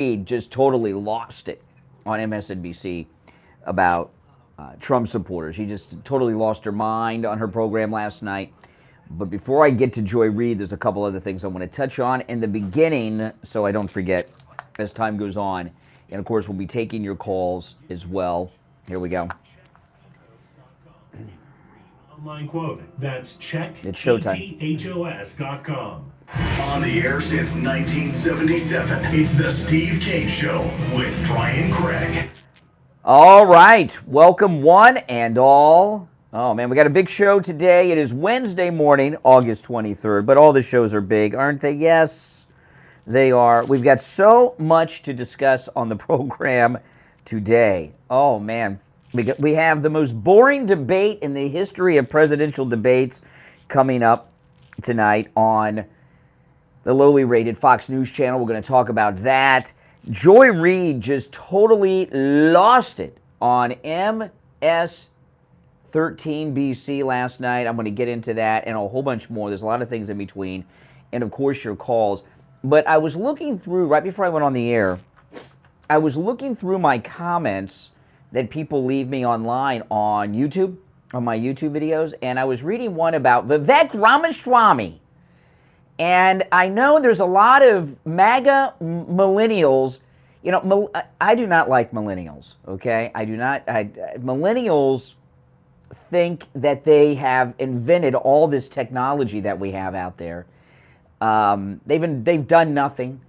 Reid just totally lost it on MSNBC about Trump supporters. She just totally lost her mind on her program last night. But before I get to Joy Reid, there's a couple other things I want to touch on in the beginning so I don't forget as time goes on. And of course, we'll be taking your calls as well. Here we go. Online quote. That's check.com. On the air since 1977, it's the Steve Kane Show with Brian Craig. All right. Welcome, one and all. Oh, man, we got a big show today. It is Wednesday morning, August 23rd, but all the shows are big, aren't they? Yes, they are. We've got so much to discuss on the program today. Oh, man. We have the most boring debate in the history of presidential debates coming up tonight on the lowly rated Fox News channel. We're going to talk about that. Joy Reid just totally lost it on MS13BC last night. I'm going to get into that and a whole bunch more. There's a lot of things in between. And, of course, your calls. But I was looking through, right before I went on the air, I was looking through my comments that people leave me online on YouTube, on my YouTube videos, and I was reading one about Vivek Ramaswamy. And I know there's a lot of MAGA millennials. You know, I do not like millennials, okay? I do not. Millennials think that they have invented all this technology that we have out there. They've done nothing.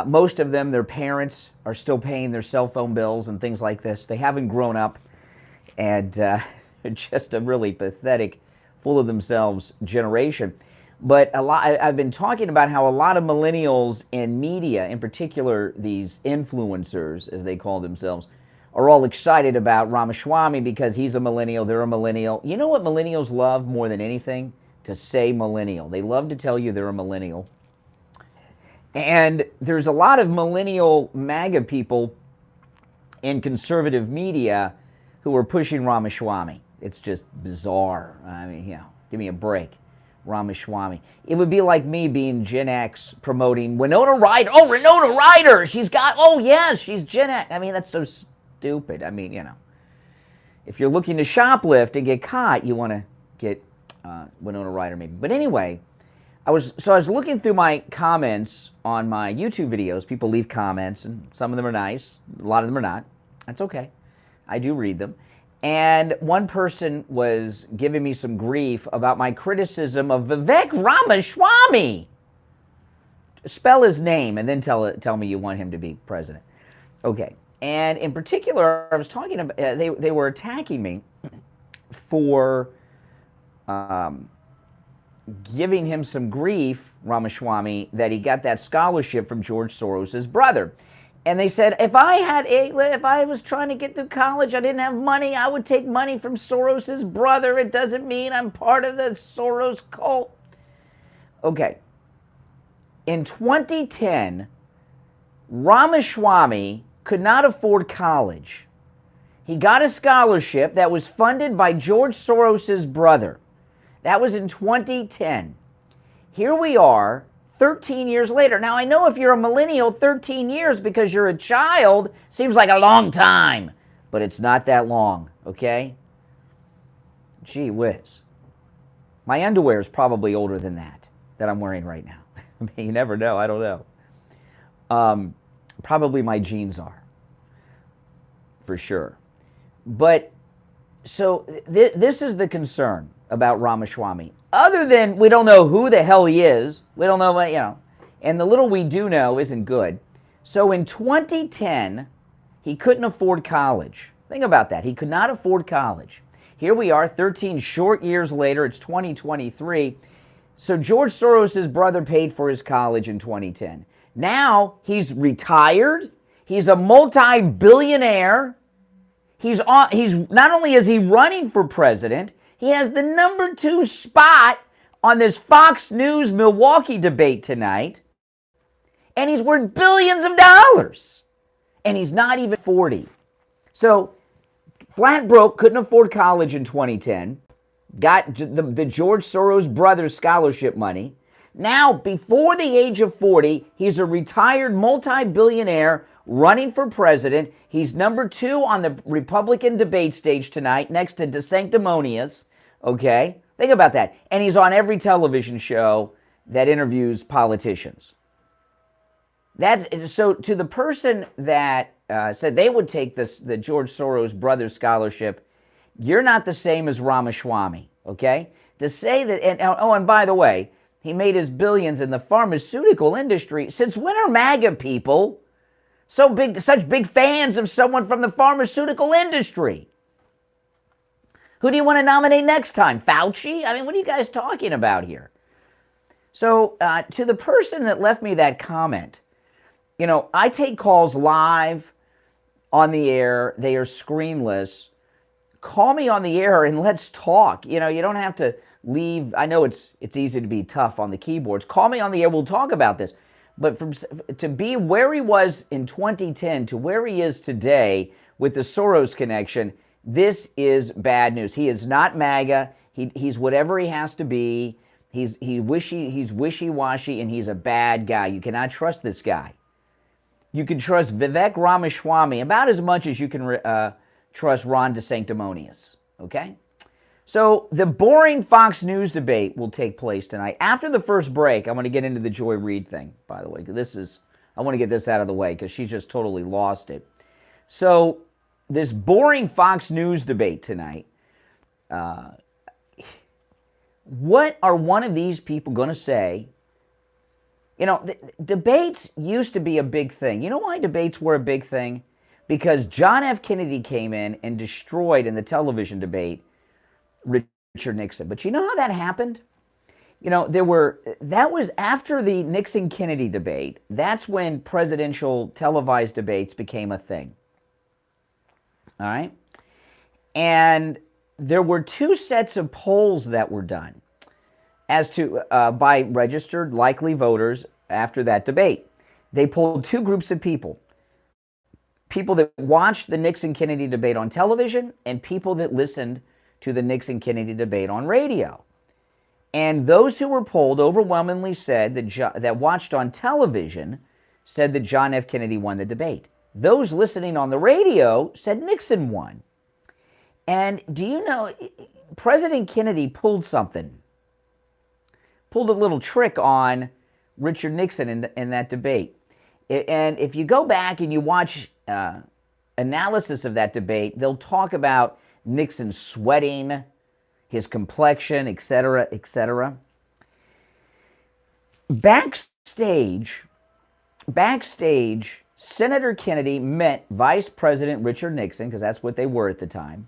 Most of them, their parents are still paying their cell phone bills and things like this. They haven't grown up, and they're just a really pathetic, full of themselves generation. But I've been talking about how a lot of millennials in media, in particular these influencers, as they call themselves, are all excited about Ramaswamy because he's a millennial, they're a millennial. You know what millennials love more than anything? To say millennial. They love to tell you they're a millennial. And there's a lot of millennial MAGA people in conservative media who are pushing Ramaswamy. It's just bizarre. I mean, you know, give me a break. Ramaswamy. It would be like me being Gen X promoting Winona Ryder. Oh, Winona Ryder! She's got, oh yes, she's Gen X. I mean, that's so stupid. I mean, you know, if you're looking to shoplift and get caught, you want to get Winona Ryder maybe. But anyway, I was looking through my comments on my YouTube videos. People leave comments, and some of them are nice. A lot of them are not. That's okay. I do read them. And one person was giving me some grief about my criticism of Vivek Ramaswamy. Spell his name and then tell me you want him to be president. Okay. And in particular, I was talking about, they were attacking me for giving him some grief, Ramaswamy, that he got that scholarship from George Soros' brother. And they said, if I was trying to get through college, I didn't have money, I would take money from Soros' brother. It doesn't mean I'm part of the Soros cult. Okay. In 2010, Ramaswamy could not afford college. He got a scholarship that was funded by George Soros' brother. That was in 2010. Here we are, 13 years later. Now, I know if you're a millennial, 13 years because you're a child seems like a long time, but it's not that long, okay? Gee whiz. My underwear is probably older than that I'm wearing right now. I mean, you never know. I don't know. Probably my jeans are, for sure. But, so this is the concern about Ramaswamy. Other than we don't know who the hell he is, we don't know, you know, and the little we do know isn't good. So in 2010, he couldn't afford college. Think about that. He could not afford college. Here we are, 13 short years later. It's 2023. So George Soros' brother paid for his college in 2010. Now he's retired. He's a multi-billionaire. He's not only is he running for president, he has the number 2 spot on this Fox News Milwaukee debate tonight. And he's worth billions of dollars. And he's not even 40. So, flat broke, couldn't afford college in 2010. Got the George Soros brothers scholarship money. Now, before the age of 40, he's a retired multi-billionaire running for president. He's number 2 on the Republican debate stage tonight, next to DeSanctimonious. Okay? Think about that. And he's on every television show that interviews politicians. So to the person that said they would take the George Soros Brothers Scholarship, you're not the same as Ramaswamy, okay? To say that, and by the way, he made his billions in the pharmaceutical industry. Since when are MAGA people such big fans of someone from the pharmaceutical industry? Who do you want to nominate next time? Fauci? I mean, what are you guys talking about here? So to the person that left me that comment, I take calls live on the air. They are screenless. Call me on the air and let's talk. You don't have to leave. I know it's easy to be tough on the keyboards. Call me on the air. We'll talk about this. But to be where he was in 2010 to where he is today with the Soros connection, this is bad news. He is not MAGA. He's whatever he has to be. He's wishy-washy, and he's a bad guy. You cannot trust this guy. You can trust Vivek Ramaswamy about as much as you can trust Ron DeSanctimonious, okay? So the boring Fox News debate will take place tonight. After the first break, I'm going to get into the Joy Reid thing, by the way. I want to get this out of the way because she's just totally lost it. So this boring Fox News debate tonight, what are one of these people going to say? Debates used to be a big thing. You know why debates were a big thing? Because John F. Kennedy came in and destroyed in the television debate Richard Nixon. But you know how that happened? That was after the Nixon-Kennedy debate. That's when presidential televised debates became a thing. All right? And there were 2 sets of polls that were done as to by registered likely voters after that debate. They polled 2 groups of people. People that watched the Nixon-Kennedy debate on television and people that listened to the Nixon-Kennedy debate on radio. And those who were polled overwhelmingly said that watched on television said that John F. Kennedy won the debate. Those listening on the radio said Nixon won. And do you know, President Kennedy pulled a little trick on Richard Nixon in that debate. And if you go back and you watch analysis of that debate, they'll talk about Nixon sweating, his complexion, etc., etc. Backstage, Senator Kennedy met Vice President Richard Nixon, because that's what they were at the time.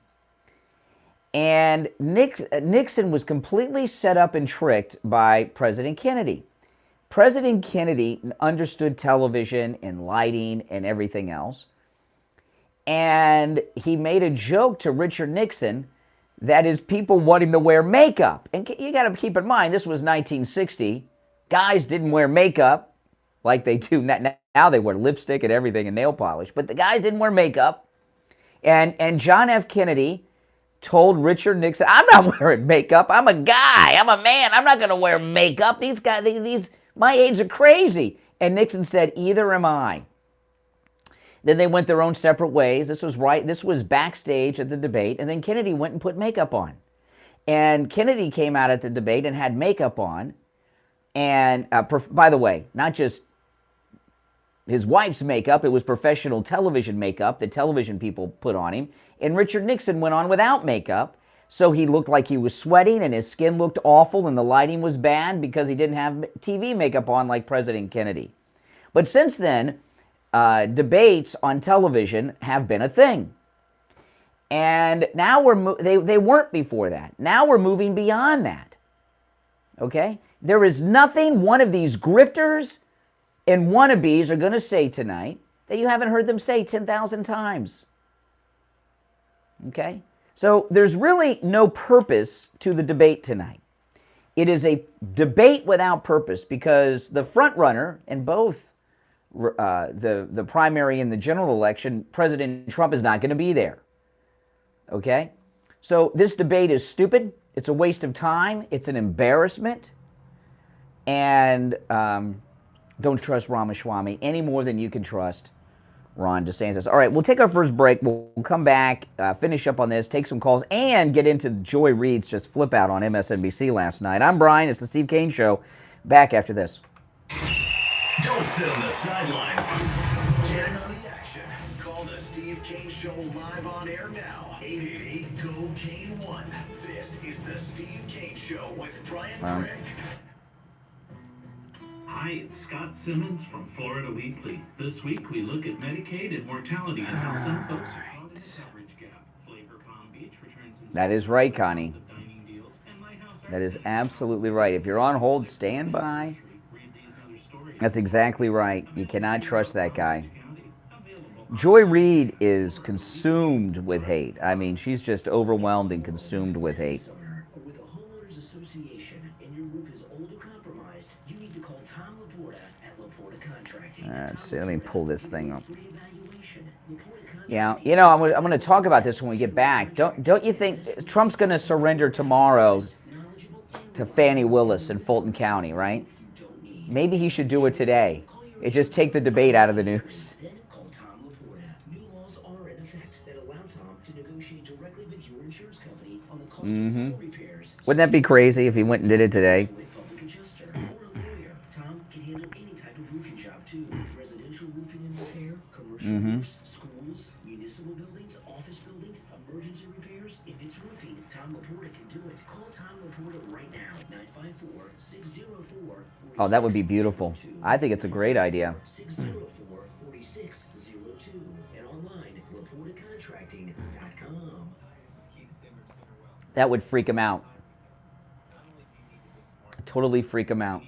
And Nixon was completely set up and tricked by President Kennedy. President Kennedy understood television and lighting and everything else. And he made a joke to Richard Nixon that is people want him to wear makeup. And you got to keep in mind, this was 1960. Guys didn't wear makeup like they do now. Now they wear lipstick and everything and nail polish. But the guys didn't wear makeup. And John F. Kennedy told Richard Nixon, I'm not wearing makeup. I'm a guy. I'm a man. I'm not going to wear makeup. These guys, my aides are crazy. And Nixon said, either am I. Then they went their own separate ways. This was backstage at the debate. And then Kennedy went and put makeup on. And Kennedy came out at the debate and had makeup on. And by the way, not just his wife's makeup, it was professional television makeup that television people put on him. And Richard Nixon went on without makeup. So he looked like he was sweating and his skin looked awful and the lighting was bad because he didn't have TV makeup on like President Kennedy. But since then, debates on television have been a thing. And now they weren't before that. Now we're moving beyond that. Okay? There is nothing one of these grifters and wannabes are going to say tonight that you haven't heard them say 10,000 times. Okay? So there's really no purpose to the debate tonight. It is a debate without purpose because the front runner in both the primary and the general election, President Trump is not going to be there. Okay? So this debate is stupid. It's a waste of time. It's an embarrassment. And don't trust Ramaswamy any more than you can trust Ron DeSantis. All right, we'll take our first break. We'll come back, finish up on this, take some calls, and get into Joy Reid's just flip out on MSNBC last night. I'm Brian. It's the Steve Kane Show. Back after this. Don't sit on the sidelines. Get in on the action. Call the Steve Kane Show live on air now. 888-GO-KANE-1. This is the Steve Kane Show with Brian Craig. Hi, it's Scott Simmons from Florida Weekly. This week we look at Medicaid and mortality and how some folks are caught in the coverage gap. Flavor Palm Beach returns in That is right, Connie. dining deals and Lighthouse That is Arts. absolutely right. If you're on hold, stand by. That's exactly right. You cannot trust that guy. Joy Reid is consumed with hate. I mean, she's just overwhelmed and consumed with hate. With a homeowners association and your roof is old or compromised, you need to call Tom Laporta at Laporta Contracting. Let's see, let me pull this thing up. Yeah, you know, I'm going to talk about this when we get back. Don't you think Trump's going to surrender tomorrow to Fannie Willis in Fulton County, right? Maybe he should do it today. Just take the debate out of the news. Then call Tom Laporta. New laws are in effect that allow Tom to negotiate directly with your insurance company on the cost of home repairs. Wouldn't that be crazy if he went and did it today? With public adjuster or a lawyer, Tom can handle any type of roofing job too. Residential roofing and repair, commercial roofs, schools, municipal buildings, office buildings, emergency repairs. If it's roofing, Tom Laporta can do it. Call Tom Laporta right now. 954-604. Oh, that would be beautiful. I think it's a great idea. 604-4602 and online laportacontracting.com. That would freak him out. Totally freak him out.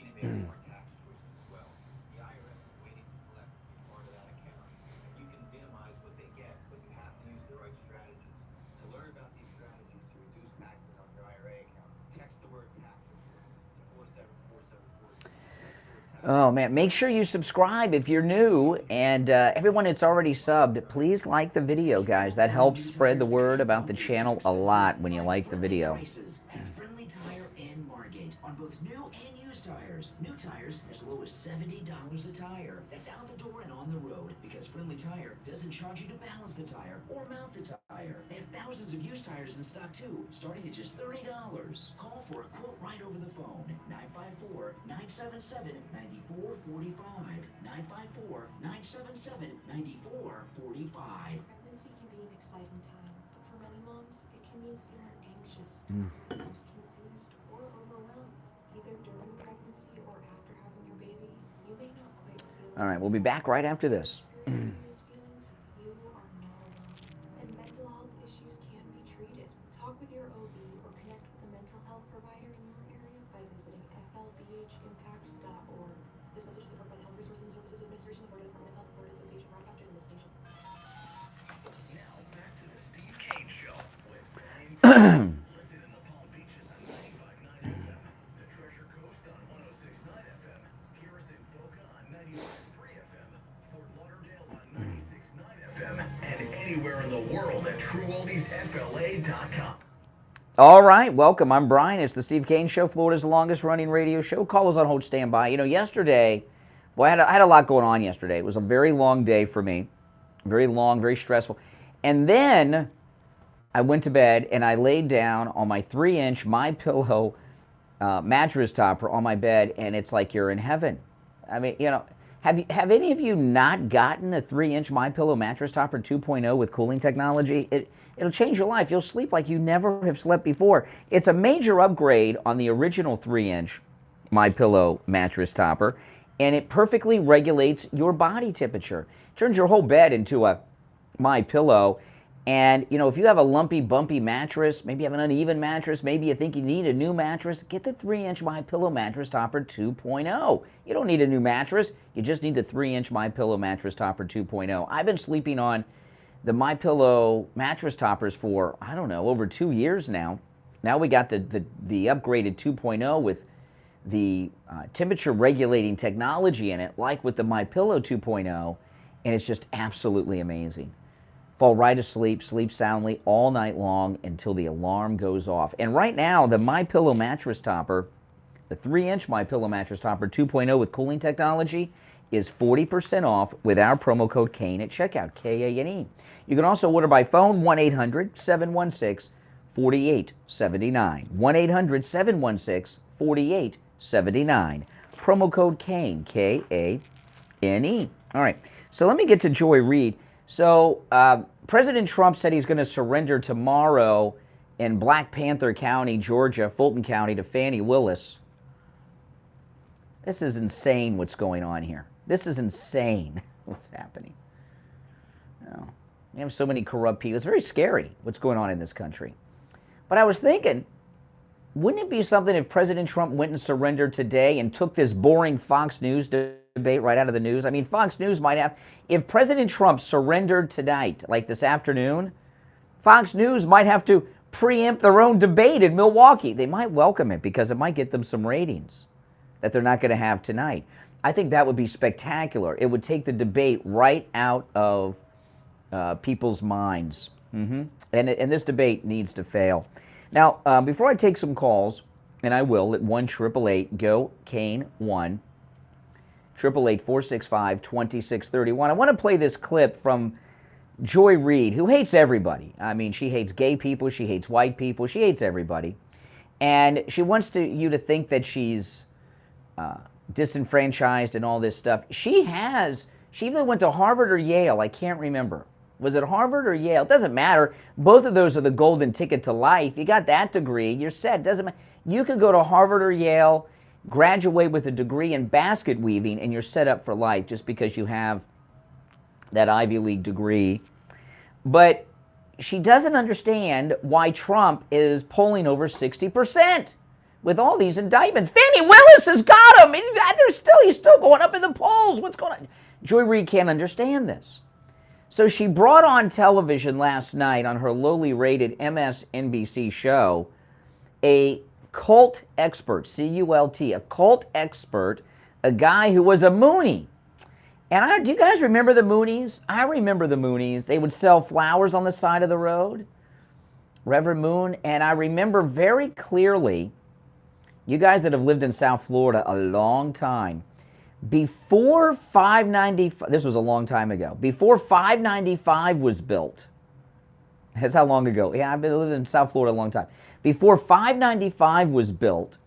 Oh, man. Make sure you subscribe if you're new. And everyone that's already subbed, please like the video, guys. That helps spread the word about the channel a lot when you like the video. Prices at Friendly Tire and Margate on both new and used tires. New tires as low as $70 a tire. That's out the door and on the road because Friendly Tire doesn't charge you to balance the tire or mount the tire. They have thousands of used tires in stock too, starting at just $30. Call for a quote right over the phone. 954-977-9445. 954-977-9445. Pregnancy can be an exciting time, but for many moms, it can mean feeling anxious, confused, or overwhelmed. Either during pregnancy or after having your baby, you may not quite feel. All right, we'll be back right after this. Experiencing these feelings, you are not alone. And mental health issues can be treated. Talk with your OB or connect with a mental health provider in your area by visiting flbhimpact.org. This message is supported by the Health Resources and Services Administration, the Florida Department of Health, Florida Association of Broadcasters, and this station. Now back to the Steve Kane Show with Brian Craig. Listen in the Palm Beaches on 95.9 FM, the Treasure Coast on 106.9 FM, hear us in Boca on 95.3 FM, Fort Lauderdale on 96.9 FM, and anywhere in the world at TrueOldiesFLA.com. All right, welcome. I'm Brian. It's the Steve Kane Show, Florida's longest running radio show. Callers on hold, stand by. You know, yesterday, boy, I had a lot going on yesterday. It was a very long day for me. Very long, very stressful. And then I went to bed and I laid down on my 3-inch MyPillow mattress topper on my bed, and it's like you're in heaven. I mean, you know, have any of you not gotten a 3-inch MyPillow mattress topper 2.0 with cooling technology? It'll change your life. You'll sleep like you never have slept before. It's a major upgrade on the original 3-inch MyPillow mattress topper, and it perfectly regulates your body temperature. Turns your whole bed into a MyPillow. And, you know, if you have a lumpy, bumpy mattress, maybe you have an uneven mattress, maybe you think you need a new mattress, get the 3-inch MyPillow mattress topper 2.0. You don't need a new mattress. You just need the 3-inch MyPillow mattress topper 2.0. I've been sleeping on the MyPillow mattress toppers for, I don't know, over 2 years now. Now we got the upgraded 2.0 with the temperature regulating technology in it, like with the MyPillow 2.0, and it's just absolutely amazing. Fall right asleep, sleep soundly all night long until the alarm goes off. And right now, the MyPillow mattress topper The 3-inch My Pillow mattress topper 2.0 with cooling technology is 40% off with our promo code KANE at checkout, K-A-N-E. You can also order by phone, 1-800-716-4879. 1-800-716-4879. Promo code KANE, K-A-N-E. All right, so let me get to Joy Reid. So President Trump said he's going to surrender tomorrow in Black Panther County, Georgia, Fulton County, to Fani Willis. This is insane what's going on here. This is insane what's happening. Oh, we have so many corrupt people. It's very scary what's going on in this country. But I was thinking, wouldn't it be something if President Trump went and surrendered today and took this boring Fox News debate right out of the news? I mean, Fox News might have, if President Trump surrendered tonight, like this afternoon, Fox News might have to preempt their own debate in Milwaukee. They might welcome it because it might get them some ratings that they're not going to have tonight. I think that would be spectacular. It would take the debate right out of people's minds. And this debate needs to fail. Now, before I take some calls, and I will at 1-888-GO-KANE-1, 888-465-2631. I want to play this clip from Joy Reid, who hates everybody. I mean, she hates gay people, she hates white people, she hates everybody. And she wants you to think that she's disenfranchised and all this stuff. She either went to Harvard or Yale, I can't remember. Was it Harvard or Yale? It doesn't matter. Both of those are the golden ticket to life. You got that degree, you're set. Doesn't matter. You could go to Harvard or Yale, graduate with a degree in basket weaving, and you're set up for life just because you have that Ivy League degree. But she doesn't understand why Trump is polling over 60% with all these indictments. Fani Willis has got him. He's still going up in the polls. What's going on? Joy Reid can't understand this. So she brought on television last night on her lowly rated MSNBC show a cult expert, C-U-L-T, a cult expert, a guy who was a Moonie. And do you guys remember the Moonies? I remember the Moonies. They would sell flowers on the side of the road, Reverend Moon. And I remember very clearly, you guys that have lived in South Florida a long time, before 595, this was a long time ago, before 595 was built, that's how long ago, yeah, I've been living in South Florida a long time. Before 595 was built,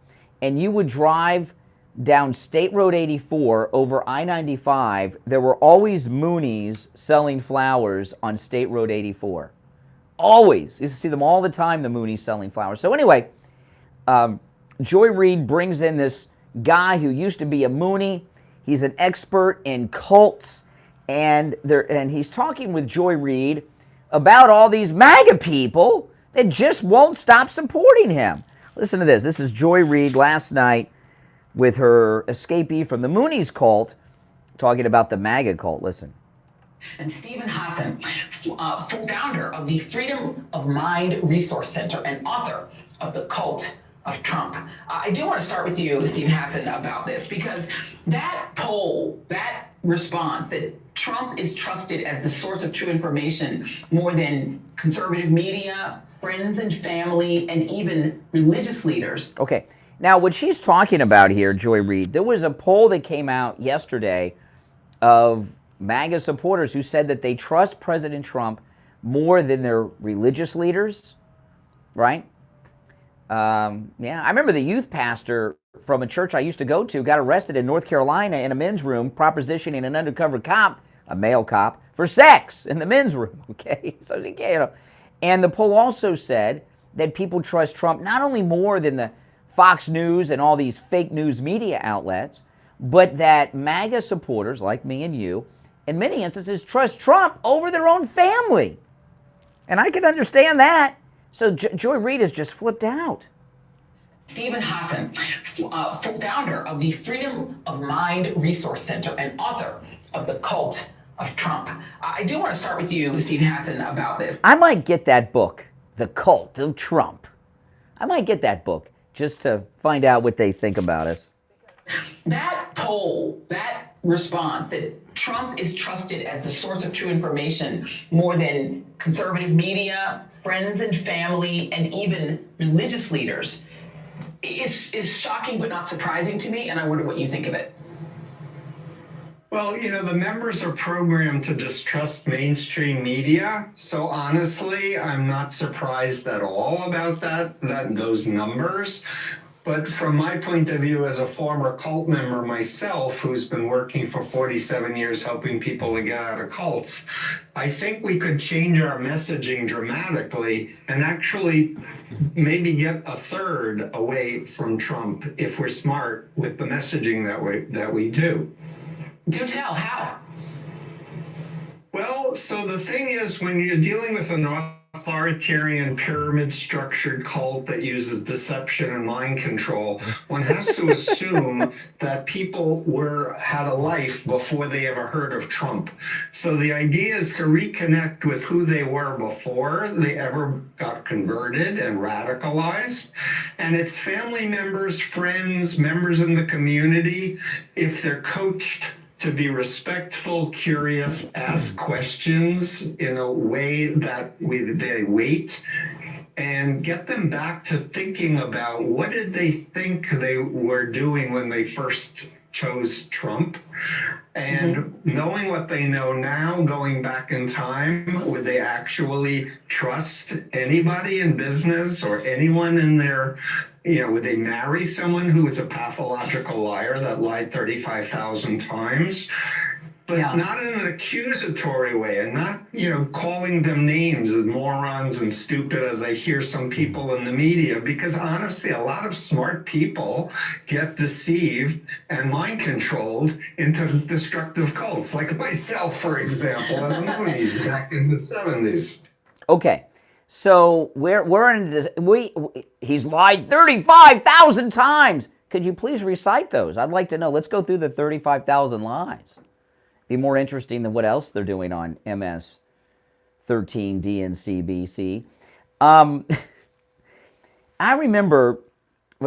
and you would drive down State Road 84 over I-95, there were always Moonies selling flowers on State Road 84. Always. You used to see them all the time, the Moonies selling flowers. So anyway, Joy Reid brings in this guy who used to be a Moonie. He's an expert in cults, and he's talking with Joy Reid about all these MAGA people that just won't stop supporting him. Listen to this. This is Joy Reid last night with her escapee from the Moonies cult, talking about the MAGA cult. Listen. And Stephen Hassan, founder of the Freedom of Mind Resource Center and author of The Cult of Trump. I do want to start with you, Stephen Hassan, about this, because that poll, that response that Trump is trusted as the source of true information more than conservative media, friends and family, and even religious leaders. Okay. Now, what she's talking about here, Joy Reid, there was a poll that came out yesterday of MAGA supporters who said that they trust President Trump more than their religious leaders, right? Yeah, I remember the youth pastor from a church I used to go to got arrested in North Carolina in a men's room, propositioning an undercover cop, a male cop, for sex in the men's room, okay? So, you know, and the poll also said that people trust Trump not only more than the Fox News and all these fake news media outlets, but that MAGA supporters like me and you, in many instances, trust Trump over their own family. And I can understand that. So Joy Reid has just flipped out. Stephen Hassan, founder of the Freedom of Mind Resource Center and author of The Cult of Trump. I do want to start with you, Stephen Hassan, about this. I might get that book, The Cult of Trump. I might get that book just to find out what they think about us. That poll, that response that Trump is trusted as the source of true information more than conservative media, friends and family, and even religious leaders. is shocking but not surprising to me, and I wonder what you think of it. Well, the members are programmed to distrust mainstream media. So honestly, I'm not surprised at all about those numbers. But from my point of view as a former cult member myself, who's been working for 47 years helping people to get out of cults, I think we could change our messaging dramatically and actually maybe get a third away from Trump if we're smart with the messaging that we do. Do tell, how? Well, so the thing is, when you're dealing with an authoritarian pyramid-structured cult that uses deception and mind control, one has to assume that people had a life before they ever heard of Trump. So the idea is to reconnect with who they were before they ever got converted and radicalized. And it's family members, friends, members in the community, if they're coached to be respectful, curious, ask questions in a way that they wait, and get them back to thinking about what did they think they were doing when they first chose Trump, and knowing what they know now, going back in time, would they actually trust anybody in business or anyone in their, would they marry someone who was a pathological liar that lied 35,000 times? But not in an accusatory way, and not, calling them names as morons and stupid as I hear some people in the media, because honestly, a lot of smart people get deceived and mind controlled into destructive cults, like myself, for example, in the movies back in the 70s. Okay. So we're in this, he's lied 35,000 times. Could you please recite those? I'd like to know. Let's go through the 35,000 lies. Be more interesting than what else they're doing on MS-13 DNCBC. I remember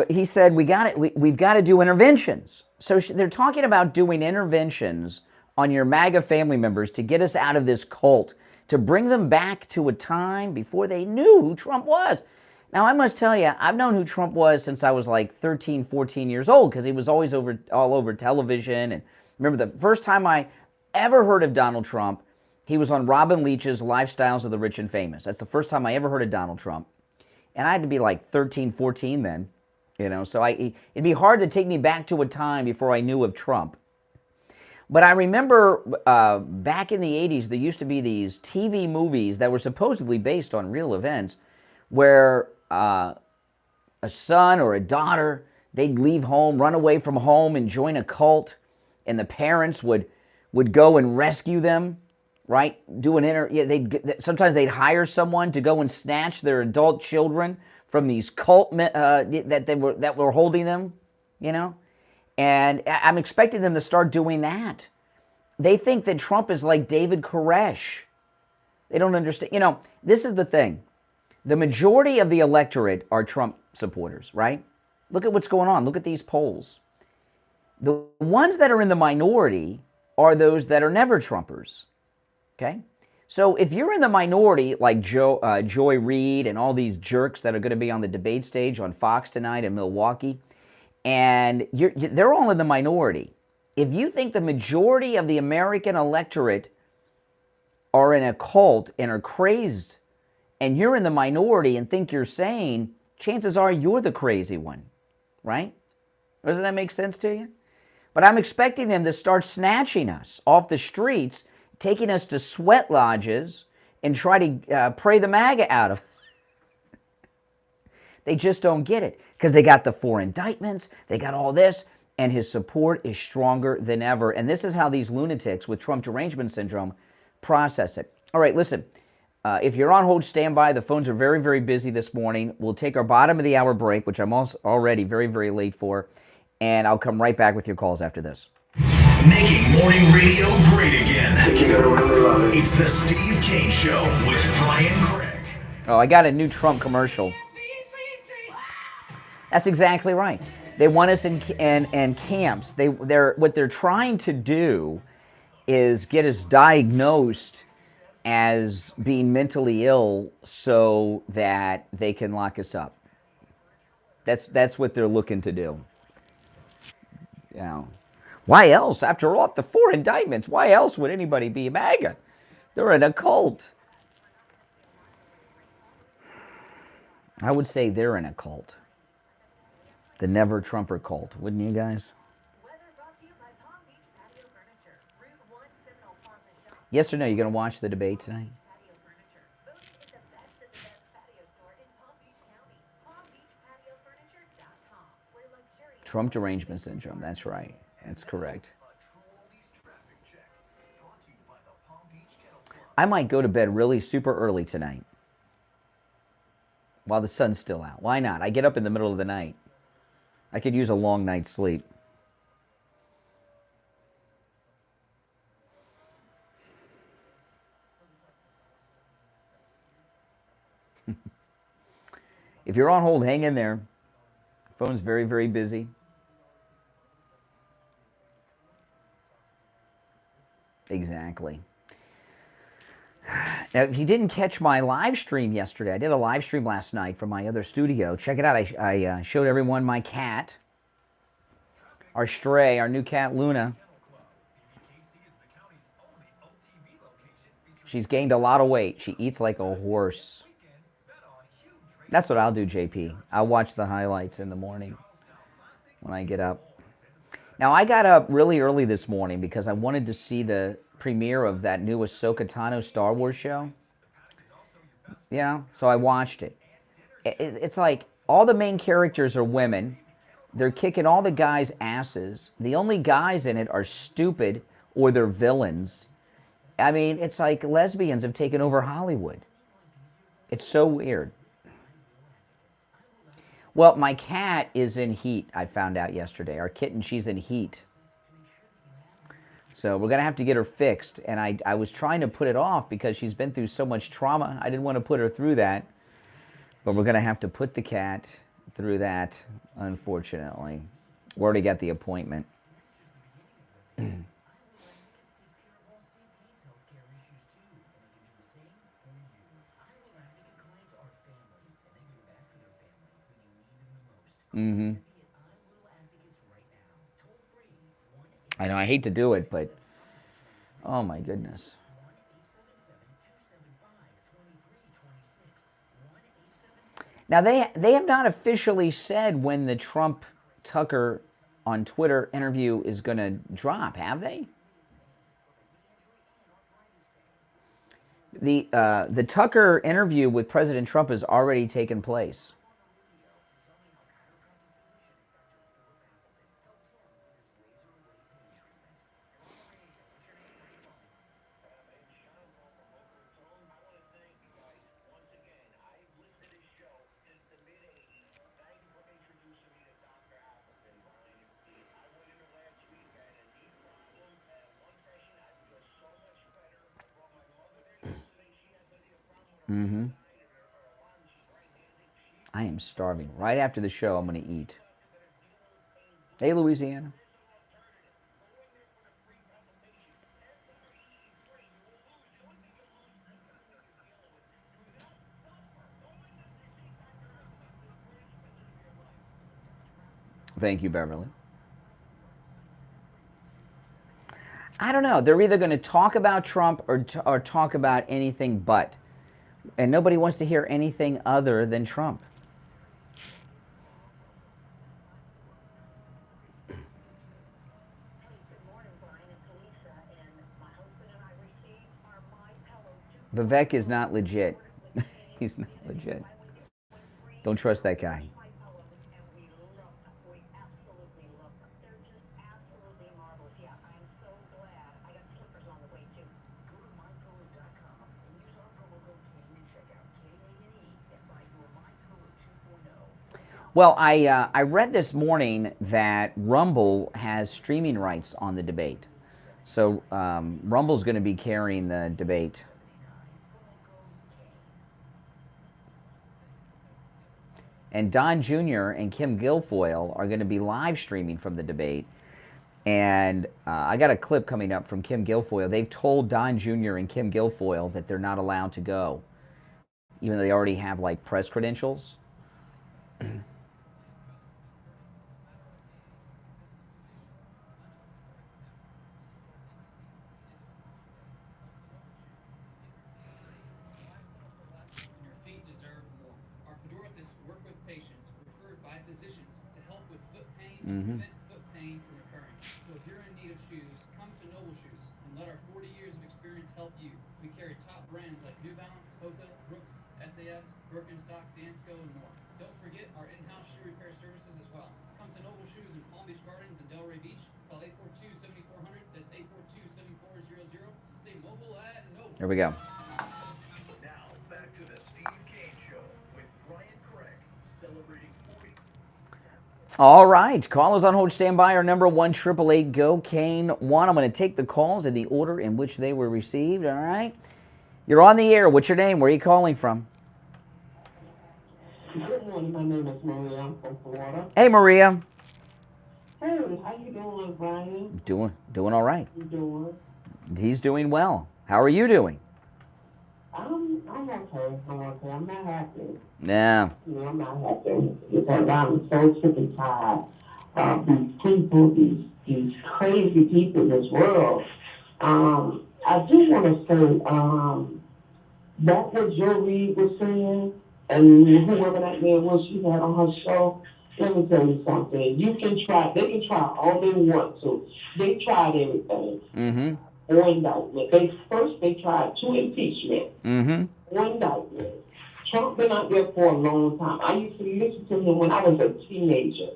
he said we've got to do interventions. So they're talking about doing interventions on your MAGA family members to get us out of this cult, to bring them back to a time before they knew who Trump was. Now, I must tell you, I've known who Trump was since I was like 13, 14 years old, because he was always all over television. And remember the first time I ever heard of Donald Trump, he was on Robin Leach's Lifestyles of the Rich and Famous. That's the first time I ever heard of Donald Trump. And I had to be like 13, 14 then, so it'd be hard to take me back to a time before I knew of Trump. But I remember back in the 80s, there used to be these TV movies that were supposedly based on real events where a son or a daughter, they'd leave home, run away from home and join a cult, and the parents would go and rescue them, right? Sometimes they'd hire someone to go and snatch their adult children from these cult that were holding them, And I'm expecting them to start doing that. They think that Trump is like David Koresh. They don't understand. This is the thing. The majority of the electorate are Trump supporters, right? Look at what's going on. Look at these polls. The ones that are in the minority are those that are never Trumpers, okay? So if you're in the minority, like Joy Reid and all these jerks that are going to be on the debate stage on Fox tonight in Milwaukee, and they're all in the minority. If you think the majority of the American electorate are in a cult and are crazed, and you're in the minority and think you're sane, chances are you're the crazy one, right? Doesn't that make sense to you? But I'm expecting them to start snatching us off the streets, taking us to sweat lodges, and try to pray the MAGA out of us. They just don't get it because they got the 4 indictments, they got all this, and his support is stronger than ever. And this is how these lunatics with Trump derangement syndrome process it. All right, listen, if you're on hold, stand by. The phones are very, very busy this morning. We'll take our bottom of the hour break, which I'm also already very, very late for, and I'll come right back with your calls after this. Making morning radio great again. I think you're gonna really love it. It's the Steve Kane Show with Brian Craig. Oh, I got a new Trump commercial. That's exactly right. They want us in camps. What they're trying to do is get us diagnosed as being mentally ill so that they can lock us up. That's what they're looking to do. Yeah. Why else? After all, the 4 indictments, why else would anybody be MAGA? They're in a cult. I would say they're in a cult. The Never Trumper cult, wouldn't you guys? Yes or no? You going to watch the debate tonight? Trump derangement syndrome. That's right. That's correct. I might go to bed really super early tonight while the sun's still out. Why not? I get up in the middle of the night. I could use a long night's sleep. If you're on hold, hang in there. Phone's very, very busy. Exactly. Now, if you didn't catch my live stream yesterday, I did a live stream last night from my other studio. Check it out. I showed everyone my cat, our stray, our new cat, Luna. She's gained a lot of weight. She eats like a horse. That's what I'll do, JP. I'll watch the highlights in the morning when I get up. Now, I got up really early this morning because I wanted to see the premiere of that new Ahsoka Tano Star Wars show. Yeah, so I watched it. It's like all the main characters are women. They're kicking all the guys' asses. The only guys in it are stupid or they're villains. I mean, it's like lesbians have taken over Hollywood. It's so weird. Well, my cat is in heat, I found out yesterday. Our kitten, she's in heat. So we're going to have to get her fixed. And I was trying to put it off because she's been through so much trauma. I didn't want to put her through that. But we're going to have to put the cat through that, unfortunately. We already got the appointment. Mm-hmm. I know, I hate to do it, but oh my goodness. Now, they have not officially said when the Trump Tucker on Twitter interview is going to drop, have they? The Tucker interview with President Trump has already taken place. Mm-hmm. I am starving. Right after the show, I'm going to eat. Hey, Louisiana. Thank you, Beverly. I don't know. They're either going to talk about Trump or talk about anything but. And nobody wants to hear anything other than Trump. Vivek is not legit. He's not legit. Don't trust that guy. Well, I read this morning that Rumble has streaming rights on the debate. So Rumble's going to be carrying the debate. And Don Jr. and Kim Guilfoyle are going to be live streaming from the debate. And I got a clip coming up from Kim Guilfoyle. They've told Don Jr. and Kim Guilfoyle that they're not allowed to go, even though they already have like press credentials. prevent foot pain from occurring. So if you're in need of shoes, come to Noble Shoes and let our 40 years of experience help you. We carry top brands like New Balance, Hoka, Brooks, SAS, Birkenstock, Dansko, and more. Don't forget our in-house shoe repair services as well. Come to Noble Shoes in Palm Beach Gardens and Delray Beach. Call 842-7400. That's 842-7400. And stay mobile at Noble. There we go. Now, back to the Steve Kane Show with Brian Craig, celebrating 40. All right, callers on hold, stand by. Our number 1-888-GO-CANE-1. I'm going to take the calls in the order in which they were received. All right, you're on the air. What's your name? Where are you calling from? Good morning. My name is Maria. I'm from Florida. Hey, Maria. Hey, how you doing, Brian? Doing all right. You doing? He's doing well. How are you doing? I'm okay. I'm not happy. Yeah. I'm not happy because I'm so sick and tired of these people, these crazy people in this world. I do want to say that what Joe Reid was saying, and whoever that man was she had on her show. Let me tell you something. They can try all they want to. They tried everything. Mm-hmm. Or indictment. They tried 2 impeachment. Mm-hmm. Or indictment. Trump been out there for a long time. I used to listen to him when I was a teenager.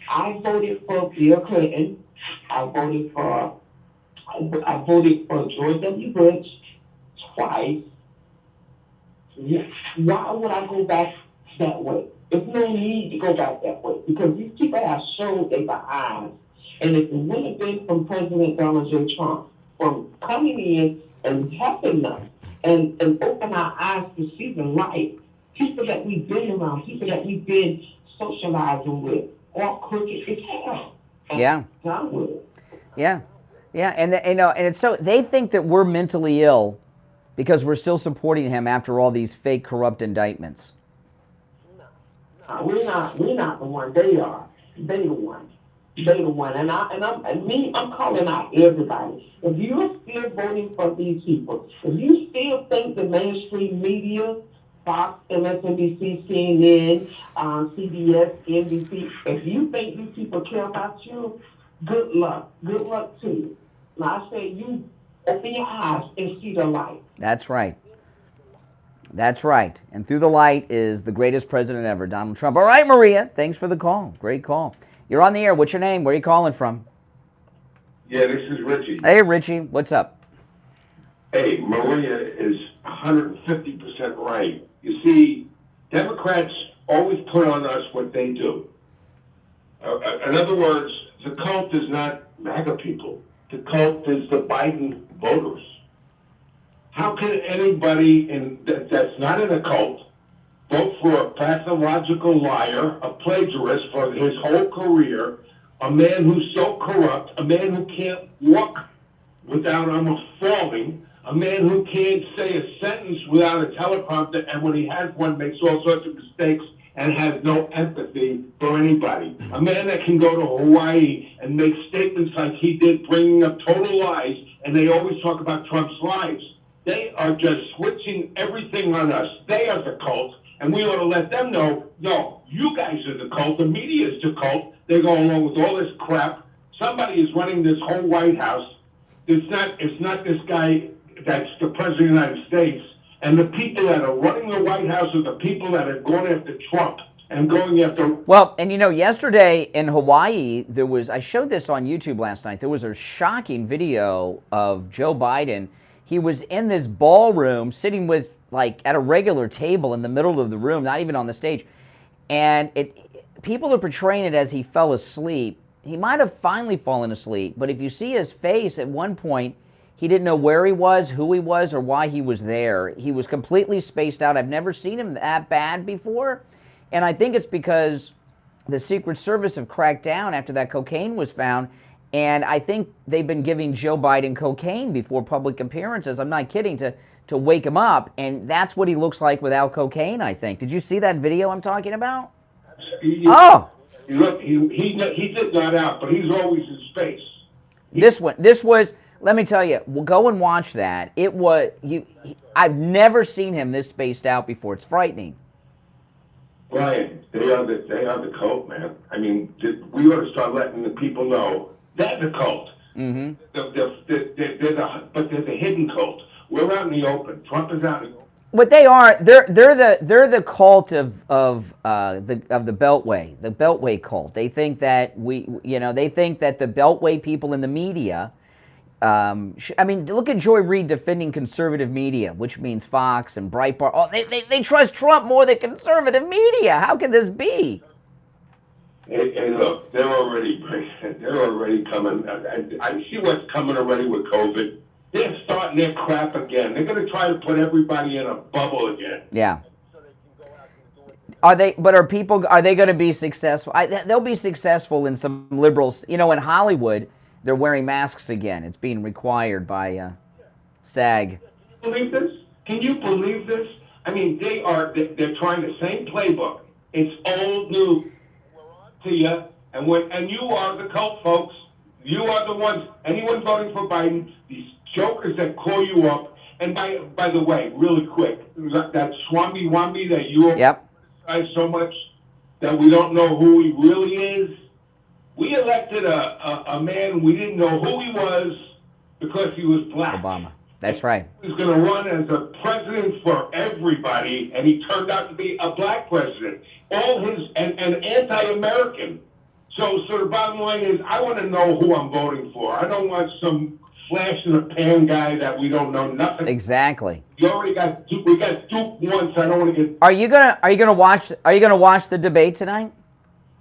I voted for Bill Clinton. I voted for George W. Bush twice. Why would I go back that way? There's no need to go back that way because these people have shown their behind. And if it wouldn't have been from President Donald J. Trump, from coming in and helping us and open our eyes to see the light, people that we've been around, people that we've been socializing with, all crooked as hell. Yeah. Done with it. Yeah. Yeah. And and it's so they think that we're mentally ill because we're still supporting him after all these fake, corrupt indictments. No, we're not the one. They are. They the one. They the one. And I'm calling out everybody. If you're still voting for these people, if you still think the mainstream media, Fox, MSNBC, CNN, CBS, NBC, if you think these people care about you, good luck. Good luck to you. Now I say you open your eyes and see the light. That's right. That's right. And through the light is the greatest president ever, Donald Trump. All right, Maria, thanks for the call. Great call. You're on the air. What's your name? Where are you calling from? Yeah, this is Richie. Hey, Richie. What's up? Hey, Maria is 150% right. You see, Democrats always put on us what they do. In other words, the cult is not MAGA people. The cult is the Biden voters. How can anybody that's not in a cult vote for a pathological liar, a plagiarist for his whole career, a man who's so corrupt, a man who can't walk without almost falling, a man who can't say a sentence without a teleprompter, and when he has one, makes all sorts of mistakes and has no empathy for anybody. A man that can go to Hawaii and make statements like he did, bringing up total lies, and they always talk about Trump's lies. They are just switching everything on us. They are the cult. And we ought to let them know, no, you guys are the cult. The media is the cult. They go along with all this crap. Somebody is running this whole White House. It's not this guy that's the president of the United States. And the people that are running the White House are the people that are going after Trump and going after... Well, and yesterday in Hawaii, I showed this on YouTube last night, there was a shocking video of Joe Biden. He was in this ballroom sitting with, at a regular table in the middle of the room, not even on the stage. And people are portraying it as he fell asleep. He might have finally fallen asleep, but if you see his face at one point, he didn't know where he was, who he was, or why he was there. He was completely spaced out. I've never seen him that bad before. And I think it's because the Secret Service have cracked down after that cocaine was found. And I think they've been giving Joe Biden cocaine before public appearances. I'm not kidding, to wake him up. And that's what he looks like without cocaine, I think. Did you see that video I'm talking about? Look, he did not out, but he's always in space. This was, let me tell you, we'll go and watch that. I've never seen him this spaced out before. It's frightening. Brian, they are the cult, man. I mean, we ought to start letting the people know that's a cult. Mm-hmm. But they're the hidden cult. We're out in the open. Trump is out in the open. What they are, they're the cult of the Beltway cult. They think that they think that the Beltway people in the media. I mean, look at Joy Reid defending conservative media, which means Fox and Breitbart. Oh, they trust Trump more than conservative media. How can this be? Hey, look, they're already coming. I see what's coming already with COVID. They're starting their crap again. They're going to try to put everybody in a bubble again. Yeah. Are they going to be successful? They'll be successful in some liberals. In Hollywood, they're wearing masks again. It's being required by SAG. Can you believe this? Can you believe this? I mean, they're trying the same playbook. It's old news to you, and you are the cult, folks. You are the ones. Anyone voting for Biden, these jokers that call you up. And by the way, really quick, that Swami Wambi that you criticize so much that we don't know who he really is. We elected a man we didn't know who he was because he was black. Obama. That's right. He was going to run as a president for everybody, and he turned out to be a black president. And anti-American. So the bottom line is, I want to know who I'm voting for. I don't want some flash in the pan guy that we don't know nothing. Exactly. We got duped once. I don't want to get. Are you gonna watch the debate tonight?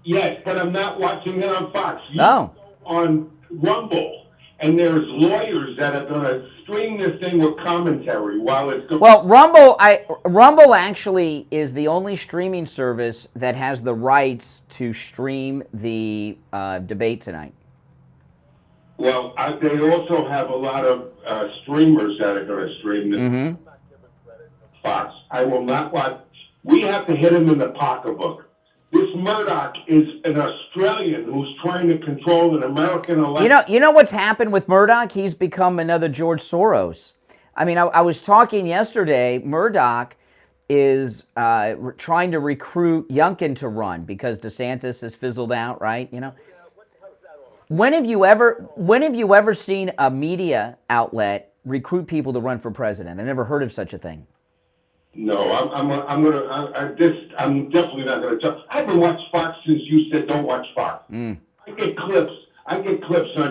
Yes, but I'm not watching it on Fox. On Rumble, and there's lawyers that are going to stream this thing with commentary while it's going. Well, Rumble actually is the only streaming service that has the rights to stream the debate tonight. Well, they also have a lot of streamers that are going to stream this. Mm-hmm. Fox. I will not watch. We have to hit him in the pocketbook. This Murdoch is an Australian who's trying to control an American election. You know what's happened with Murdoch? He's become another George Soros. I mean, I was talking yesterday. Murdoch is trying to recruit Youngkin to run because DeSantis has fizzled out, right? When have you ever seen a media outlet recruit people to run for president? I never heard of such a thing. No, I'm definitely not going to talk. I haven't watched Fox since you said don't watch Fox. I get clips on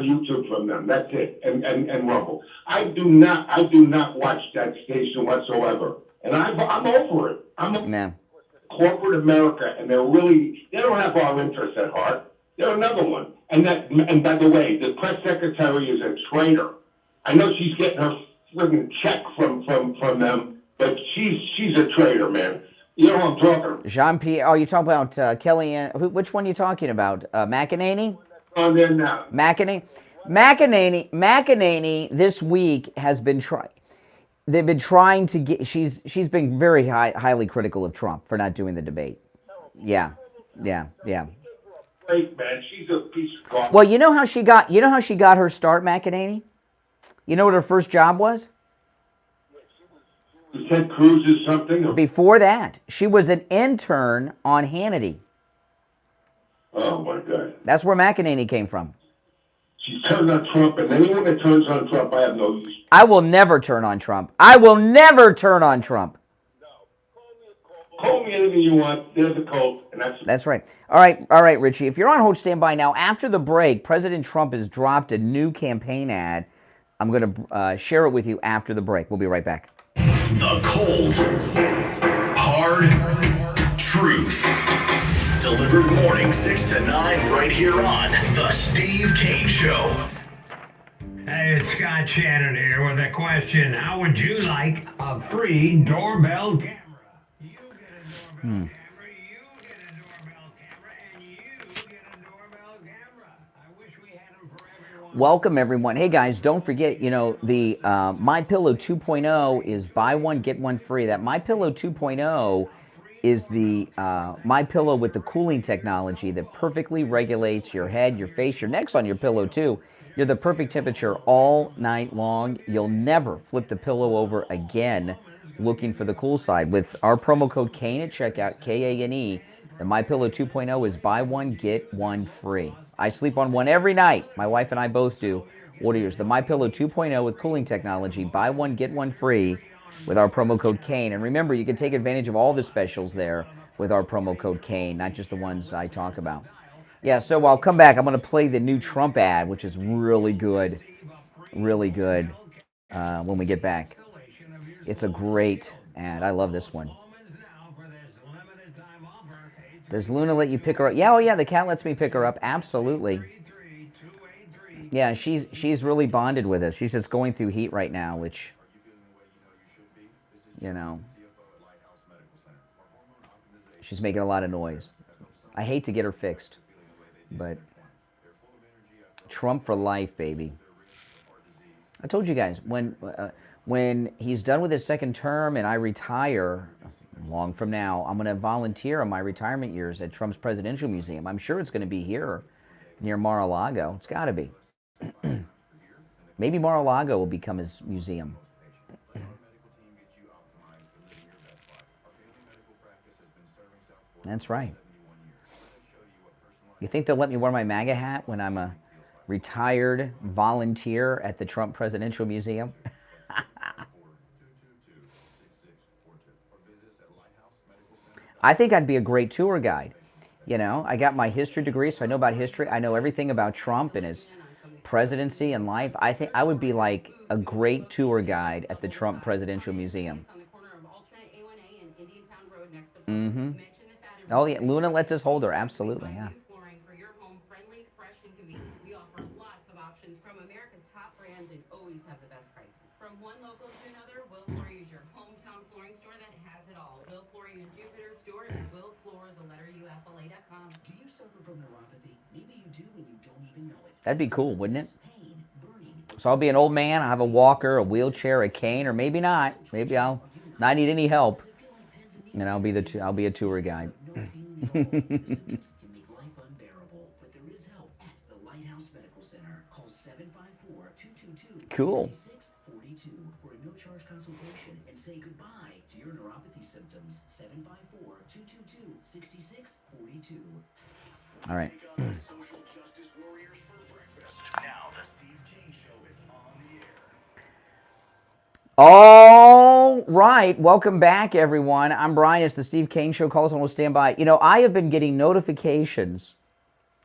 YouTube from them. That's it, and Rumble. I do not watch that station whatsoever, and I'm over it. I'm corporate America, and they don't have our interests at heart. They're another one, and by the way, the press secretary is a traitor. I know she's getting her friggin' check from them. But she's a traitor, man. You know what I'm talking about. Jean-Pierre, oh, you talking about Kellyanne? Which one are you talking about? McEnany? On there now. McEnany this week has been trying. They've been trying to get. She's been very highly critical of Trump for not doing the debate. Yeah. Great, man. She's a piece of garbage. Well, you know how she got her start, McEnany? You know what her first job was? Ted Cruz is something? Before that, she was an intern on Hannity. Oh, my God. That's where McEnany came from. She turned on Trump, and anyone that turns on Trump, I have no use. I will never turn on Trump. I will never turn on Trump. No. Call me anything you want. There's a cult, and that's right. All right, Richie. If you're on hold, stand by. Now, after the break, President Trump has dropped a new campaign ad. I'm going to share it with you after the break. We'll be right back. The cold, hard truth. Delivered morning 6 to 9 right here on The Steve Kane Show. Hey, it's Scott Shannon here with a question. How would you like a free doorbell camera? You get a doorbell camera, you get a doorbell camera, and you get a doorbell camera. I wish we had them for everyone. Welcome, everyone. Hey, guys, don't forget, the MyPillow 2.0 is buy one, get one free. That MyPillow 2.0 is the MyPillow with the cooling technology that perfectly regulates your head, your face, your neck's on your pillow, too. You're the perfect temperature all night long. You'll never flip the pillow over again looking for the cool side. With our promo code KANE at checkout, KANE, the MyPillow 2.0 is buy one, get one free. I sleep on one every night. My wife and I both do. Order yours. The MyPillow 2.0 with cooling technology, buy one, get one free with our promo code KANE. And remember, you can take advantage of all the specials there with our promo code KANE, not just the ones I talk about. Yeah, so I'll come back. I'm going to play the new Trump ad, which is really good, when we get back. It's a great ad. I love this one. Does Luna let you pick her up? Yeah, oh yeah, the cat lets me pick her up. Absolutely. Yeah, she's really bonded with us. She's just going through heat right now, which, you know, she's making a lot of noise. I hate to get her fixed, but Trump for life, baby. I told you guys, when he's done with his second term and I retire, long from now, I'm going to volunteer on my retirement years at Trump's Presidential Museum. I'm sure it's going to be here near Mar-a-Lago. It's got to be. Maybe Mar-a-Lago will become his museum. That's right. You think they'll let me wear my MAGA hat when I'm a retired volunteer at the Trump Presidential Museum? I think I'd be a great tour guide. You know, I got my history degree, so I know about history. I know everything about Trump and his presidency and life. I think I would be like a great tour guide at the Trump Presidential Museum. Mm-hmm. Oh, yeah, Luna lets us hold her. Absolutely, yeah. From one local to another, Will Floor is your hometown flooring store that has it all. Will Floor in Jupiter, store at willfloor.com. Do you suffer from neuropathy? Maybe you do and you don't even know it. That'd be cool, wouldn't it? Pain, burning. So I'll be an old man, I'll have a walker, a wheelchair, a cane, or maybe not. Maybe I'll not need any help. And I'll be a tour guide. No feeling at all. The symptoms can make life unbearable, but there is help at the Lighthouse Medical Center. Call 754-222-6642 Cool. for a no-charge consultation and say goodbye to your neuropathy symptoms. 754-222-6642. All right. Social justice warriors for breakfast. Now the Steve Kane Show is on the air. All right. Welcome back, everyone. I'm Brian. It's the Steve Kane Show. Call us on, we'll stand by. You know, I have been getting notifications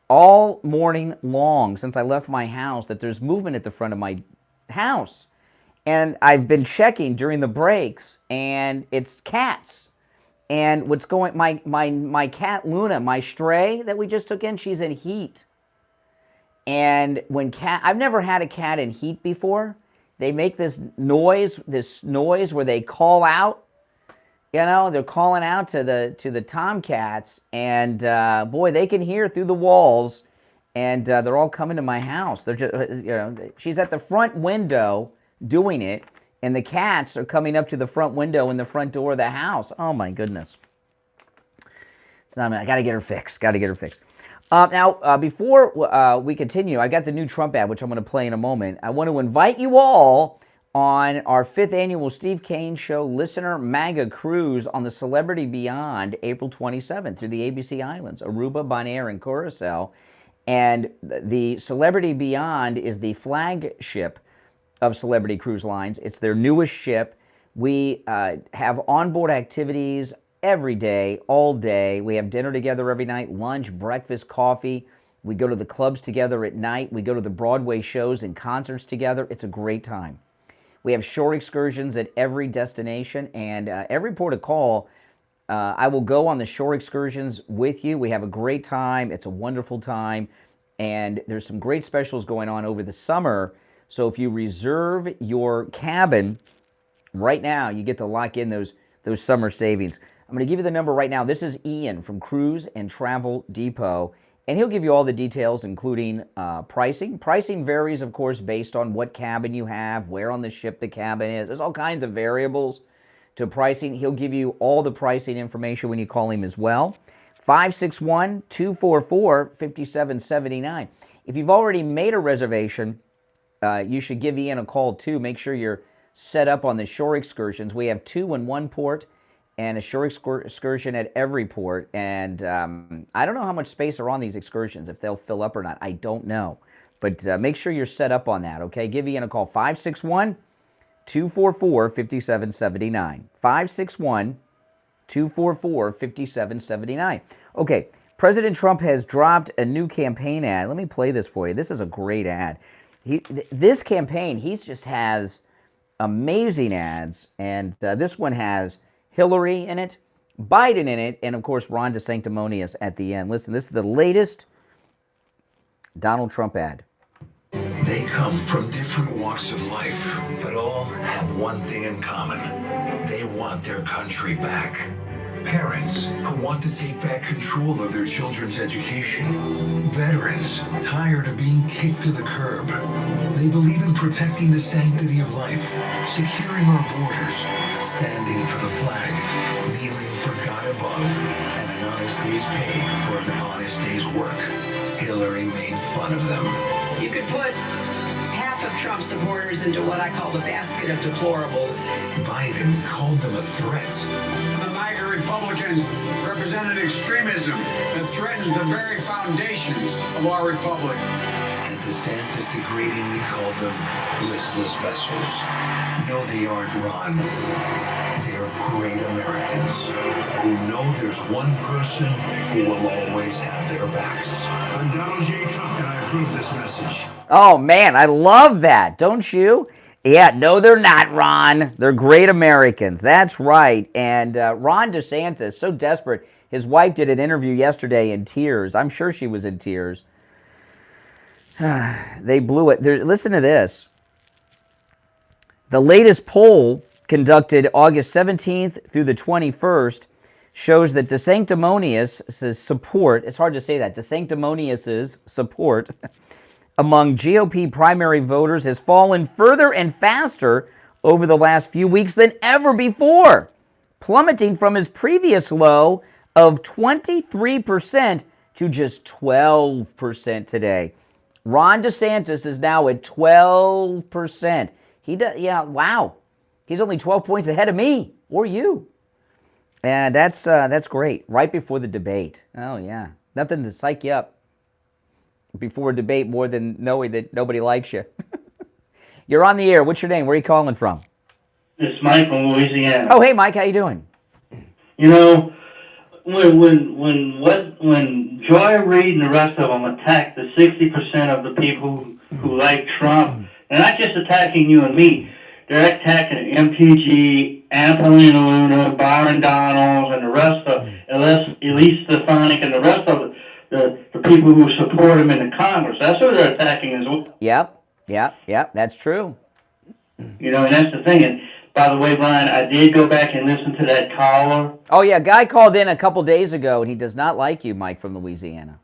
all morning long since I left my house that there's movement at the front of my house. And I've been checking during the breaks, and it's cats. And what's going, my cat Luna, my stray that we just took in, she's in heat. And when I've never had a cat in heat before. They make this noise where they call out. You know, they're calling out to the tomcats, and boy, they can hear through the walls, and they're all coming to my house. They're just, you know, she's at the front window doing it, and the cats are coming up to the front window in the front door of the house. Oh my goodness! It's not. I got to get her fixed. Now, before we continue, I got the new Trump ad, which I'm going to play in a moment. I want to invite you all on our 5th annual Steve Kane Show Listener MAGA Cruise on the Celebrity Beyond, April 27th through the ABC Islands, Aruba, Bonaire, and Curacao. And the Celebrity Beyond is the flagship of Celebrity Cruise Lines. It's their newest ship. We have onboard activities every day, all day. We have dinner together every night, lunch, breakfast, coffee. We go to the clubs together at night. We go to the Broadway shows and concerts together. It's a great time. We have shore excursions at every destination, and every port of call, I will go on the shore excursions with you. We have a great time. It's a wonderful time, and there's some great specials going on over the summer. So if you reserve your cabin right now, you get to lock in those summer savings. I'm going to give you the number right now. This is Ian from Cruise and Travel Depot, and he'll give you all the details, including pricing. Pricing varies, of course, based on what cabin you have, where on the ship the cabin is. There's all kinds of variables to pricing. He'll give you all the pricing information when you call him as well. 561-244-5779. If you've already made a reservation, you should give Ian a call, too. Make sure you're set up on the shore excursions. We have 2 in one port and a shore excursion at every port. And I don't know how much space are on these excursions, if they'll fill up or not. I don't know. But make sure you're set up on that, okay? Give Ian a call, 561-244-5779. 561-244-5779. Okay, President Trump has dropped a new campaign ad. Let me play this for you. This is a great ad. This campaign, he just has amazing ads, and this one has Hillary in it, Biden in it, and of course Ron DeSanctimonious at the end. Listen, this is the latest Donald Trump ad. They come from different walks of life, but all have one thing in common. They want their country back. Parents who want to take back control of their children's education. Veterans tired of being kicked to the curb. They believe in protecting the sanctity of life, securing our borders, standing for the flag, kneeling for God above, and an honest day's pay for an honest day's work. Hillary made fun of them. You could put half of Trump supporters into what I call the basket of deplorables. Biden called them a threat. The MAGA Republicans represented extremism that threatens the very foundations of our republic. And DeSantis degradingly called them listless vessels. No, they aren't, Ron. They are great Americans who know there's one person who will always have their backs. I'm Donald J. Trump, and I approve this message. Oh, man, I love that, don't you? Yeah, no, they're not, Ron. They're great Americans. That's right. And Ron DeSantis, so desperate. His wife did an interview yesterday in tears. I'm sure she was in tears. They blew it. Listen to this. The latest poll conducted August 17th through the 21st shows that DeSanctimonious' support, it's hard to say that, DeSanctimonious' support among GOP primary voters has fallen further and faster over the last few weeks than ever before, plummeting from his previous low of 23% to just 12% today. Ron DeSantis is now at 12%. Yeah, wow. He's only 12 points ahead of me or you. And that's great. Right before the debate. Oh, yeah. Nothing to psych you up before a debate more than knowing that nobody likes you. You're on the air. What's your name? Where are you calling from? It's Mike from Louisiana. Oh, hey, Mike. How you doing? You know, when Joy Reid and the rest of them attack the 60% of the people who like Trump, they're not just attacking you and me. They're attacking MTG, Angelina Luna, Byron Donalds, and the rest of Elise Stefanik, and the rest of the people who support him in the Congress. That's who they're attacking as well. Yep. That's true. You know, and that's the thing. And by the way, Brian, I did go back and listen to that caller. Oh, yeah. Guy called in a couple days ago, and he does not like you, Mike, from Louisiana.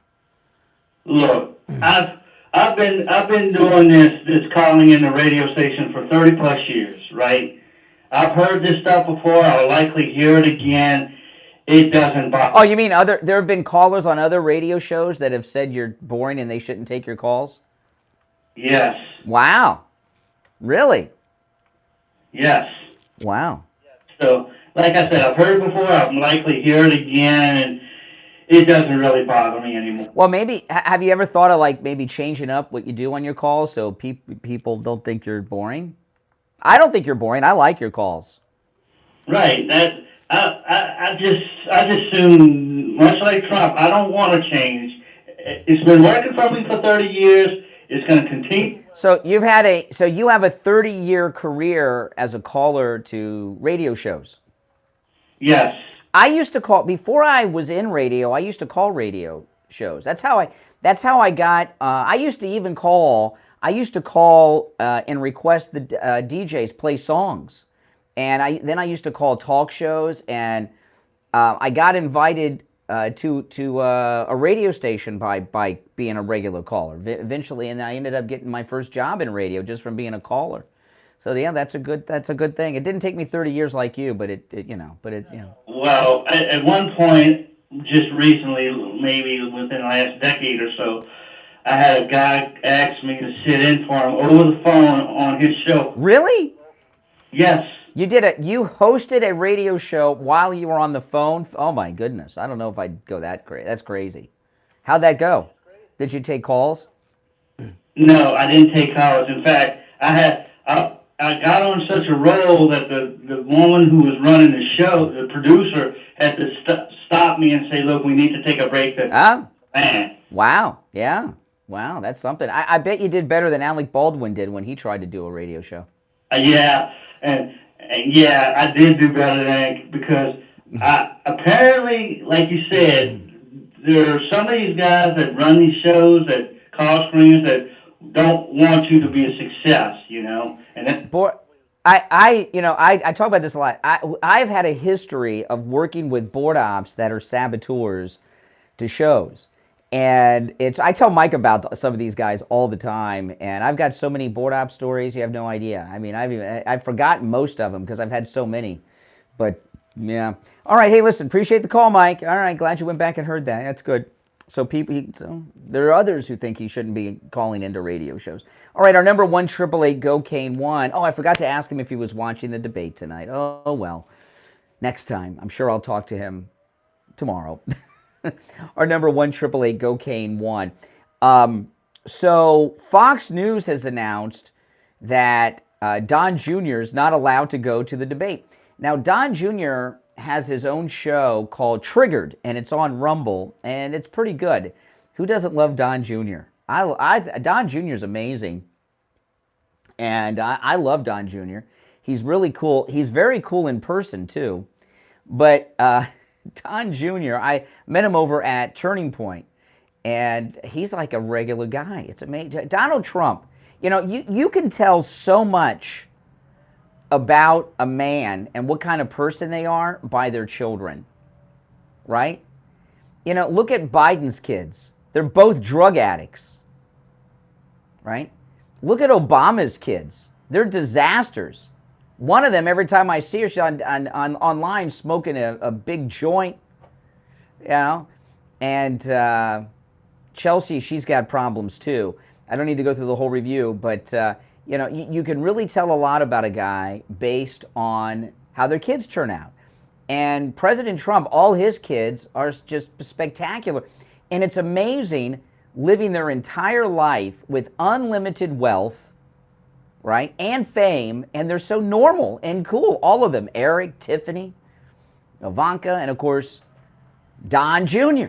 Look, I've been doing this calling in the radio station for 30 plus years, right? I've heard this stuff before. I'll likely hear it again. It doesn't bother. Oh, you mean there have been callers on other radio shows that have said you're boring and they shouldn't take your calls? Yes. Wow. Really? Yes. Wow. So, like I said, I've heard it before. I'll likely hear it again, and it doesn't really bother me anymore. Well, maybe, have you ever thought of maybe changing up what you do on your calls so people don't think you're boring? I don't think you're boring. I like your calls. Right. I just assume, much like Trump, I don't want to change. It's been working for me for 30 years. It's going to continue. So you have a 30-year career as a caller to radio shows. Yes. I used to call, before I was in radio, I used to call radio shows. That's how I got, I used to call and request the DJs play songs. And then I used to call talk shows, and I got invited to a radio station by being a regular caller eventually, and I ended up getting my first job in radio just from being a caller. So yeah, that's a good thing. It didn't take me 30 years like you, but it. Well, at one point, just recently, maybe within the last decade or so, I had a guy ask me to sit in for him over the phone on his show. Really? Yes. You hosted a radio show while you were on the phone? Oh my goodness. I don't know if I'd go that crazy. That's crazy. How'd that go? Did you take calls? No, I didn't take calls. In fact, I got on such a roll that the woman who was running the show, the producer, had to stop me and say, "Look, we need to take a break." Man. Wow. Yeah. Wow, that's something. I bet you did better than Alec Baldwin did when he tried to do a radio show. Yeah, and yeah, I did do better than that because apparently, like you said, there are some of these guys that run these shows that call screens that don't want you to be a success, you know. And then, I talk about this a lot. I've had a history of working with board ops that are saboteurs to shows. And I tell Mike about some of these guys all the time, and I've got so many board op stories, you have no idea. I mean, I've forgotten most of them because I've had so many. But, yeah. All right, hey, listen, appreciate the call, Mike. All right, glad you went back and heard that. That's good. So there are others who think he shouldn't be calling into radio shows. All right, our number 1-888-GO-CANE-1. Oh, I forgot to ask him if he was watching the debate tonight. Oh, well. Next time. I'm sure I'll talk to him tomorrow. Our number 1-888-GO-CANE-1. So Fox News has announced that Don Jr. is not allowed to go to the debate. Now, Don Jr. has his own show called Triggered, and it's on Rumble, and it's pretty good. Who doesn't love Don Jr.? Don Jr. is amazing, and I love Don Jr. He's really cool. He's very cool in person, too. But Don Jr., I met him over at Turning Point, and he's like a regular guy. It's amazing. Donald Trump, you can tell so much about a man and what kind of person they are by their children, right? Look at Biden's kids. They're both drug addicts, right? Look at Obama's kids. They're disasters. One of them, every time I see her, she's online smoking a big joint, and Chelsea, she's got problems too. I don't need to go through the whole review, but you can really tell a lot about a guy based on how their kids turn out. And President Trump, all his kids are just spectacular. And it's amazing living their entire life with unlimited wealth, right, and fame, and they're so normal and cool, all of them. Eric, Tiffany, Ivanka, and of course, Don Jr.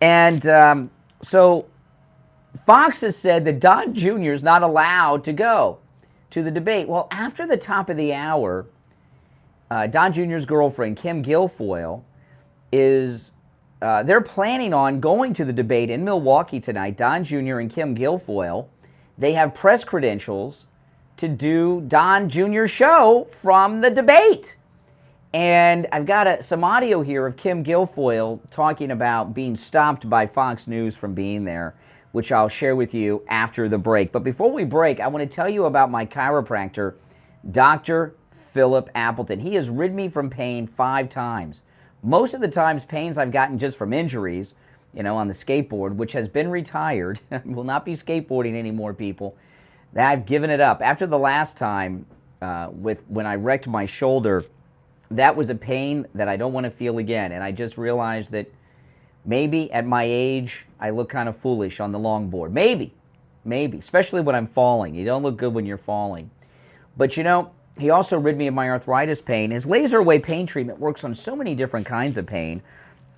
And so Fox has said that Don Jr. is not allowed to go to the debate. Well, after the top of the hour, Don Jr.'s girlfriend, Kim Guilfoyle, they're planning on going to the debate in Milwaukee tonight. Don Jr. and Kim Guilfoyle, they have press credentials to do Don Jr.'s show from the debate. And I've got some audio here of Kim Guilfoyle talking about being stopped by Fox News from being there, which I'll share with you after the break. But before we break, I want to tell you about my chiropractor, Dr. Philip Appleton. He has rid me from pain 5 times. Most of the times, pains I've gotten just from injuries, on the skateboard, which has been retired. Will not be skateboarding anymore, people. I've given it up. After the last time, when I wrecked my shoulder, that was a pain that I don't want to feel again. And I just realized that maybe at my age, I look kind of foolish on the longboard. Maybe, especially when I'm falling. You don't look good when you're falling. But he also rid me of my arthritis pain. His laser away pain treatment works on so many different kinds of pain.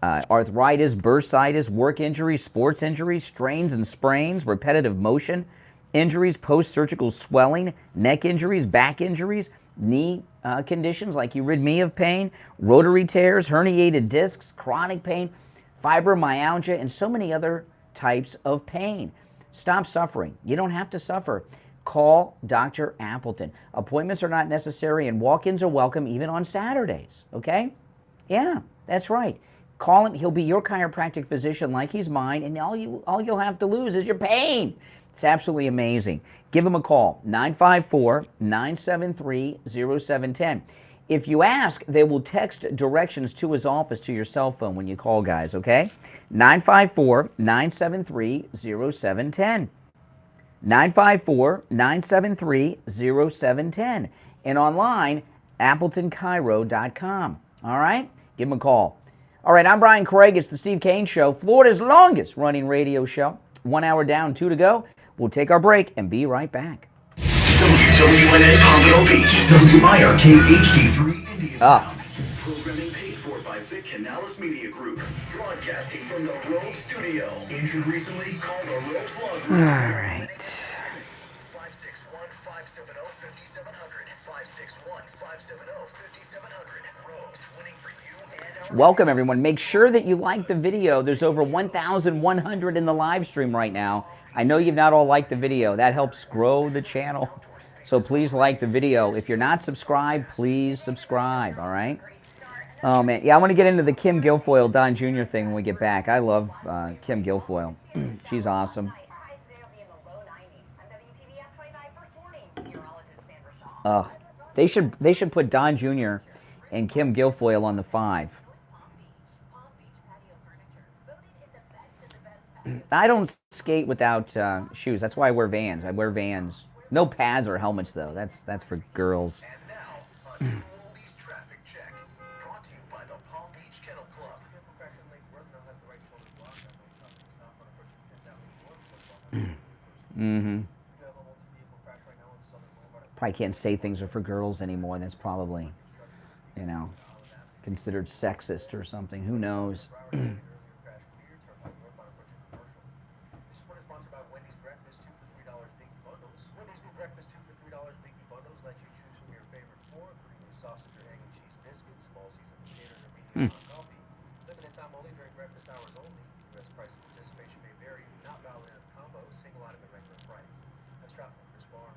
Arthritis, bursitis, work injuries, sports injuries, strains and sprains, repetitive motion injuries, post-surgical swelling, neck injuries, back injuries, knee conditions like you rid me of pain, rotary tears, herniated discs, chronic pain, fibromyalgia, and so many other types of pain. Stop suffering. You don't have to suffer. Call Dr. Appleton. Appointments are not necessary, and walk-ins are welcome even on Saturdays, okay? Yeah, that's right. Call him. He'll be your chiropractic physician like he's mine, and all you'll have to lose is your pain. It's absolutely amazing. Give him a call, 954-973-0710. If you ask, they will text directions to his office to your cell phone when you call, guys, okay? 954-973-0710. 954-973-0710. and online, AppletonCairo.com. All right? Give them a call. All right, I'm Brian Craig. It's the Steve Kane Show, Florida's longest running radio show. 1 hour down, 2 to go. We'll take our break and be right back. WWNN Pompano Beach, WIRK HD3 Indian Programming paid for by Vic Canales Media Group. Broadcasting from the Rogue Studio. Injured recently? Call the Rogues Law Group. All right. 561-570-5700. 561-570-5700. Rogues, winning for you and our... Welcome, everyone. Make sure that you like the video. There's over 1,100 in the live stream right now. I know you've not all liked the video. That helps grow the channel. So please like the video. If you're not subscribed, please subscribe, all right? Oh, man. Yeah, I want to get into the Kim Guilfoyle, Don Jr. thing when we get back. I love Kim Guilfoyle. She's awesome. They should put Don Jr. and Kim Guilfoyle on the 5. I don't skate without shoes. That's why I wear Vans. I wear Vans. No pads or helmets, though. That's for girls. Mm-hmm. Probably can't say things are for girls anymore. That's probably, you know, considered sexist or something. Who knows? Limited time only during breakfast hours only. U.S. price and participation may vary. Not valid in a combo. Single item at regular price. Let's drop this bar.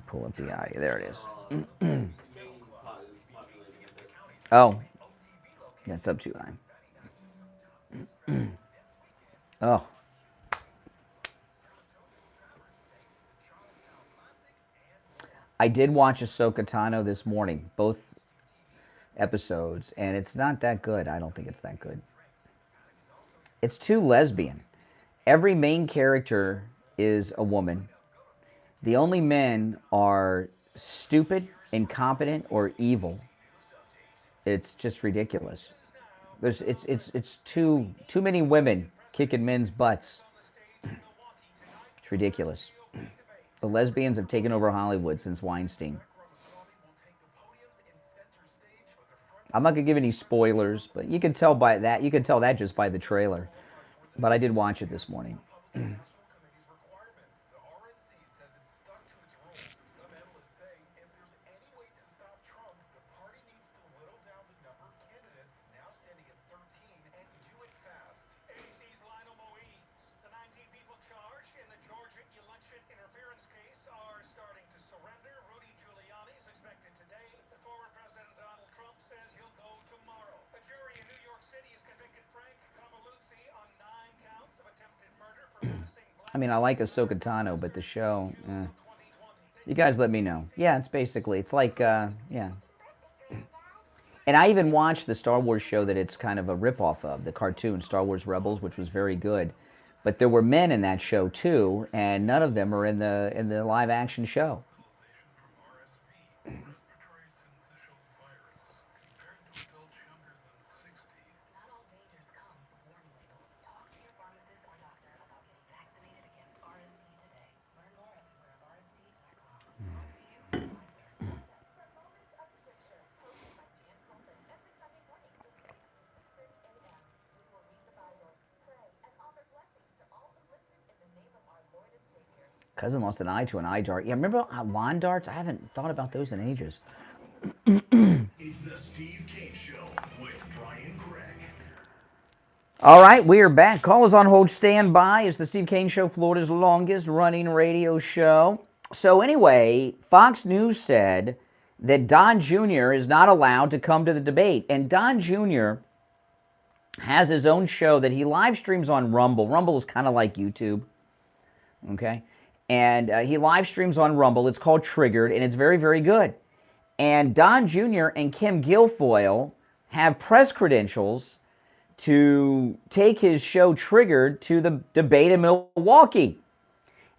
Pull up the audio. There it is. Oh, that's up too high. Oh. I did watch Ahsoka Tano this morning, both episodes, and it's not that good. I don't think it's that good. It's too lesbian. Every main character is a woman. The only men are stupid, incompetent, or evil. It's just ridiculous. It's too many women kicking men's butts. It's ridiculous. The lesbians have taken over Hollywood since Weinstein. I'm not gonna give any spoilers, but you can tell by that. You can tell that just by the trailer. But I did watch it this morning. I mean, I like Ahsoka Tano, but the show, you guys let me know. Yeah, it's like, yeah. And I even watched the Star Wars show that it's kind of a ripoff of, the cartoon Star Wars Rebels, which was very good. But there were men in that show too, and none of them are in the live action show. Cousin lost an eye to an eye dart. Yeah, remember lawn darts? I haven't thought about those in ages. It's the Steve Kane Show with Brian Craig. All right, we are back. Call is on hold. Stand by. It's the Steve Kane Show, Florida's longest running radio show. So anyway, Fox News said that Don Jr. is not allowed to come to the debate. And Don Jr. has his own show that he live streams on Rumble. Rumble is kind of like YouTube. Okay? And he live streams on Rumble. It's called Triggered, and it's very, very good. And Don Jr. and Kim Guilfoyle have press credentials to take his show Triggered to the debate in Milwaukee.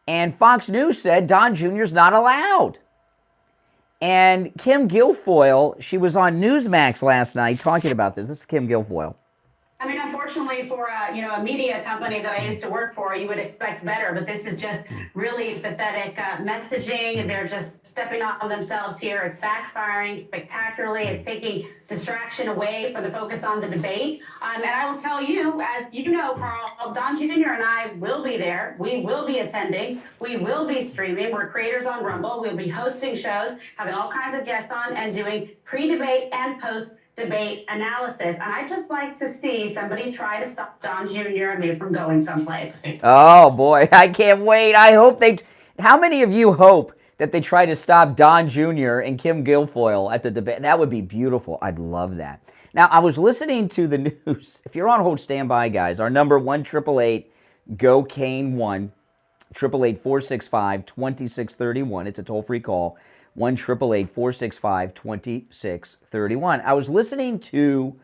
And Fox News said Don Jr. is not allowed. And Kim Guilfoyle, she was on Newsmax last night talking about this. This is Kim Guilfoyle. I mean, unfortunately, for a media company that I used to work for, you would expect better. But this is just really pathetic messaging. They're just stepping on themselves here. It's backfiring spectacularly. It's taking distraction away from the focus on the debate. And I will tell you, as you know, Carl, Don Jr. and I will be there. We will be attending. We will be streaming. We're creators on Rumble. We'll be hosting shows, having all kinds of guests on, and doing pre-debate and post-debate analysis. And I'd just like to see somebody try to stop Don Jr. and me from going someplace. Oh, boy, I can't wait. I hope they... How many of you hope that they try to stop Don Jr. and Kim Guilfoyle at the debate? That would be beautiful. I'd love that. Now, I was listening to the news. If you're on hold, stand by, guys. Our number, 1-888-GO-CANE-1, 888-465-2631. It's a toll-free call. 1-888-465-2631. I was listening to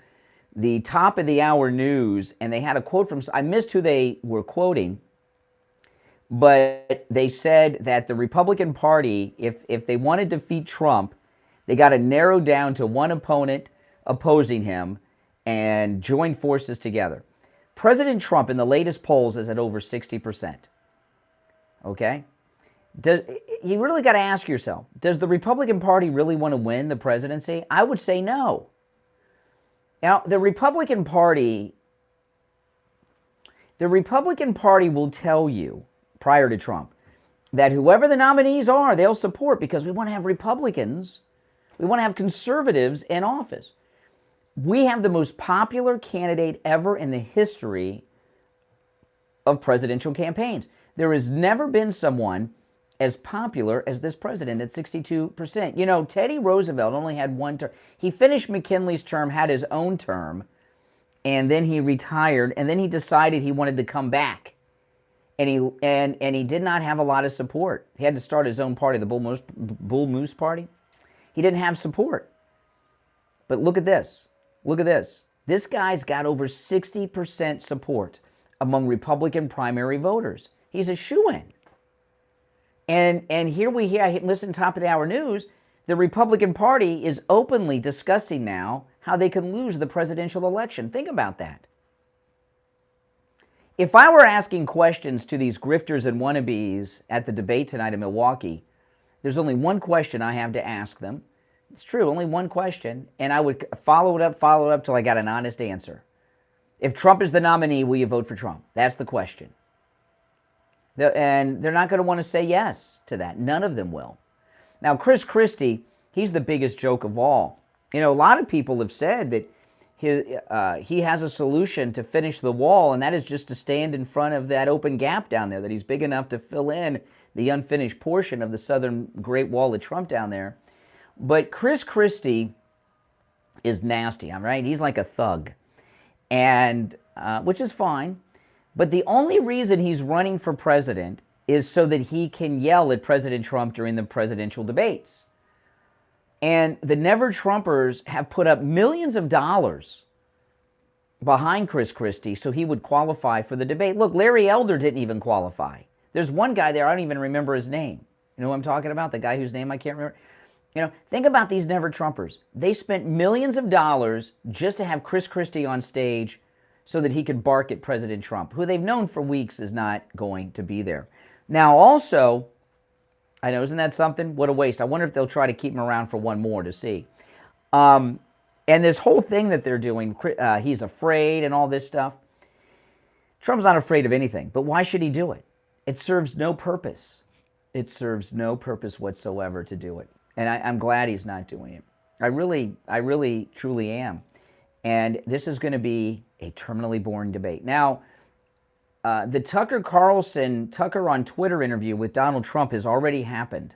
the top of the hour news, and they had a quote from, I missed who they were quoting, but they said that the Republican Party, if they want to defeat Trump, they got to narrow down to one opponent opposing him and join forces together. President Trump in the latest polls is at over 60%. Okay? You really got to ask yourself, does the Republican Party really want to win the presidency? I would say no. Now, the Republican Party will tell you, prior to Trump, that whoever the nominees are, they'll support because we want to have Republicans, we want to have conservatives in office. We have the most popular candidate ever in the history of presidential campaigns. There has never been someone as popular as this president at 62%. You know, Teddy Roosevelt only had one term. He finished McKinley's term, had his own term, and then he retired, and then he decided he wanted to come back. And he did not have a lot of support. He had to start his own party, the Bull Moose Party. He didn't have support. But look at this. Look at this. This guy's got over 60% support among Republican primary voters. He's a shoo-in. And here we hear, I listen to Top of the Hour News, the Republican Party is openly discussing now how they can lose the presidential election. Think about that. If I were asking questions to these grifters and wannabes at the debate tonight in Milwaukee, there's only one question I have to ask them. It's true, only one question, and I would follow it up till I got an honest answer. If Trump is the nominee, will you vote for Trump? That's the question. And they're not going to want to say yes to that. None of them will. Now, Chris Christie, he's the biggest joke of all. You know, a lot of people have said that he has a solution to finish the wall, and that is just to stand in front of that open gap down there, that he's big enough to fill in the unfinished portion of the southern Great Wall of Trump down there. But Chris Christie is nasty, all right? He's like a thug, and which is fine. But the only reason he's running for president is so that he can yell at President Trump during the presidential debates. And the Never-Trumpers have put up millions of dollars behind Chris Christie so he would qualify for the debate. Look, Larry Elder didn't even qualify. There's one guy there, I don't even remember his name. You know who I'm talking about? The guy whose name I can't remember. You know, think about these Never-Trumpers. They spent millions of dollars just to have Chris Christie on stage so that he could bark at President Trump, who they've known for weeks is not going to be there. Now, also, I know, isn't that something? What a waste. I wonder if they'll try to keep him around for one more to see. And this whole thing that they're doing, he's afraid and all this stuff. Trump's not afraid of anything, but why should he do it? It serves no purpose. It serves no purpose whatsoever to do it. And I'm glad he's not doing it. I really, truly am. And this is going to be a terminally boring debate. Now, the Tucker on Twitter interview with Donald Trump has already happened.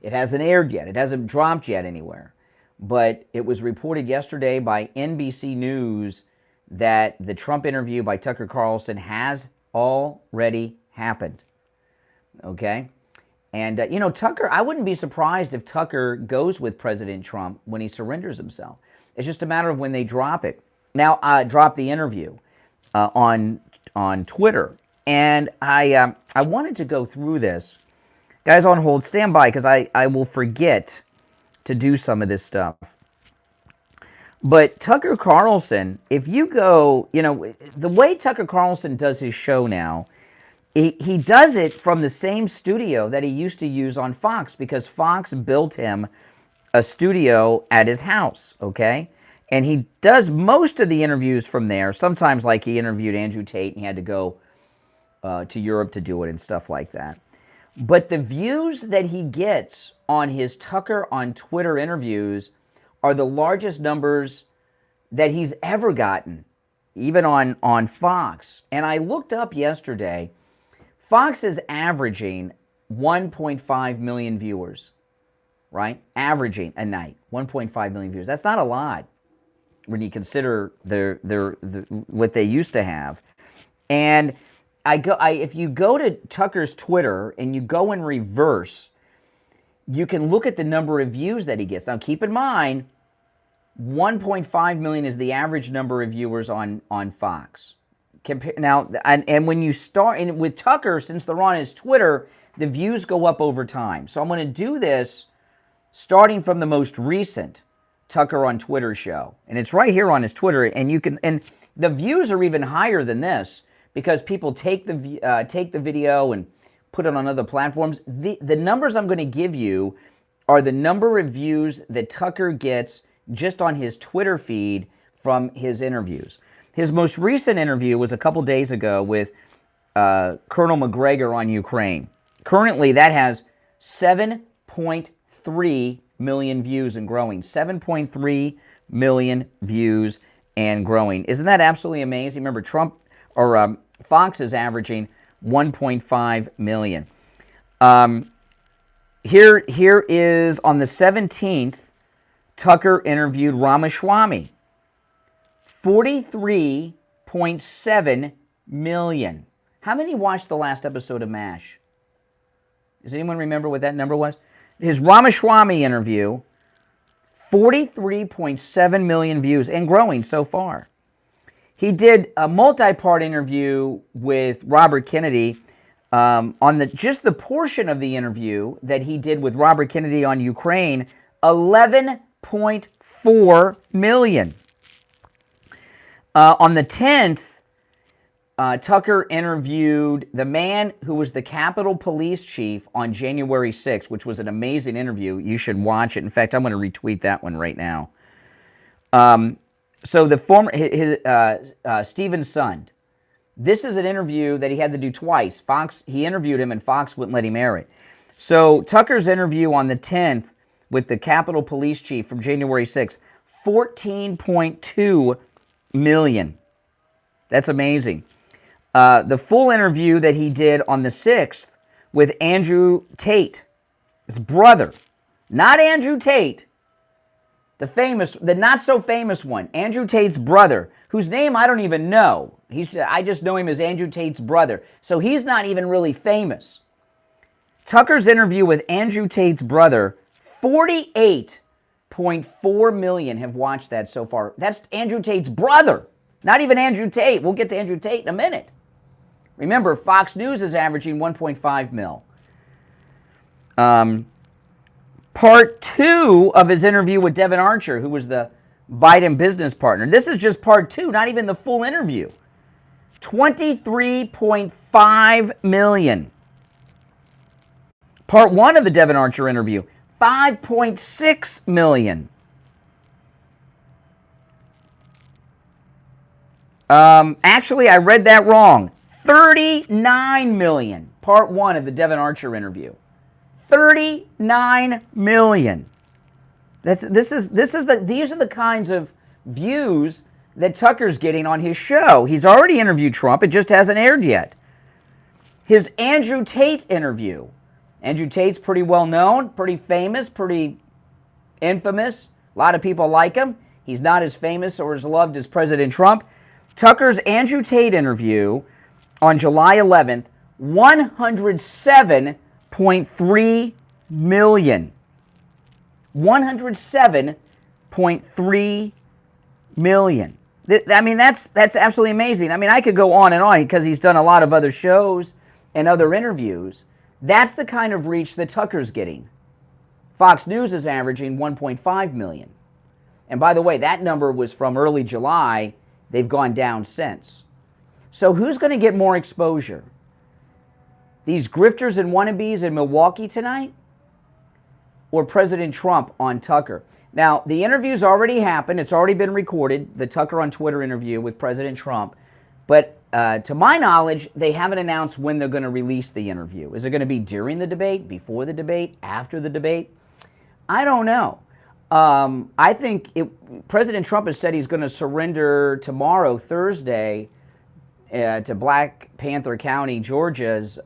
It hasn't aired yet. It hasn't dropped yet anywhere. But it was reported yesterday by NBC News that the Trump interview by Tucker Carlson has already happened. Okay? And, you know, Tucker, I wouldn't be surprised if Tucker goes with President Trump when he surrenders himself. It's just a matter of when they drop it. Now, drop the interview on Twitter. And I wanted to go through this Guys on hold, stand by, because I will forget to do some of this stuff. But Tucker Carlson, if you go, the way Tucker Carlson does his show now, he does it from the same studio that he used to use on Fox, because Fox built him a studio at his house, okay? And he does most of the interviews from there. Sometimes, like, he interviewed Andrew Tate and he had to go to Europe to do it and stuff like that. But the views that he gets on his Tucker on Twitter interviews are the largest numbers that he's ever gotten, even on Fox. And I looked up yesterday, Fox is averaging 1.5 million viewers, right? Averaging a night, 1.5 million viewers. That's not a lot when you consider what they used to have. And if you go to Tucker's Twitter and you go in reverse, you can look at the number of views that he gets. Now, keep in mind, 1.5 million is the average number of viewers on Fox. Now, and when you start, and with Tucker, since they're on his Twitter, the views go up over time. So I'm going to do this starting from the most recent Tucker on Twitter show. And it's right here on his Twitter, and the views are even higher than this, because people take the video and put it on other platforms. The numbers I'm going to give you are the number of views that Tucker gets just on his Twitter feed from his interviews. His most recent interview was a couple days ago with Colonel McGregor on Ukraine. Currently, that has 7.3 million views and growing. 7.3 million views and growing. Isn't that absolutely amazing? Remember, Fox is averaging 1.5 million. Here is on the 17th, Tucker interviewed Ramaswamy. 43.7 million. How many watched the last episode of MASH? Does anyone remember what that number was? His Ramaswamy interview, 43.7 million views and growing so far. He did a multi-part interview with Robert Kennedy on just the portion of the interview that he did with Robert Kennedy on Ukraine, 11.4 million. On the 10th, Tucker interviewed the man who was the Capitol Police Chief on January 6th, which was an amazing interview. You should watch it. In fact, I'm going to retweet that one right now. So the former, Stephen Sund. This is an interview that he had to do twice. Fox, he interviewed him and Fox wouldn't let him air it. So Tucker's interview on the 10th with the Capitol Police Chief from January 6th, 14.2 million. That's amazing. The full interview that he did on the 6th with Andrew Tate, his brother, not Andrew Tate, the not so famous one, Andrew Tate's brother, whose name I don't even know. I just know him as Andrew Tate's brother. So he's not even really famous. Tucker's interview with Andrew Tate's brother, 48.4 million have watched that so far. That's Andrew Tate's brother, not even Andrew Tate. We'll get to Andrew Tate in a minute. Remember, Fox News is averaging 1.5 mil. Part 2 of his interview with Devin Archer, who was the Biden business partner. This is just part 2, not even the full interview. 23.5 million. Part 1 of the Devin Archer interview, 5.6 million. Actually, I read that wrong. 39 million. Part 1 of the Devin Archer interview. 39 million. These are the kinds of views that Tucker's getting on his show. He's already interviewed Trump. It just hasn't aired yet. His Andrew Tate interview. Andrew Tate's pretty well known, pretty famous, pretty infamous. A lot of people like him. He's not as famous or as loved as President Trump. Tucker's Andrew Tate interview on July 11th, 107.3 million. 107.3 million. I mean, that's absolutely amazing. I mean, I could go on and on because he's done a lot of other shows and other interviews. That's the kind of reach that Tucker's getting. Fox News is averaging 1.5 million. And by the way, that number was from early July. They've gone down since. So who's going to get more exposure? These grifters and wannabes in Milwaukee tonight? Or President Trump on Tucker? Now, the interview's already happened. It's already been recorded, the Tucker on Twitter interview with President Trump. But to my knowledge, they haven't announced when they're going to release the interview. Is it going to be during the debate, before the debate, after the debate? I don't know. I think President Trump has said he's going to surrender tomorrow, Thursday, to Black Panther County, Georgia's,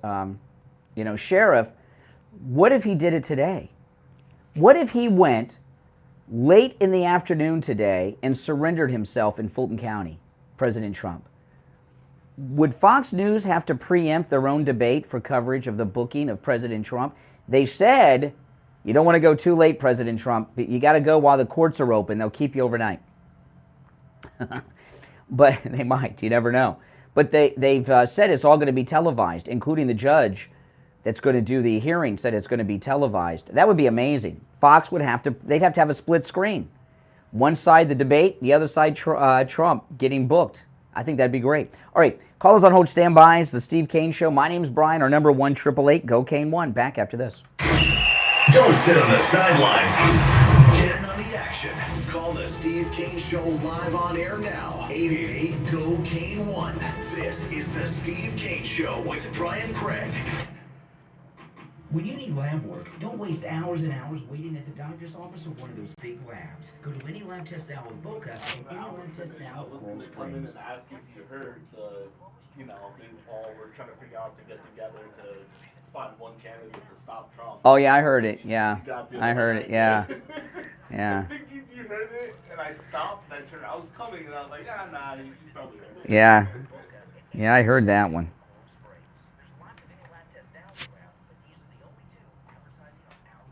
sheriff. What if he did it today? What if he went late in the afternoon today and surrendered himself in Fulton County, President Trump? Would Fox News have to preempt their own debate for coverage of the booking of President Trump? They said, you don't want to go too late, President Trump, but you got to go while the courts are open. They'll keep you overnight. But they might. You never know. But they've said it's all going to be televised, including the judge that's going to do the hearing said it's going to be televised. That would be amazing. Fox would have to, they'd have to have a split screen. One side the debate, the other side Trump getting booked. I think that'd be great. All right, callers on hold, stand by. It's the Steve Kane Show. My name's Brian. Our number 1-888-GO-KANE-1. Back after this. Don't sit on the sidelines. Get in on the action. Call the Steve Kane Show live on air now. 888-GO-KANE-1. This is the Steve Kane Show with Brian Craig. When you need lab work, don't waste hours and hours waiting at the doctor's office or one of those big labs. Go to Any Lab Test Now with Boca and Any Lab Test Now with Coral Springs. And ask if you heard the, they all were trying to figure out to get together to find one candidate to stop Trump. Oh yeah, I heard it. Yeah, I heard it. Yeah, yeah. I think you heard it, and I stopped and I turned. I was coming and I was like, nah, you probably heard it. Yeah, yeah, I heard that one.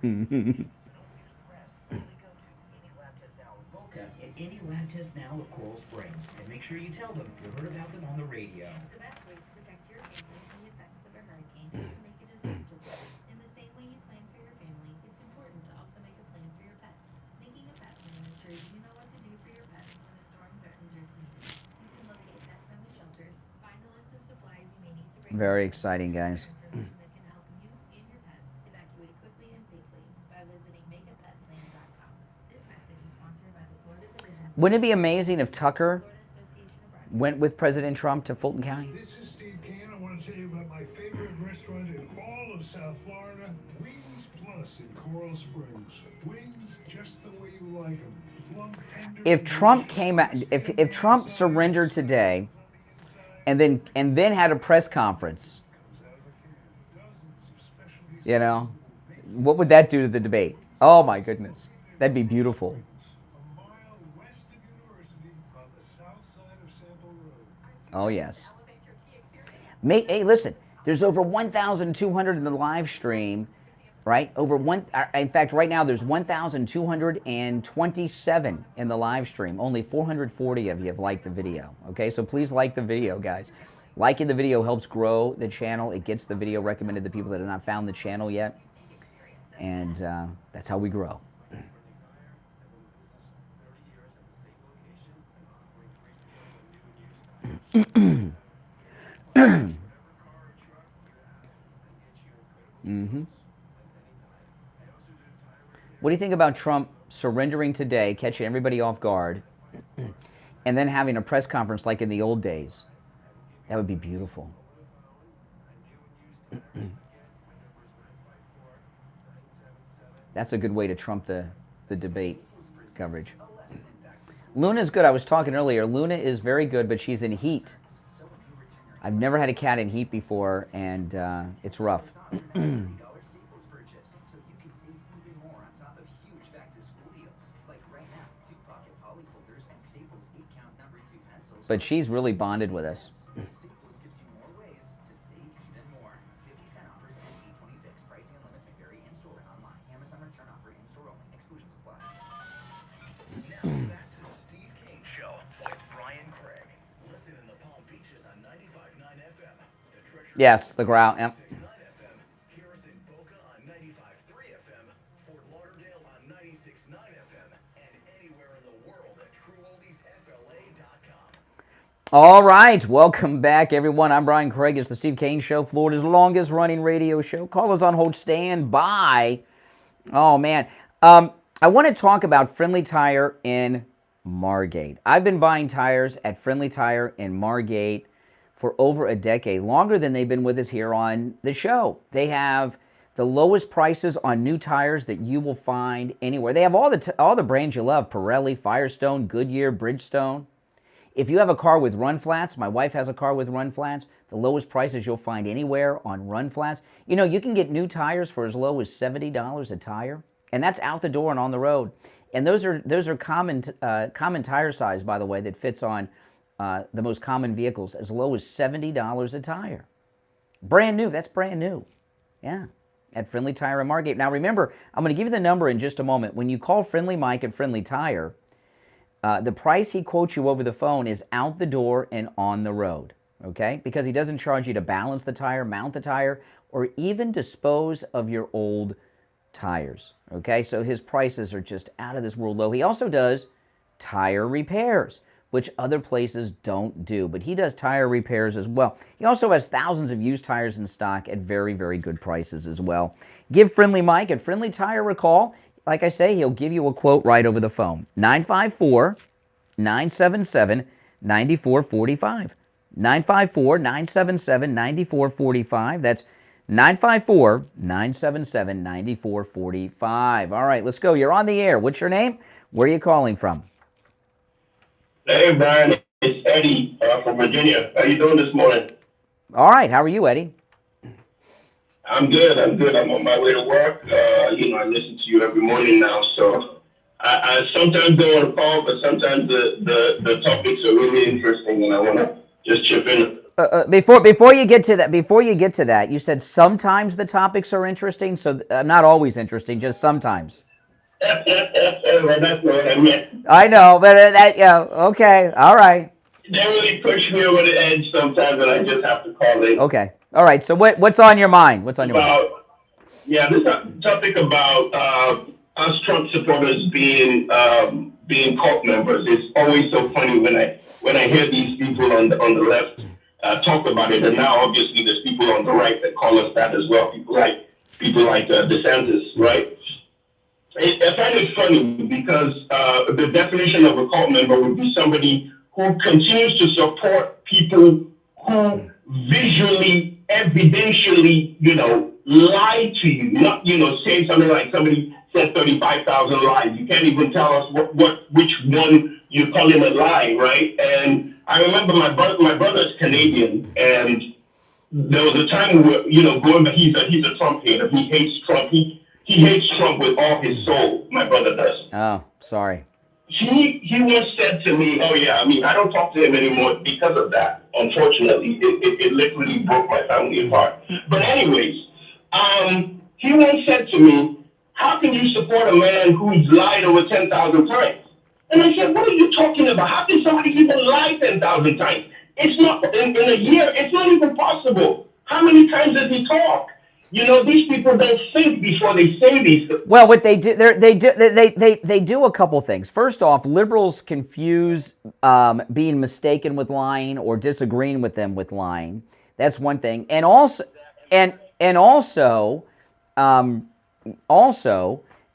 At Any Lab Test Now with Coral Springs. And make sure you tell them you heard about them on the radio. The best way to protect your family from the effects of a hurricane is to make a disaster plan. In the same way you plan for your family, it's important to also make a plan for your pets. Making a pet plan ensures you know what to do for your pets when a storm threatens your community. You can locate pet-friendly shelters, find a list of supplies you may need to bring. Very exciting, guys. Wouldn't it be amazing if Tucker went with President Trump to Fulton County? This is Steve Kane. I want to tell you about my favorite restaurant in all of South Florida, Wings Plus in Coral Springs. Wings just the way you like them. Plump, tender, If Trump came out, if Trump surrendered today, and then had a press conference, what would that do to the debate? Oh my goodness, that'd be beautiful. Oh, yes. Hey, listen, there's over 1,200 in the live stream, right? In fact, right now there's 1,227 in the live stream. Only 440 of you have liked the video, okay? So please like the video, guys. Liking the video helps grow the channel. It gets the video recommended to people that have not found the channel yet. And that's how we grow. What do you think about Trump surrendering today, catching everybody off guard, and then having a press conference like in the old days? That would be beautiful. That's a good way to trump the debate coverage. Luna's good. I was talking earlier. Luna is very good, but she's in heat. I've never had a cat in heat before, and it's rough. But she's really bonded with us. Yes, the growl. Yep. All right, welcome back, everyone. I'm Brian Craig. It's the Steve Kane Show, Florida's longest-running radio show. Callers on hold, stand by. Oh, man. I want to talk about Friendly Tire in Margate. I've been buying tires at Friendly Tire in Margate for over a decade, longer than they've been with us here on the show. They have the lowest prices on new tires that you will find anywhere. They have all the brands you love: Pirelli, Firestone, Goodyear, Bridgestone. If you have a car with run flats, my wife has a car with run flats, the lowest prices you'll find anywhere on run flats. You know, you can get new tires for as low as $70 a tire, and that's out the door and on the road. And those are common tire size, by the way, that fits on the most common vehicles, as low as $70 a tire. Brand new, that's brand new. Yeah, at Friendly Tire in Margate. Now remember, I'm going to give you the number in just a moment. When you call Friendly Mike at Friendly Tire, the price he quotes you over the phone is out the door and on the road, okay? Because he doesn't charge you to balance the tire, mount the tire, or even dispose of your old tires, okay? So his prices are just out of this world low. He also does tire repairs, which other places don't do, but he does tire repairs as well. He also has thousands of used tires in stock at very, very good prices as well. Give Friendly Mike at Friendly Tire a call. Like I say, he'll give you a quote right over the phone. 954-977-9445. 954-977-9445. That's 954-977-9445. All right, let's go. You're on the air. What's your name? Where are you calling from? Hey, Brian. It's Eddie from Virginia. How you doing this morning? All right. How are you, Eddie? I'm good. I'm on my way to work. I listen to you every morning now. So I sometimes don't want to call, but sometimes the topics are really interesting, and I want to just chip in. Before you get to that, you said sometimes the topics are interesting. So not always interesting, just sometimes. Well, that's what I meant. I know, but okay, all right. They really push me over the edge sometimes, and I just have to call in. Okay, all right. So what's on your mind? What's on your mind? Yeah, this topic about us Trump supporters being cult members. It's always so funny when I hear these people on the left talk about it, and now obviously there's people on the right that call us that as well. People like DeSantis, right? I find it funny because the definition of a cult member would be somebody who continues to support people who visually, evidentially, lie to you. Not, saying something like somebody said 35,000 lies. You can't even tell us which one you call him a lie, right? And I remember my brother's Canadian, and there was a time where, going back, he's a Trump hater. He hates Trump. He hates Trump with all his soul. My brother does. Oh, sorry. He once said to me, "Oh yeah, I don't talk to him anymore because of that. Unfortunately, it literally broke my family apart." But anyways, he once said to me, "How can you support a man who's lied over 10,000 times?" And I said, "What are you talking about? How can somebody even lie 10,000 times? It's not in a year. It's not even possible. How many times does he talk?" These people don't think before they say these things. Well, what they do, they do a couple things. First off, liberals confuse being mistaken with lying or disagreeing with them with lying. That's one thing, and also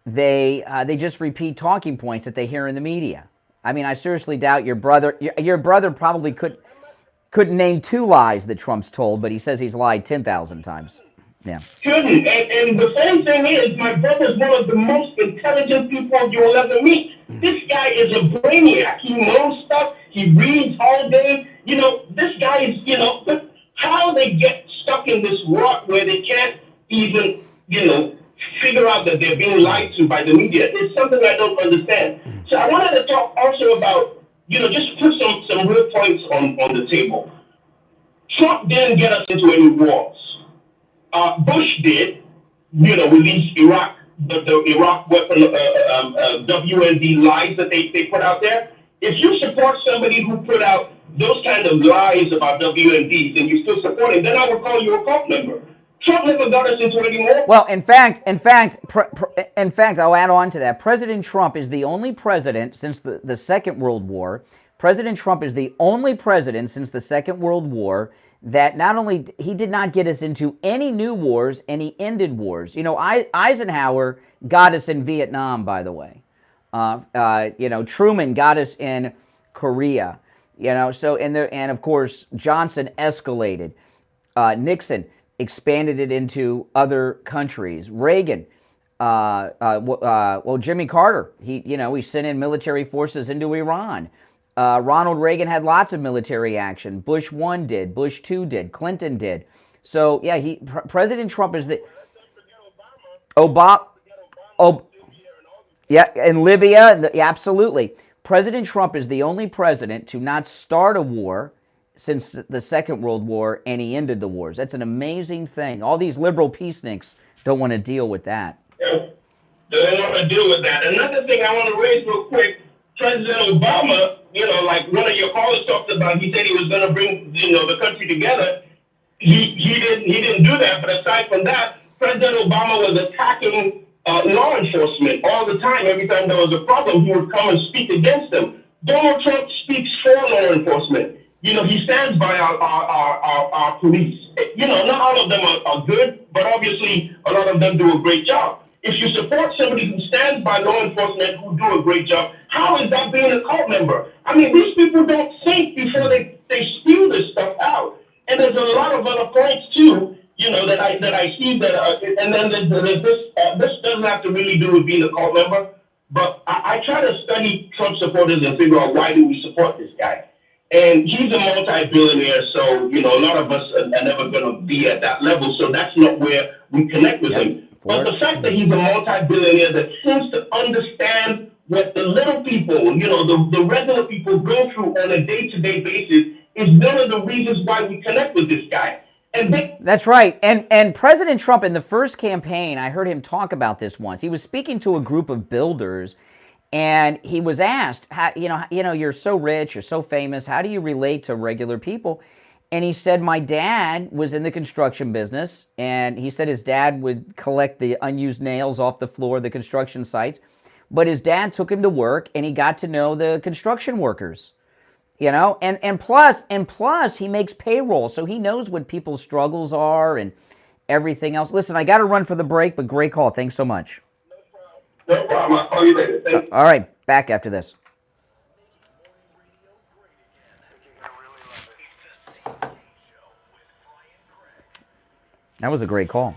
they just repeat talking points that they hear in the media. I seriously doubt your brother probably couldn't name 2 lies that Trump's told, but he says he's lied 10,000 times. Yeah. Couldn't. And the funny thing is, my brother's one of the most intelligent people you'll ever meet. This guy is a brainiac. He knows stuff. He reads all day. This guy is, how they get stuck in this rut where they can't even, figure out that they're being lied to by the media. It's something I don't understand. So I wanted to talk also about, just put some real points on the table. Trump didn't get us into any wars. Bush did, release Iraq, the Iraq weapon, WND lies that they put out there. If you support somebody who put out those kind of lies about WNDs and you still support him, then I would call you a cult member. Trump never got us into any more. Well, in fact, I'll add on to that. President Trump is the only president since the Second World War President Trump is the only president since the Second World War that not only he did not get us into any new wars, and he ended wars. You know, Eisenhower got us in Vietnam, by the way. You know, Truman got us in Korea. You know, so and of course Johnson escalated. Nixon expanded it into other countries. Reagan, well, Jimmy Carter, he sent in military forces into Iran. Ronald Reagan had lots of military action. Bush 1 did. Bush 2 did. Clinton did. So, yeah, President Trump is the... Obama... yeah, in Libya, yeah, absolutely. President Trump is the only president to not start a war since the Second World War, and he ended the wars. That's an amazing thing. All these liberal peaceniks don't want to deal with that. Yeah, they don't want to deal with that. Another thing I want to raise real quick, President Obama, like one of your callers talked about, he said he was going to bring, the country together. He didn't do that. But aside from that, President Obama was attacking law enforcement all the time. Every time there was a problem, he would come and speak against them. Donald Trump speaks for law enforcement. He stands by our police. Not all of them are good, but obviously a lot of them do a great job. If you support somebody who stands by law enforcement who do a great job, how is that being a cult member? I mean, these people don't think before they spew this stuff out. And there's a lot of other points too, that I see that, and then there's this doesn't have to really do with being a cult member, but I try to study Trump supporters and figure out why do we support this guy. And he's a multi-billionaire, so, a lot of us are never going to be at that level, so that's not where we connect with him. But the fact that he's a multi-billionaire that seems to understand what the little people, the regular people go through on a day-to-day basis is one of the reasons why we connect with this guy. That's right. And President Trump, in the first campaign, I heard him talk about this once. He was speaking to a group of builders, and he was asked, you're so rich, you're so famous, how do you relate to regular people? And he said, my dad was in the construction business, and he said his dad would collect the unused nails off the floor of the construction sites, but his dad took him to work, and he got to know the construction workers, and plus he makes payroll, so he knows what people's struggles are and everything else. Listen, I got to run for the break, but great call. Thanks so much. No problem. I'll call you later. Thank you. All right, back after this. That was a great call.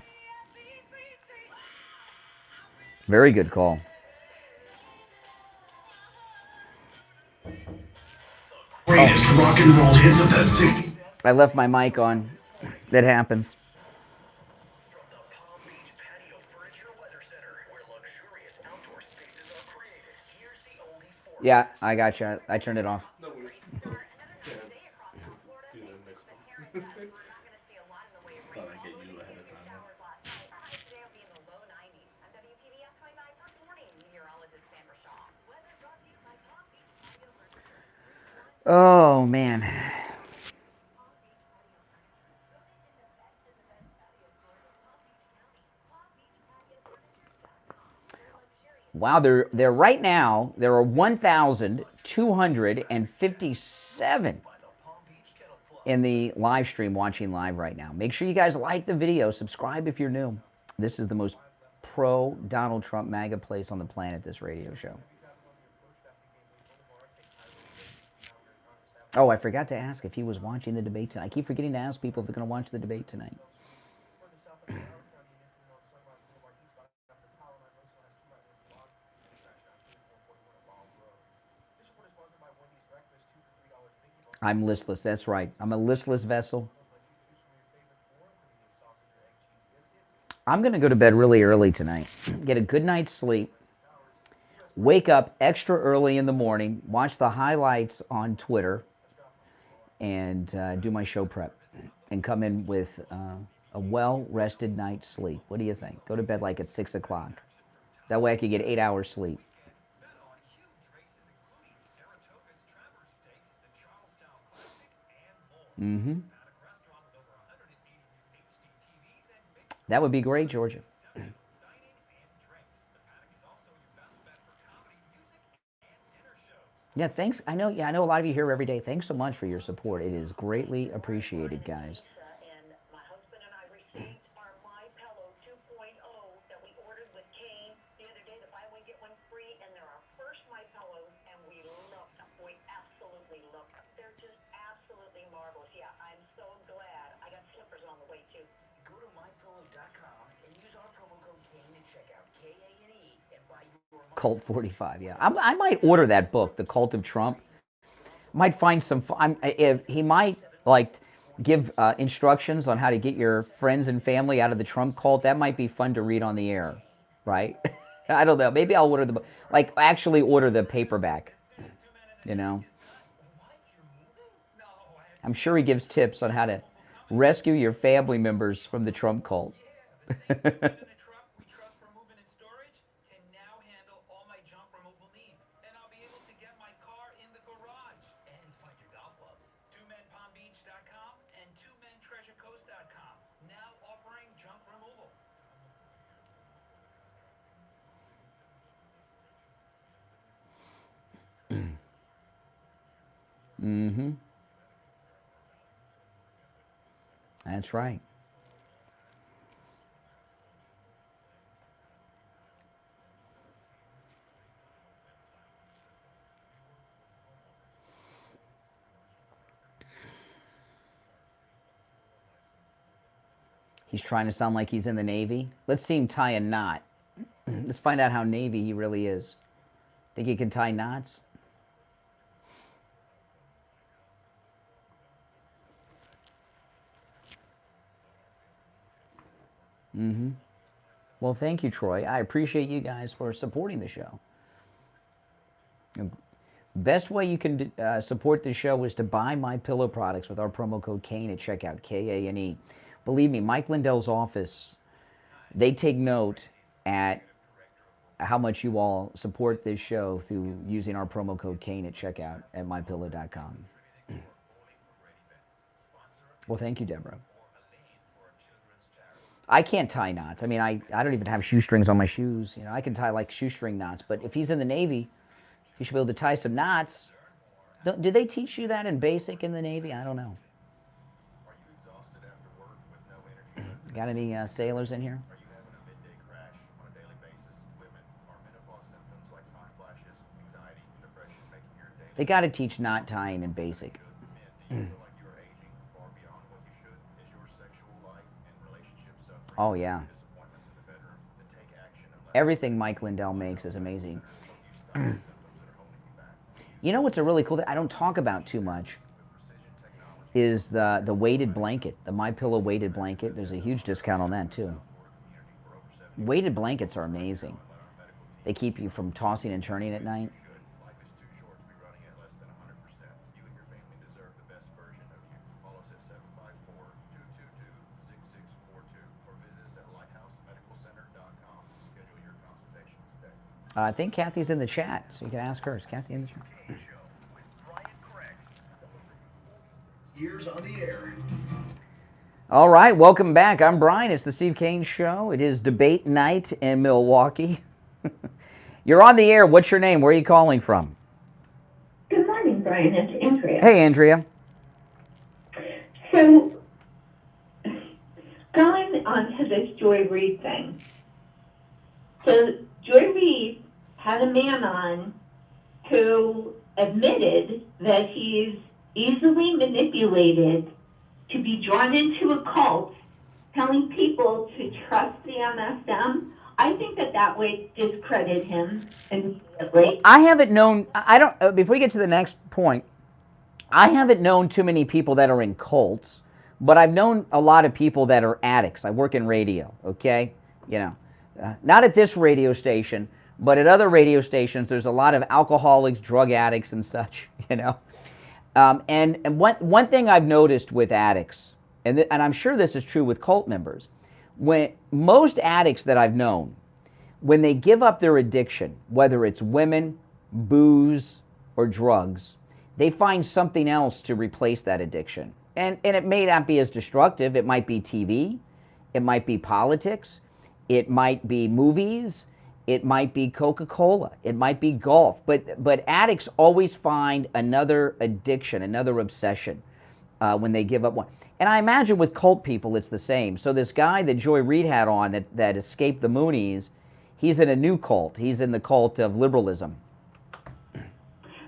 Very good call. Greatest rock and roll hits of the 60s. I left my mic on. That happens. Yeah, I got you. I turned it off. Oh, man. Wow, there right now, there are 1,257 in the live stream watching live right now. Make sure you guys like the video, subscribe if you're new. This is the most pro-Donald Trump MAGA place on the planet, this radio show. Oh, I forgot to ask if he was watching the debate tonight. I keep forgetting to ask people if they're going to watch the debate tonight. I'm listless, that's right. I'm a listless vessel. I'm going to go to bed really early tonight, get a good night's sleep, wake up extra early in the morning, watch the highlights on Twitter, and do my show prep, and come in with a well-rested night's sleep. What do you think? Go to bed like at 6 o'clock. That way I could get 8 hours sleep. Mm-hmm. That would be great, Georgia. Yeah, thanks. I know. Yeah, I know a lot of you here every day. Thanks so much for your support. It is greatly appreciated, guys. And my husband and I received our My Pillow 2.0 that we ordered with Kane the other day, the buy one get one free, and they're our first My Pillows, and we love them. We absolutely love them. They're just absolutely marvelous. Yeah, I'm so glad. I got slippers on the way too. Go to mypillow.com and use our promo code Kane at checkout, K-A-N-E, and buy your Cult 45. Yeah, I might order that book, The Cult of Trump. Might find some. If he might like give instructions on how to get your friends and family out of the Trump cult. That might be fun to read on the air, right? I don't know. Maybe I'll order the book. Like actually order the paperback. You know. I'm sure he gives tips on how to rescue your family members from the Trump cult. Mm-hmm. That's right. He's trying to sound like he's in the Navy. Let's see him tie a knot. Let's find out how Navy he really is. Think he can tie knots? Mm-hmm. Well, thank you, Troy. I appreciate you guys for supporting the show. Best way you can support the show is to buy My Pillow products with our promo code Kane at checkout, K-A-N-E. Believe me, Mike Lindell's office, they take note at how much you all support this show through using our promo code Kane at checkout at mypillow.com. Well, thank you, Deborah. I can't tie knots. I mean, I don't even have shoestrings on my shoes. You know, I can tie like shoestring knots. But if he's in the Navy, he should be able to tie some knots. Do they teach you that in basic in the Navy? I don't know. Got any sailors in here? They got to teach knot tying in basic. Oh, yeah. Everything Mike Lindell makes is amazing. You know what's a really cool thing I don't talk about too much is the weighted blanket, the My Pillow weighted blanket. There's a huge discount on that too. Weighted blankets are amazing. They keep you from tossing and turning at night. I think Kathy's in the chat, so you can ask her. Is Kathy in the chat? Ears on the air. All right, welcome back. I'm Brian. It's the Steve Kane Show. It is debate night in Milwaukee. You're on the air. What's your name? Where are you calling from? Good morning, Brian. It's Andrea. Hey, Andrea. So, going on to this Joy Reid thing. So, Joy Reid had a man on who admitted that he's easily manipulated to be drawn into a cult, telling people to trust the MSM. I think that would discredit him immediately. I haven't known, I don't, before we get to the next point, I haven't known too many people that are in cults, but I've known a lot of people that are addicts. I work in radio, okay? You know, not at this radio station, but at other radio stations, there's a lot of alcoholics, drug addicts, and such, you know. And one thing I've noticed with addicts, and I'm sure this is true with cult members, when most addicts that I've known, when they give up their addiction, whether it's women, booze, or drugs, they find something else to replace that addiction. And it may not be as destructive. It might be TV. It might be politics. It might be movies. It might be Coca-Cola. It might be golf. But addicts always find another addiction, another obsession when they give up one. And I imagine with cult people, it's the same. So this guy that Joy Reid had on that escaped the Moonies, he's in a new cult. He's in the cult of liberalism.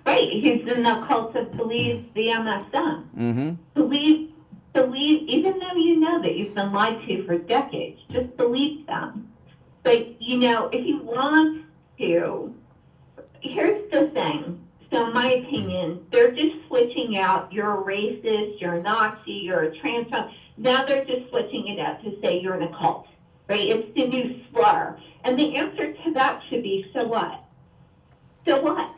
Right. He's in the cult of believe the MSM. Mm-hmm. Believe, even though you know that you've been lied to for decades, just believe them. But, you know, if you want to, here's the thing. So in my opinion, they're just switching out, you're a racist, you're a Nazi, you're a transphobe. Now they're just switching it out to say you're in a cult, right? It's the new slur. And the answer to that should be, so what? So what?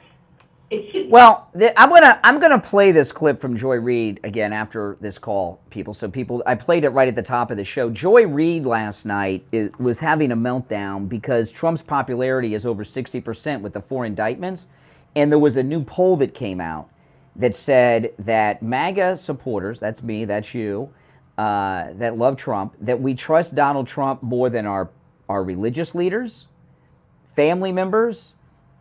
It should. Well, I'm gonna play this clip from Joy Reid again after this call, people. So I played it right at the top of the show. Joy Reid last night was having a meltdown because Trump's popularity is over 60% with the 4 indictments, and there was a new poll that came out that said that MAGA supporters, that's me, that's you, that love Trump, that we trust Donald Trump more than our religious leaders, family members,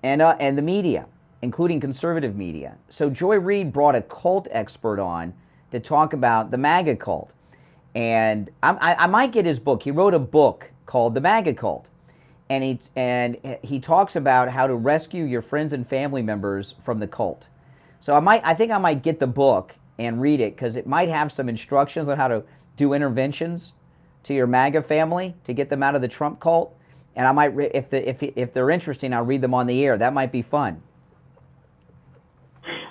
and the media, including conservative media. So Joy Reid brought a cult expert on to talk about the MAGA cult. And I might get his book. He wrote a book called The MAGA Cult. And he talks about how to rescue your friends and family members from the cult. So I think I might get the book and read it, because it might have some instructions on how to do interventions to your MAGA family to get them out of the Trump cult. And I might, if they're interesting, I'll read them on the air. That might be fun.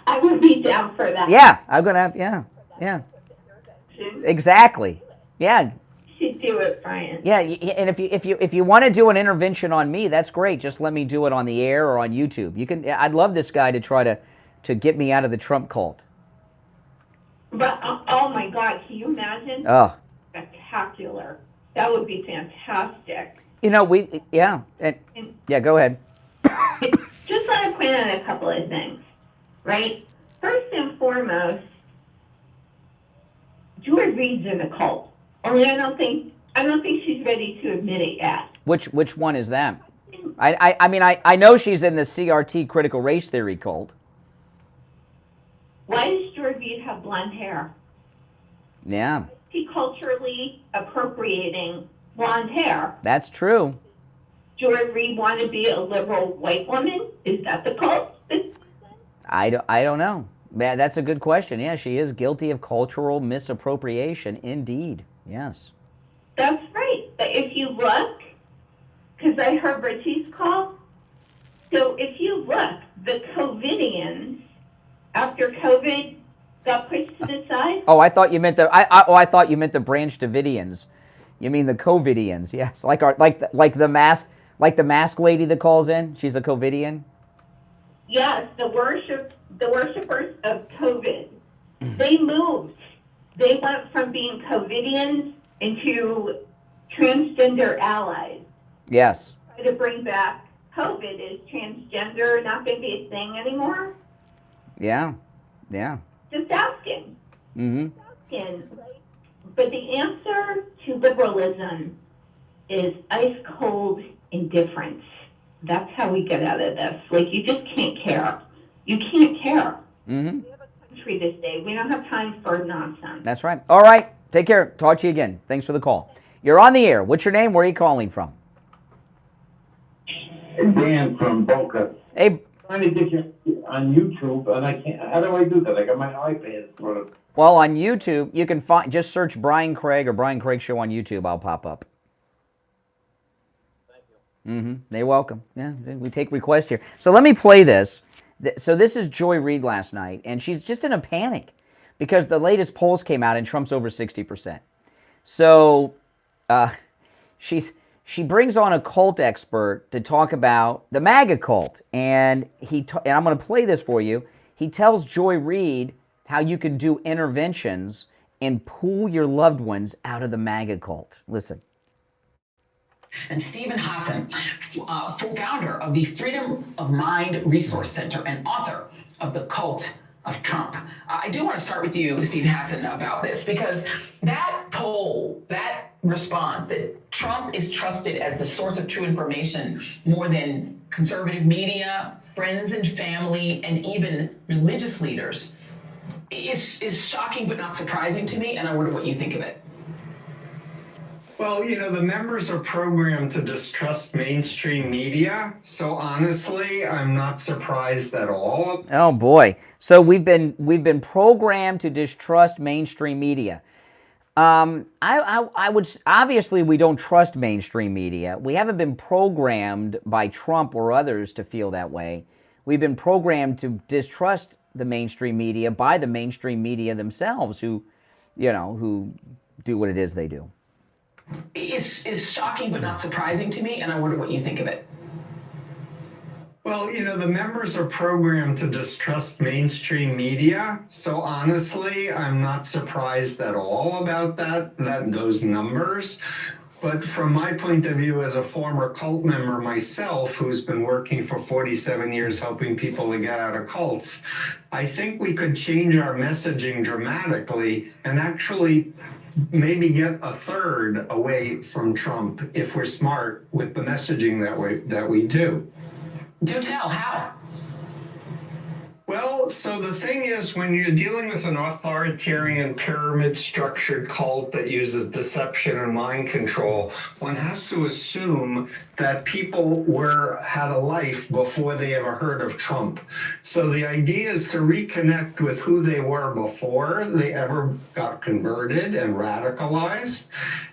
I would be down for that. Yeah, I'm gonna have, yeah. Exactly. Yeah. You should do it, Brian. Yeah, and if you want to do an intervention on me, that's great. Just let me do it on the air or on YouTube. You can. I'd love this guy to try to get me out of the Trump cult. But oh my God, can you imagine? Oh. Spectacular. That would be fantastic. You know, yeah, go ahead. Just want to point out a couple of things, right? First and foremost, Joy Reid's in a cult. Only I don't think she's ready to admit it yet. Which one is that? I mean, I know she's in the CRT critical race theory cult. Why does Joy Reid have blonde hair? Yeah. She culturally appropriating blonde hair. That's true. Joy Reid want to be a liberal white woman? Is that the cult? I don't know. Man, that's a good question. Yeah, she is guilty of cultural misappropriation, indeed. Yes. That's right. But if you look, because I heard Richie's call, so if you look, the COVIDians, after COVID got pushed to the side. Oh, I thought you meant I thought you meant the Branch Davidians. You mean the COVIDians? Yes, like the mask lady that calls in. She's a COVIDian. Yes, the worshipers of COVID. They moved. They went from being COVIDians into transgender allies. Yes. Try to bring back COVID. Is transgender not going to be a thing anymore? Yeah. Yeah. Just asking. Mm-hmm. Asking. But the answer to liberalism is ice cold indifference. That's how we get out of this. Like, you just can't care. You can't care. Mm-hmm. We have a country this day. We don't have time for nonsense. That's right. All right. Take care. Talk to you again. Thanks for the call. You're on the air. What's your name? Where are you calling from? Dan from Boca. Hey. Trying to get you on YouTube, and I can't. How do I do that? I got my iPad sort of. Well, on YouTube, you can just search Brian Craig or Brian Craig Show on YouTube. I'll pop up. Thank you. Mm-hmm. You're welcome. Yeah, we take requests here. So let me play this. So this is Joy Reid last night, and she's just in a panic because the latest polls came out and Trump's over 60%. So she brings on a cult expert to talk about the MAGA cult, and and I'm going to play this for you. He tells Joy Reid how you can do interventions and pull your loved ones out of the MAGA cult. Listen. And Stephen Hassan, founder of the Freedom of Mind Resource Center and author of The Cult of Trump. I do want to start with you, Steve Hassan, about this, because that poll, that response that Trump is trusted as the source of true information more than conservative media, friends and family, and even religious leaders is shocking but not surprising to me, and I wonder what you think of it. Well, the members are programmed to distrust mainstream media, so honestly, I'm not surprised at all. Oh boy. So we've been programmed to distrust mainstream media. I would, obviously we don't trust mainstream media. We haven't been programmed by Trump or others to feel that way. We've been programmed to distrust the mainstream media by the mainstream media themselves, who do what it is they do. Is shocking but not surprising to me, and I wonder what you think of it. Well, the members are programmed to distrust mainstream media, so honestly, I'm not surprised at all about those numbers. But from my point of view as a former cult member myself, who's been working for 47 years helping people to get out of cults, I think we could change our messaging dramatically and actually maybe get a third away from Trump if we're smart with the messaging that we do. Do tell, how? Well, so the thing is, when you're dealing with an authoritarian pyramid-structured cult that uses deception and mind control, one has to assume that people had a life before they ever heard of Trump. So the idea is to reconnect with who they were before they ever got converted and radicalized.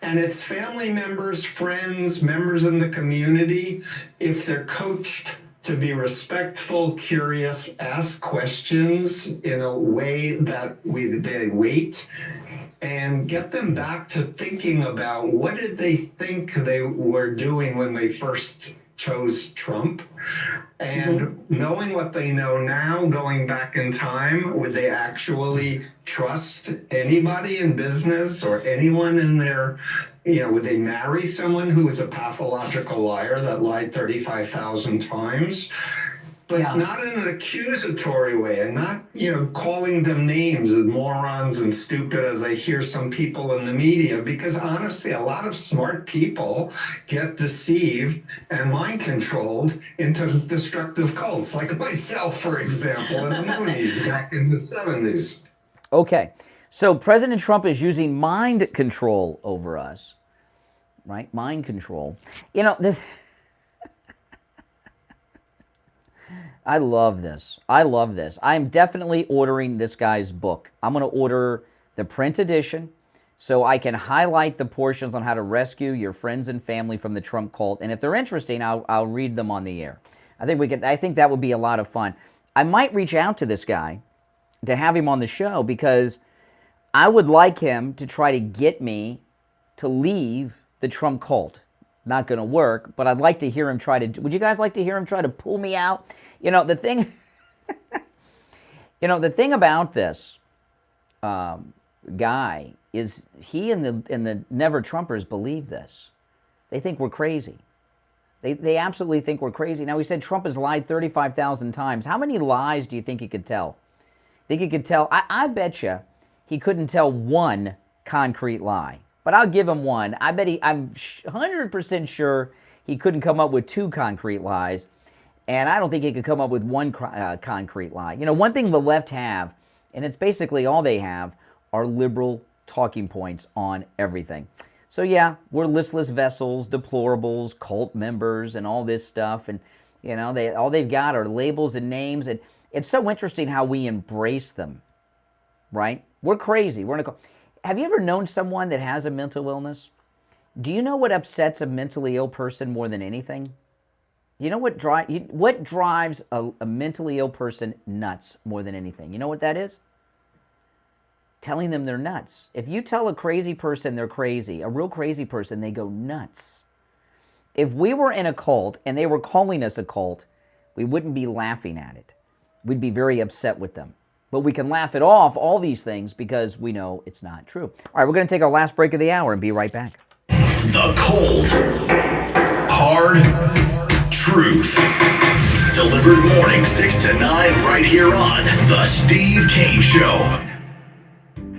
And it's family members, friends, members in the community, if they're coached to be respectful, curious, ask questions in a way that they wait, and get them back to thinking about what did they think they were doing when they first chose Trump, and knowing what they know now, going back in time, would they actually trust anybody in business or anyone in their, would they marry someone who was a pathological liar that lied 35,000 times? But not in an accusatory way, and not, calling them names as morons and stupid as I hear some people in the media, because honestly, a lot of smart people get deceived and mind controlled into destructive cults, like myself, for example, in the Moonies back in the 70s. Okay, so President Trump is using mind control over us, right? Mind control. I love this. I love this. I'm definitely ordering this guy's book. I'm going to order the print edition so I can highlight the portions on how to rescue your friends and family from the Trump cult. And if they're interesting, I'll read them on the air. I think that would be a lot of fun. I might reach out to this guy to have him on the show, because I would like him to try to get me to leave the Trump cult. Not going to work, but I'd like to hear him try to. Would you guys like to hear him try to pull me out? The thing, the thing about this guy is he and the Never Trumpers believe this. They think we're crazy. They absolutely think we're crazy. Now, he said Trump has lied 35,000 times. How many lies do you think he could tell? Think he could tell? I bet you he couldn't tell one concrete lie. But I'll give him one. I'm 100% sure he couldn't come up with two concrete lies. And I don't think he could come up with one concrete lie. One thing the left have, and it's basically all they have, are liberal talking points on everything. So yeah, we're listless vessels, deplorables, cult members, and all this stuff. And, all they've got are labels and names. And it's so interesting how we embrace them, right? We're crazy. Have you ever known someone that has a mental illness? Do you know what upsets a mentally ill person more than anything? You know what drives a mentally ill person nuts more than anything? You know what that is? Telling them they're nuts. If you tell a crazy person they're crazy, a real crazy person, they go nuts. If we were in a cult and they were calling us a cult, we wouldn't be laughing at it. We'd be very upset with them. But we can laugh it off, all these things, because we know it's not true. All right, we're going to take our last break of the hour and be right back. The cold, hard truth. Delivered morning 6 to 9 right here on The Steve Kane Show.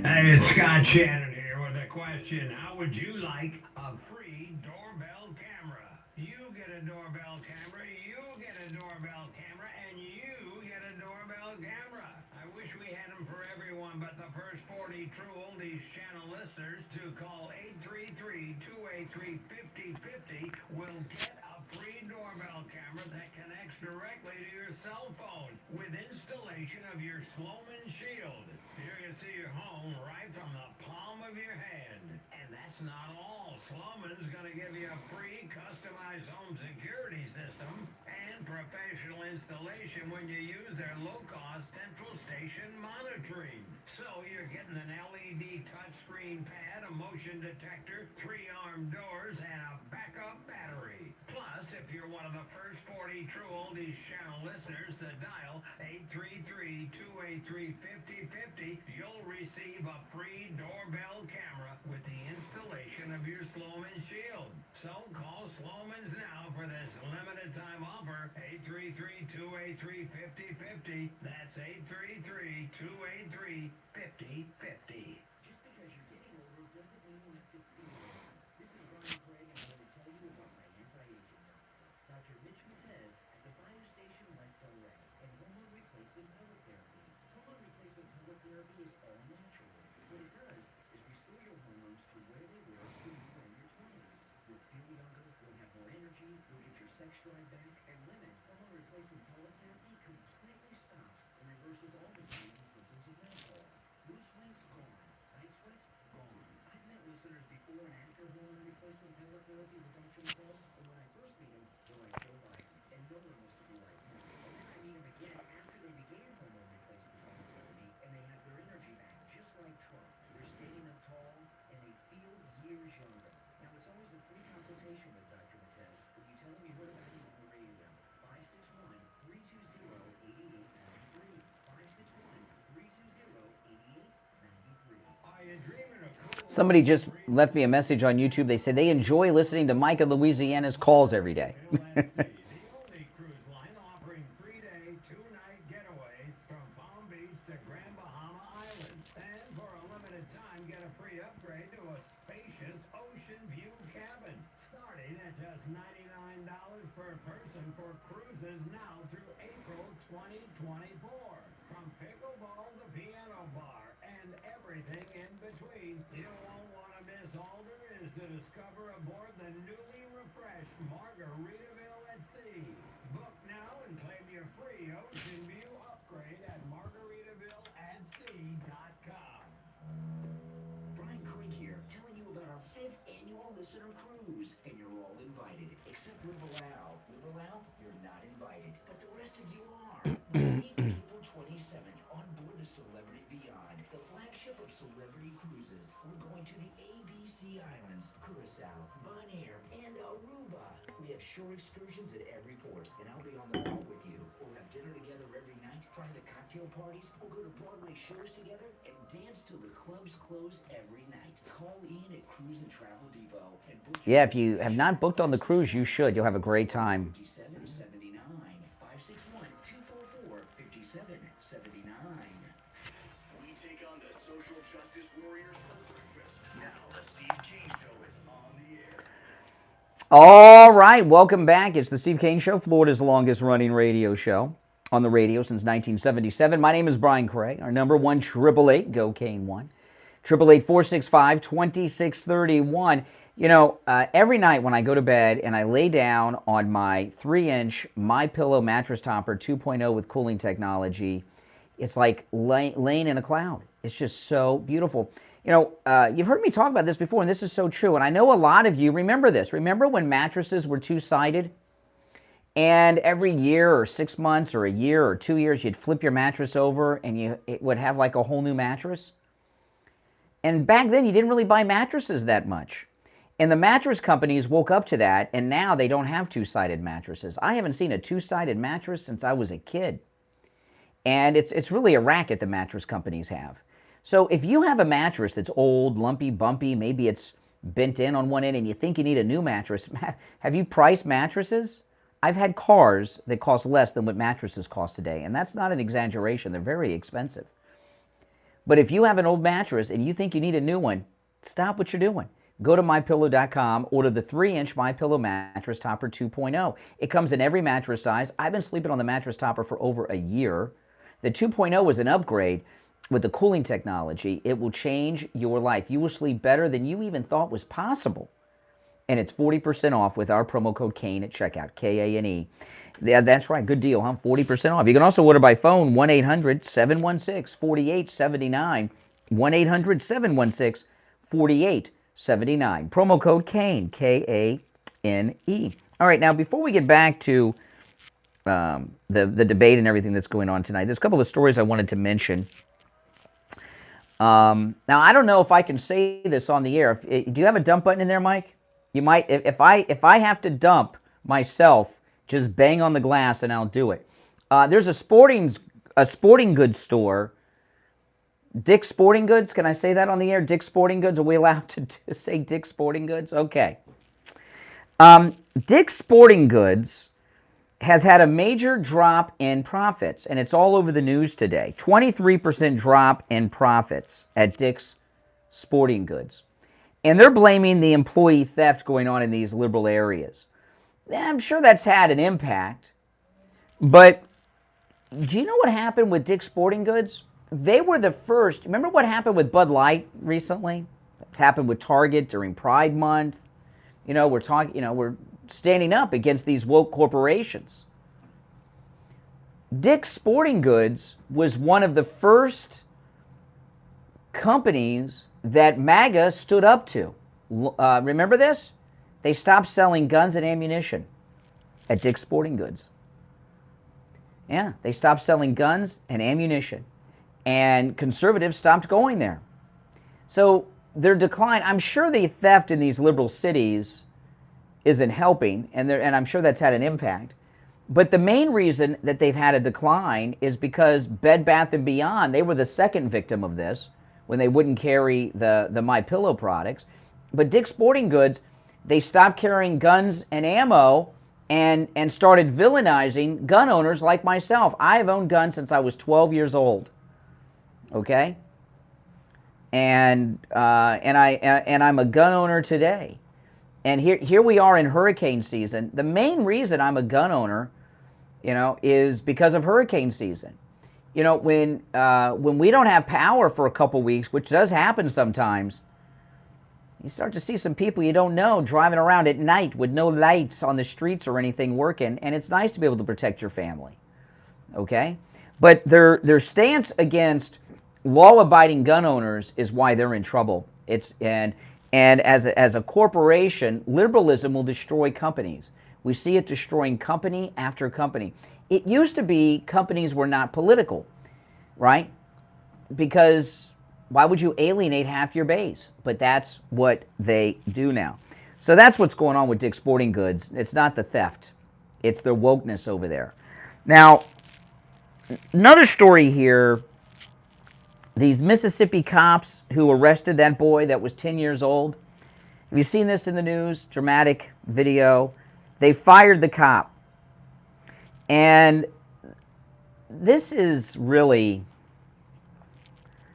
Hey, it's Scott Shannon here with a question. How would you like a free doorbell camera? You get a doorbell camera, you get a doorbell camera, and you get a doorbell camera. I wish we had them for everyone, but the first 40 true oldies channel listeners to call 833-283-5050 will get a free doorbell camera that connects directly to your cell phone with installation of your Sloman Shield. Here you see your home right from the palm of your hand. And that's not all. Sloman's going to give you a free customized home security system and professional installation when you use their low-cost central station monitoring. So you're getting an LED touchscreen pad, a motion detector, 3-arm doors, and a backup battery. Plus, if you're one of the first 40 True Oldies channel listeners to dial 833-283-5050, you'll receive a free doorbell camera with the installation of your Sloman Shield. So call Sloman's now for this limited time offer, 833-283-5050. That's 833-283-5050. Just because you're getting older doesn't mean you have to feel older. This is Brian Craig, and I'm going to tell you about my anti-aging doctor, Dr. Mitch Matez at the Bio Station West LA, and hormone replacement pellet therapy. Hormone replacement pellet therapy is all natural. What it does is restore your hormones to where they were when you were in your 20s. You'll feel younger, you'll have more energy, you'll get your sex drive back, and women, hormone replacement pellet therapy completely stops and reverses all the signs and symptoms of menopause. Mood swings gone. Night sweats gone. I've met listeners before and after hormone replacement pellet therapy with Dr. Matez, and when I first meet them, they're like Joe Biden, and no one wants to be like him. And then I meet them again after they began hormone replacement pellet therapy, and they have their energy back, just like Trump. They're standing up tall, and they feel years younger. Now, it's always a free consultation with Dr. Matez. If you tell him you heard about him on the radio, 561-320-8893. 561-320-8893. Are you dreaming of cool? Somebody just left me a message on YouTube. They said they enjoy listening to Mike in Louisiana's calls every day. The only cruise line offering 3-day, 2-night getaways from Palm Beach to Grand Bahama Island. And for a limited time, get a free upgrade to a spacious ocean view cabin. Starting at just $99 per person for cruises now through April 2024. From pickleball to piano bar and everything in between. You won't want to miss all there is to discover aboard the newly refreshed Margaritaville at Sea. Book now and claim your free ocean view upgrade at margaritavilleatsea.com. Brian Craig here, telling you about our 5th annual listener cruise. And you're all invited, except Riverlau. Riverlau, you're not invited, but the rest of you are. We leave April 27th on board the Celebrity Beyond, the flagship of Celebrity Cruises. We're going to the ABC Islands, Curacao, Bonaire, and Aruba. We have shore excursions at every port, and I'll be on the boat with you. We'll have dinner together every night, private cocktail parties, we'll go to Broadway shows together, and dance till the clubs close every night. Call Ian at Cruise and Travel Depot and book your Yeah, if you have not booked on the cruise, you should. You'll have a great time. 5779 561-244-5779. We take on the social justice warriors for breakfast. Now the Steve Kane Show is on the air. All right, welcome back. It's the Steve Kane Show, Florida's longest running radio show on the radio since 1977. My name is Brian Craig. Our number 1-888-GO-KANE-1. 888-465-2631. You know, every night when I go to bed and I lay down on my 3-inch MyPillow mattress topper 2.0 with cooling technology, it's like laying in a cloud. It's just so beautiful. You know, you've heard me talk about this before, and this is so true. And I know a lot of you remember this. Remember when mattresses were two-sided? And every year or 6 months or a year or 2 years, you'd flip your mattress over and it would have like a whole new mattress. And back then, you didn't really buy mattresses that much. And the mattress companies woke up to that, and now they don't have two-sided mattresses. I haven't seen a two-sided mattress since I was a kid. And it's really a racket the mattress companies have. So if you have a mattress that's old, lumpy, bumpy, maybe it's bent in on one end and you think you need a new mattress, have you priced mattresses? I've had cars that cost less than what mattresses cost today, and that's not an exaggeration. They're very expensive. But if you have an old mattress and you think you need a new one, stop what you're doing. Go to MyPillow.com, order the 3-inch MyPillow Mattress Topper 2.0. It comes in every mattress size. I've been sleeping on the mattress topper for over a year. The 2.0 is an upgrade with the cooling technology. It will change your life. You will sleep better than you even thought was possible. And it's 40% off with our promo code KANE at checkout, K-A-N-E. Yeah, that's right. Good deal, huh? 40% off. You can also order by phone, 1-800-716-4879, 1-800-716-4879. Promo code KANE, K-A-N-E. All right, now before we get back to the debate and everything that's going on tonight, there's a couple of stories I wanted to mention. Now, I don't know if I can say this on the air. Do you have a dump button in there, Mike? You might. If I have to dump myself, just bang on the glass and I'll do it. There's a sporting goods store, Dick's Sporting Goods. Can I say that on the air? Dick's Sporting Goods. Are we allowed to say Dick's Sporting Goods? Okay. Dick's Sporting Goods has had a major drop in profits, and it's all over the news today. 23% drop in profits at Dick's Sporting Goods. And they're blaming the employee theft going on in these liberal areas. I'm sure that's had an impact, but do you know what happened with Dick's Sporting Goods? They were the first. Remember what happened with Bud Light recently? It's happened with Target during Pride Month. You know, we're standing up against these woke corporations. Dick's Sporting Goods was one of the first companies that MAGA stood up to. Remember this? They stopped selling guns and ammunition at Dick's Sporting Goods. Yeah, they stopped selling guns and ammunition. And conservatives stopped going there. So their decline, I'm sure the theft in these liberal cities isn't helping, and I'm sure that's had an impact. But the main reason that they've had a decline is because Bed Bath & Beyond, they were the second victim of this when they wouldn't carry the MyPillow products. But Dick's Sporting Goods, they stopped carrying guns and ammo and started villainizing gun owners like myself. I've owned guns since I was 12 years old. Okay? And I'm a gun owner today. And here we are in hurricane season. The main reason I'm a gun owner, is because of hurricane season. When we don't have power for a couple weeks, which does happen sometimes, you start to see some people you don't know driving around at night with no lights on the streets or anything working, and it's nice to be able to protect your family. Okay? But their stance against law-abiding gun owners is why they're in trouble. And as a corporation, liberalism will destroy companies. We see it destroying company after company. It used to be companies were not political, right? Because why would you alienate half your base? But that's what they do now. So that's what's going on with Dick's Sporting Goods. It's not the theft. It's their wokeness over there. Now, another story here. These Mississippi cops who arrested that boy that was 10 years old. Have you seen this in the news? Dramatic video. They fired the cop. And this is really,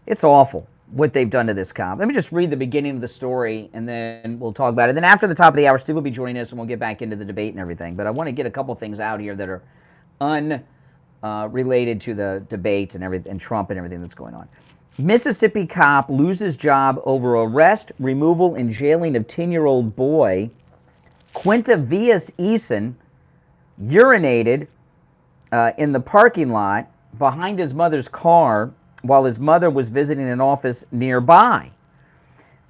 it's awful what they've done to this cop. Let me just read the beginning of the story and then we'll talk about it. Then after the top of the hour, Steve will be joining us and we'll get back into the debate and everything. But I want to get a couple things out here that are unrelated to the debate and everything, and Trump and everything that's going on. Mississippi cop loses job over arrest, removal, and jailing of 10-year-old boy. Quintavious Eason urinated in the parking lot behind his mother's car while his mother was visiting an office nearby.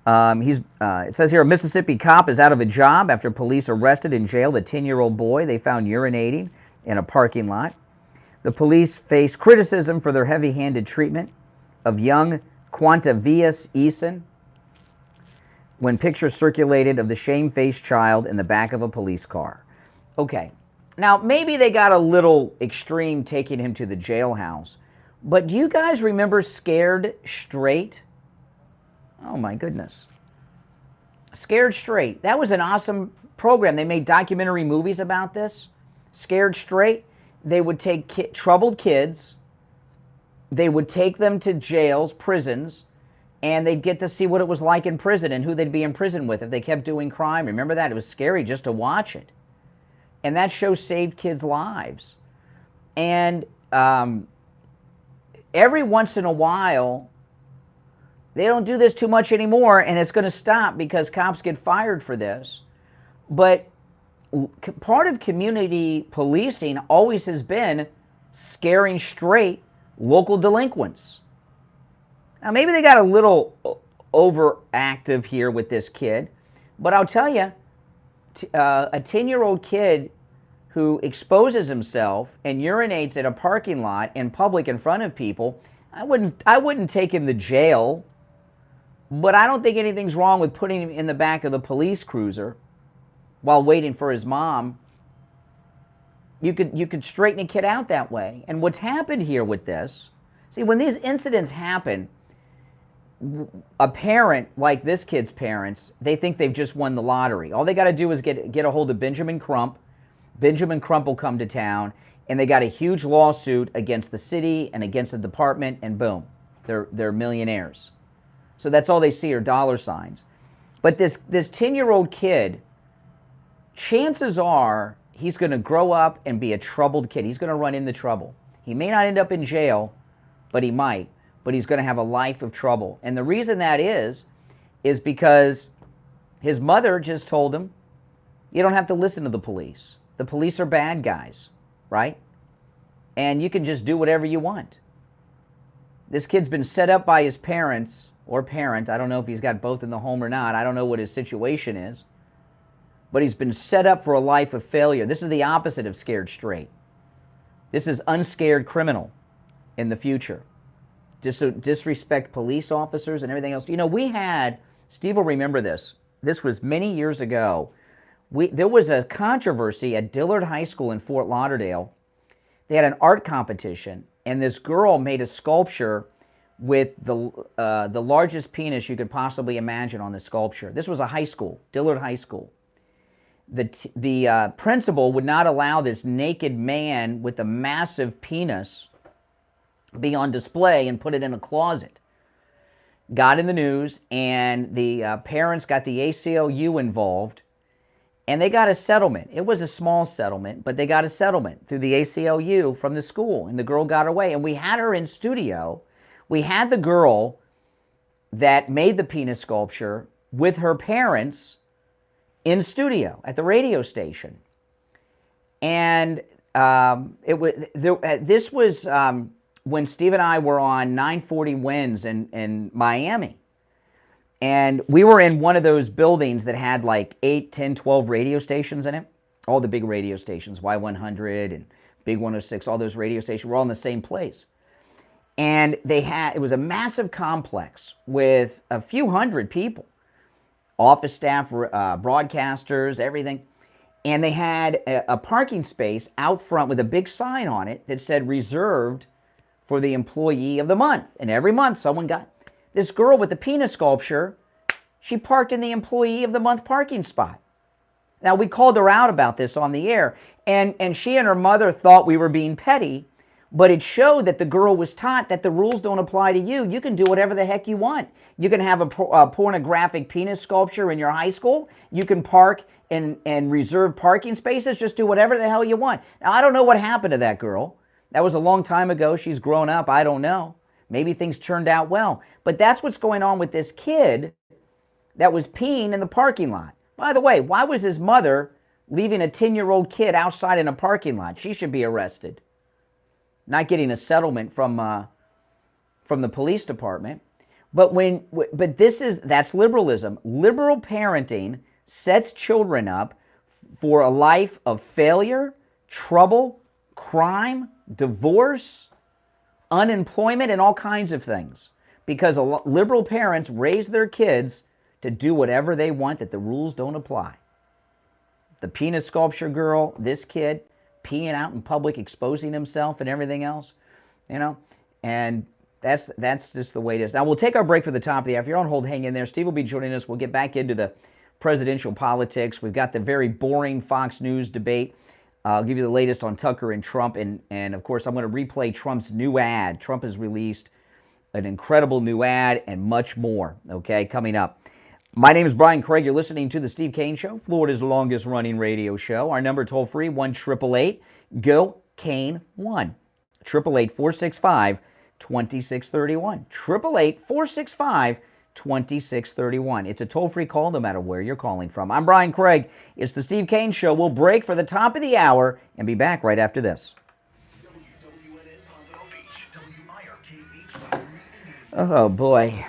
It says here, a Mississippi cop is out of a job after police arrested and jailed a 10-year-old boy they found urinating in a parking lot. The police face criticism for their heavy-handed treatment of young Quintavious Eason when pictures circulated of the shamefaced child in the back of a police car. Okay, now maybe they got a little extreme taking him to the jailhouse, but do you guys remember Scared Straight? Oh my goodness. Scared Straight. That was an awesome program. They made documentary movies about this. Scared Straight, they would take troubled kids, they would take them to jails, prisons, and they'd get to see what it was like in prison and who they'd be in prison with if they kept doing crime. Remember that? It was scary just to watch it. And that show saved kids' lives. And every once in a while, they don't do this too much anymore, and it's going to stop because cops get fired for this. But part of community policing always has been scaring straight local delinquents. Now, maybe they got a little overactive here with this kid, but I'll tell you, a 10-year-old kid who exposes himself and urinates in a parking lot in public in front of people, I wouldn't take him to jail, but I don't think anything's wrong with putting him in the back of the police cruiser while waiting for his mom. You could straighten a kid out that way. And what's happened here with this, see, when these incidents happen, a parent like this kid's parents, they think they've just won the lottery. All they got to do is get a hold of Benjamin Crump. Benjamin Crump will come to town, and they got a huge lawsuit against the city and against the department, and boom, they're millionaires. So that's all they see are dollar signs. But this 10-year-old kid, chances are he's going to grow up and be a troubled kid. He's going to run into trouble. He may not end up in jail, but he might. But he's going to have a life of trouble. And the reason that is because his mother just told him, you don't have to listen to the police. The police are bad guys, right? And you can just do whatever you want. This kid's been set up by his parents or parent. I don't know if he's got both in the home or not. I don't know what his situation is. But he's been set up for a life of failure. This is the opposite of Scared Straight. This is unscared criminal in the future. Disrespect police officers and everything else. You know, we had, Steve will remember this. This was many years ago. There was a controversy at Dillard High School in Fort Lauderdale. They had an art competition, and this girl made a sculpture with the largest penis you could possibly imagine on the sculpture. This was a high school, Dillard High School. The principal would not allow this naked man with a massive penis be on display and put it in a closet. Got in the news, and the parents got the ACLU involved, and they got a settlement. It was a small settlement, but they got a settlement through the ACLU from the school, and the girl got away. And we had her in studio. We had the girl that made the penis sculpture with her parents in studio at the radio station. And this was when Steve and I were on 940 Winds in Miami. And we were in one of those buildings that had like 8, 10, 12 radio stations in it. All the big radio stations, Y100 and Big 106, all those radio stations were all in the same place. And it was a massive complex with a few hundred people. Office staff, broadcasters, everything. And they had a parking space out front with a big sign on it that said reserved for the employee of the month. And every month someone got, this girl with the penis sculpture, she parked in the employee of the month parking spot. Now, we called her out about this on the air, and she and her mother thought we were being petty, but it showed that the girl was taught that the rules don't apply to you. You can do whatever the heck you want. You can have a pornographic penis sculpture in your high school. You can park and reserve parking spaces. Just do whatever the hell you want. Now, I don't know what happened to that girl. That was a long time ago. She's grown up. I don't know. Maybe things turned out well. But that's what's going on with this kid that was peeing in the parking lot. By the way, why was his mother leaving a 10-year-old kid outside in a parking lot? She should be arrested. Not getting a settlement from the police department. But that's liberalism. Liberal parenting sets children up for a life of failure, trouble, crime, divorce, unemployment, and all kinds of things. Because liberal parents raise their kids to do whatever they want, that the rules don't apply. The penis sculpture girl, this kid, peeing out in public, exposing himself and everything else, you know, and that's just the way it is. Now, we'll take our break for the top of the hour. If you're on hold, hang in there. Steve will be joining us. We'll get back into the presidential politics. We've got the very boring Fox News debate I'll give you the latest on Tucker and Trump, and of course, I'm going to replay Trump's new ad. Trump has released an incredible new ad and much more, okay, coming up. My name is Brian Craig. You're listening to The Steve Kane Show, Florida's longest-running radio show. Our number toll-free, 1-888-GO-KANE 1. 888-465-2631. 888-465-2631. It's a toll-free call no matter where you're calling from. I'm Brian Craig. It's The Steve Kane Show. We'll break for the top of the hour and be back right after this. Oh, boy.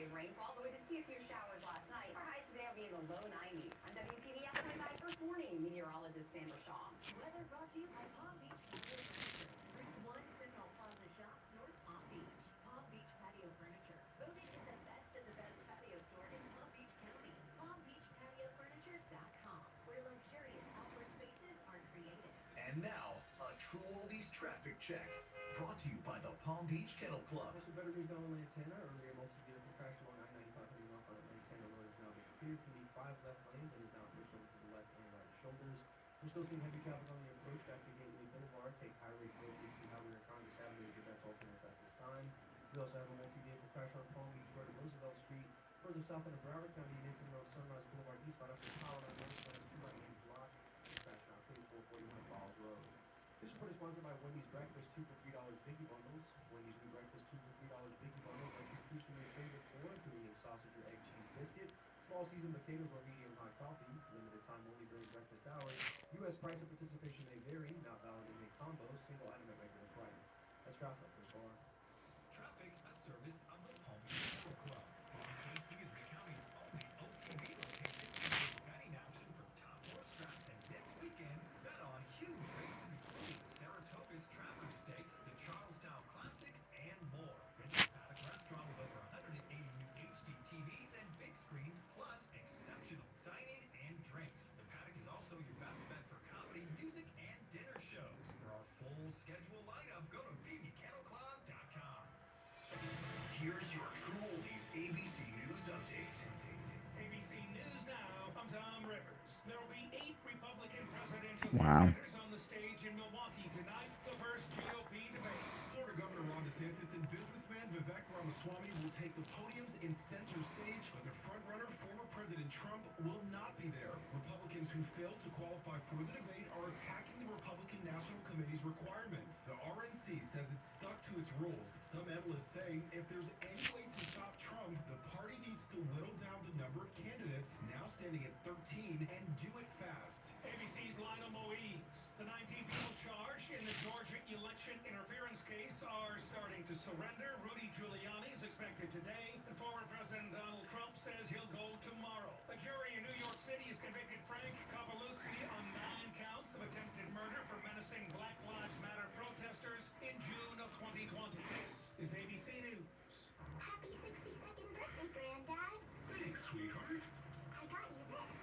Rainfall, but we did see a few showers last night. Our highs today will be in the low 90s. I'm WPBS 25 First Warning meteorologist Sandra Shaw. Weather brought to you by Palm Beach Patio Furniture. Route 1 Sentinel Plaza Shops, North Palm Beach. Palm Beach Patio Furniture. Voted in the best of the best patio store in Palm Beach County. PalmBeachPatioFurniture.com, where luxurious outdoor spaces are created. And now, a True Oldies traffic check. Brought to you by the Palm Beach Kennel Club. Also, better news down in Lantana. Earlier, multi-vehicle crash along I-95 heading north on Lantana Road has now been cleared from the 5 left lanes and is now pushed over to the left and right shoulders. We're still seeing heavy traffic on the approach back to Gateway Boulevard. Take Highway 4, see Highway or Congress Avenue to get that alternates at this time. We also have a multi-vehicle crash on Palm Beach Road and Roosevelt Street. Further south into Broward County, an incident on Sunrise Boulevard eastbound up to Power Line Road, as 2 right-lanes blocked. Dispatch now 2441 Falls Road. This report is sponsored by Wendy's Breakfast, 2 for $3 Biggie Bundles. Wendy's new breakfast, 2 for $3 Biggie Bundles. Let you choose from your favorite four, including a sausage or egg cheese biscuit, small seasoned potatoes or medium hot coffee. Limited time only during breakfast hours. U.S. price and participation may vary. Not valid in a combo. Single item at regular price. That's traffic. First bar. Traffic, a service of the Palm Beach Kennel Club. KC is the county's only OTB location. Betting action from top horse tracks, and this weekend, bet on huge races including the Saratoga's Traffic Stakes, the Charlestown Classic, and more. Visit Paddock Restaurant with over 180 new HD TVs and big screens, plus exceptional dining and drinks. The Paddock is also your best bet for comedy, music, and dinner shows. For our full schedule lineup, go to bbkennelclub.com. Here's your True Oldies ABC News update. ABC News Now, I'm Tom Rivers. There will be 8 Republican presidential Wow. candidates on the stage in Milwaukee tonight, the first GOP debate. Florida Governor Ron DeSantis and businessman Vivek Ramaswamy will take the podiums in center stage, but their frontrunner, former President Trump, will not be there. Republicans who failed to qualify for the debate are attacking the Republican National Committee's requirements. The RNC says it's stuck to its rules. Some analysts say if there's any way to stop Trump, the party needs to whittle down the number of candidates, now standing at 13, and do it fast. ABC's Lionel Moise. The 19 people charged in the Georgia election interference case are starting to surrender. Rudy Giuliani is expected today, and former President Donald Trump says he'll go tomorrow. A jury in New York City has convicted Frank Cavaluzzi on 9 counts of attempted murder for menacing Black Lives Matter protesters in June of 2020. This is ABC News. Happy 62nd birthday, Granddad. Thanks, sweetheart. I got you this.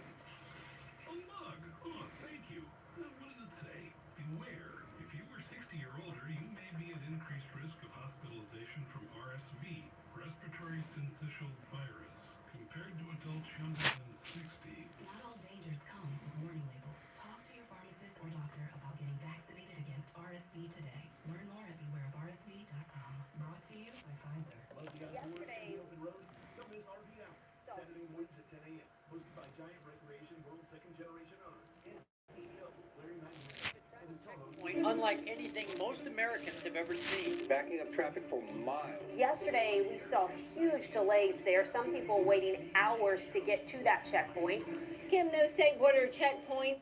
A mug. Oh, thank you. What does it say? Beware. If you are 60 or older, you may be at increased risk of hospitalization from RSV, respiratory syncytial virus, compared to adults younger than 60. Not all dangers come with warning labels. Talk to your pharmacist or doctor about getting vaccinated against RSV today. Learn more at bewareofrsv.com. Brought to you by Pfizer. Yesterday. Open road. Don't miss RPM. Saturday mornings at 10 a.m. Hosted by Giant Recreation World Second Generation Owner and CEO Larry McNamara. And his co-host. Unlike anything most Americans have ever seen. Backing up traffic for miles. Yesterday, we saw huge delays there. Some people waiting hours to get to that checkpoint. Kim, no state border checkpoint.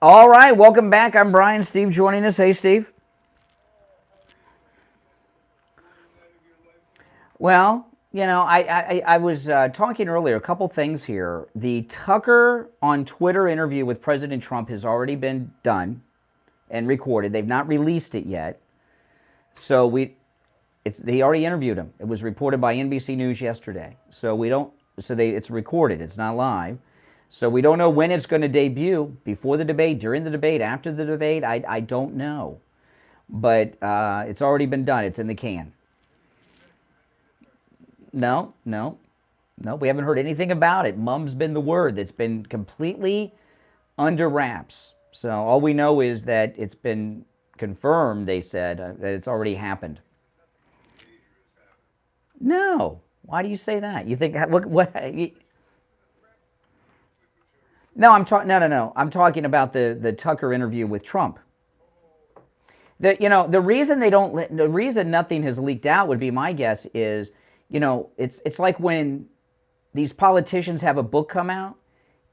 All right, welcome back. I'm Brian. Steve joining us. Hey, Steve. Well, I was talking earlier, a couple things here. The Tucker on Twitter interview with President Trump has already been done and recorded. They've not released it yet. So they already interviewed him. It was reported by NBC News yesterday. It's recorded. It's not live. So we don't know when it's going to debut, before the debate, during the debate, after the debate. I don't know. But it's already been done. It's in the can. No. We haven't heard anything about it. Mum's been the word. That's been completely under wraps. So all we know is that it's been confirmed, they said, that it's already happened. No. Why do you say that? You think what No, no. I'm talking about the Tucker interview with Trump. The reason nothing has leaked out would be, my guess is, it's like when these politicians have a book come out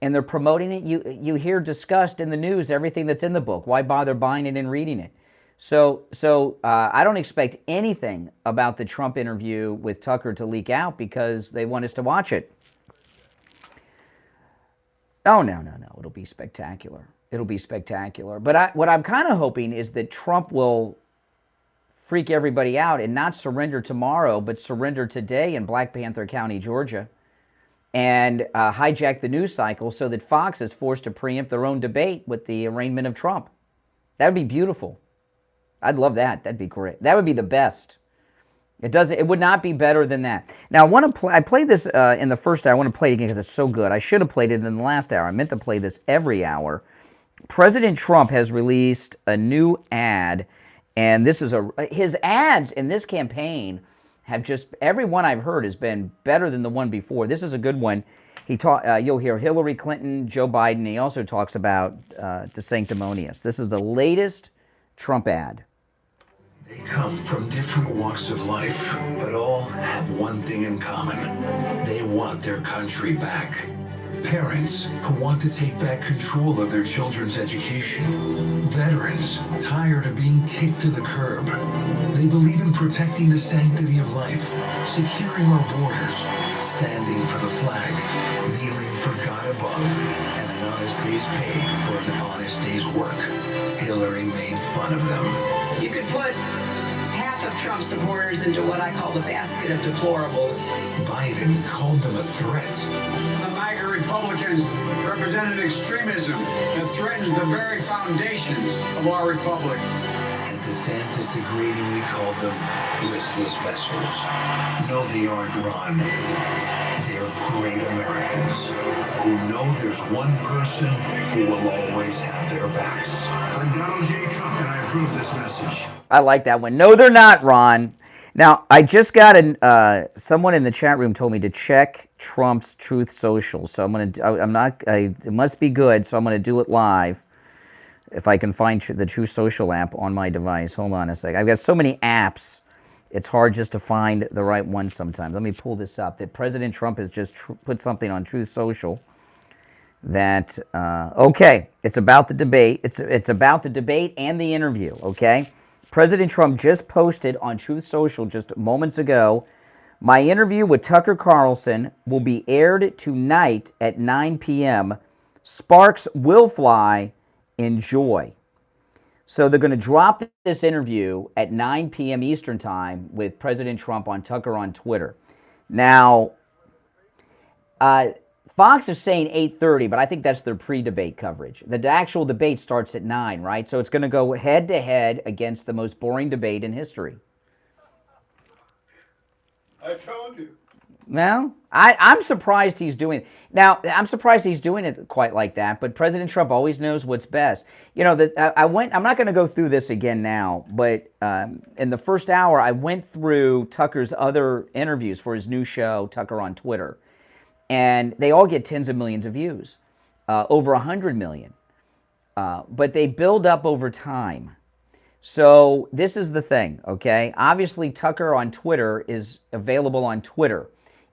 and they're promoting it, you hear discussed in the news everything that's in the book. Why bother buying it and reading it? So I don't expect anything about the Trump interview with Tucker to leak out because they want us to watch it. Oh, no. It'll be spectacular. It'll be spectacular. But what I'm kind of hoping is that Trump will freak everybody out and not surrender tomorrow, but surrender today in Black Panther County, Georgia, and hijack the news cycle so that Fox is forced to preempt their own debate with the arraignment of Trump. That would be beautiful. I'd love that. That'd be great. That would be the best. It would not be better than that. Now, I played this in the first hour. I want to play it again because it's so good. I should have played it in the last hour. I meant to play this every hour. President Trump has released a new ad, and this is his ads in this campaign have just, every one I've heard has been better than the one before. This is a good one. You'll hear Hillary Clinton, Joe Biden. He also talks about De Sanctimonious. This is the latest Trump ad. They come from different walks of life, but all have one thing in common. They want their country back. Parents who want to take back control of their children's education. Veterans tired of being kicked to the curb. They believe in protecting the sanctity of life, securing our borders, standing for the flag, kneeling for God above, and an honest day's pay for an honest day's work. Hillary made fun of them. You could put half of Trump supporters into what I call the basket of deplorables. Biden called them a threat. The MAGA Republicans represented extremism that threatens the very foundations of our republic. And DeSantis degradingly called them listless vessels. No, they aren't, Ron. They're great Americans who know there's one person who will always have their backs. I'm Donald J. Trump, and I approve this message. I like that one. No, they're not, Ron. Now, I just got someone in the chat room told me to check Trump's Truth Social. So it must be good, so I'm going to do it live if I can find the Truth Social app on my device. Hold on a sec. I've got so many apps, it's hard just to find the right one sometimes. Let me pull this up. That President Trump has just put something on Truth Social that, okay, it's about the debate. It's about the debate and the interview, okay? President Trump just posted on Truth Social just moments ago, my interview with Tucker Carlson will be aired tonight at 9 p.m. Sparks will fly. Enjoy. So they're going to drop this interview at 9 p.m. Eastern Time with President Trump on Tucker on Twitter. Now, Fox is saying 8:30, but I think that's their pre-debate coverage. The actual debate starts at 9, right? So it's going to go head-to-head against the most boring debate in history. I told you. Well, I'm surprised he's doing it. Now, I'm surprised he's doing it quite like that, but President Trump always knows what's best. You know, I'm not going to go through this again now, but in the first hour, I went through Tucker's other interviews for his new show, Tucker on Twitter, and they all get tens of millions of views, over 100 million, but they build up over time. So this is the thing, okay? Obviously, Tucker on Twitter is available on Twitter,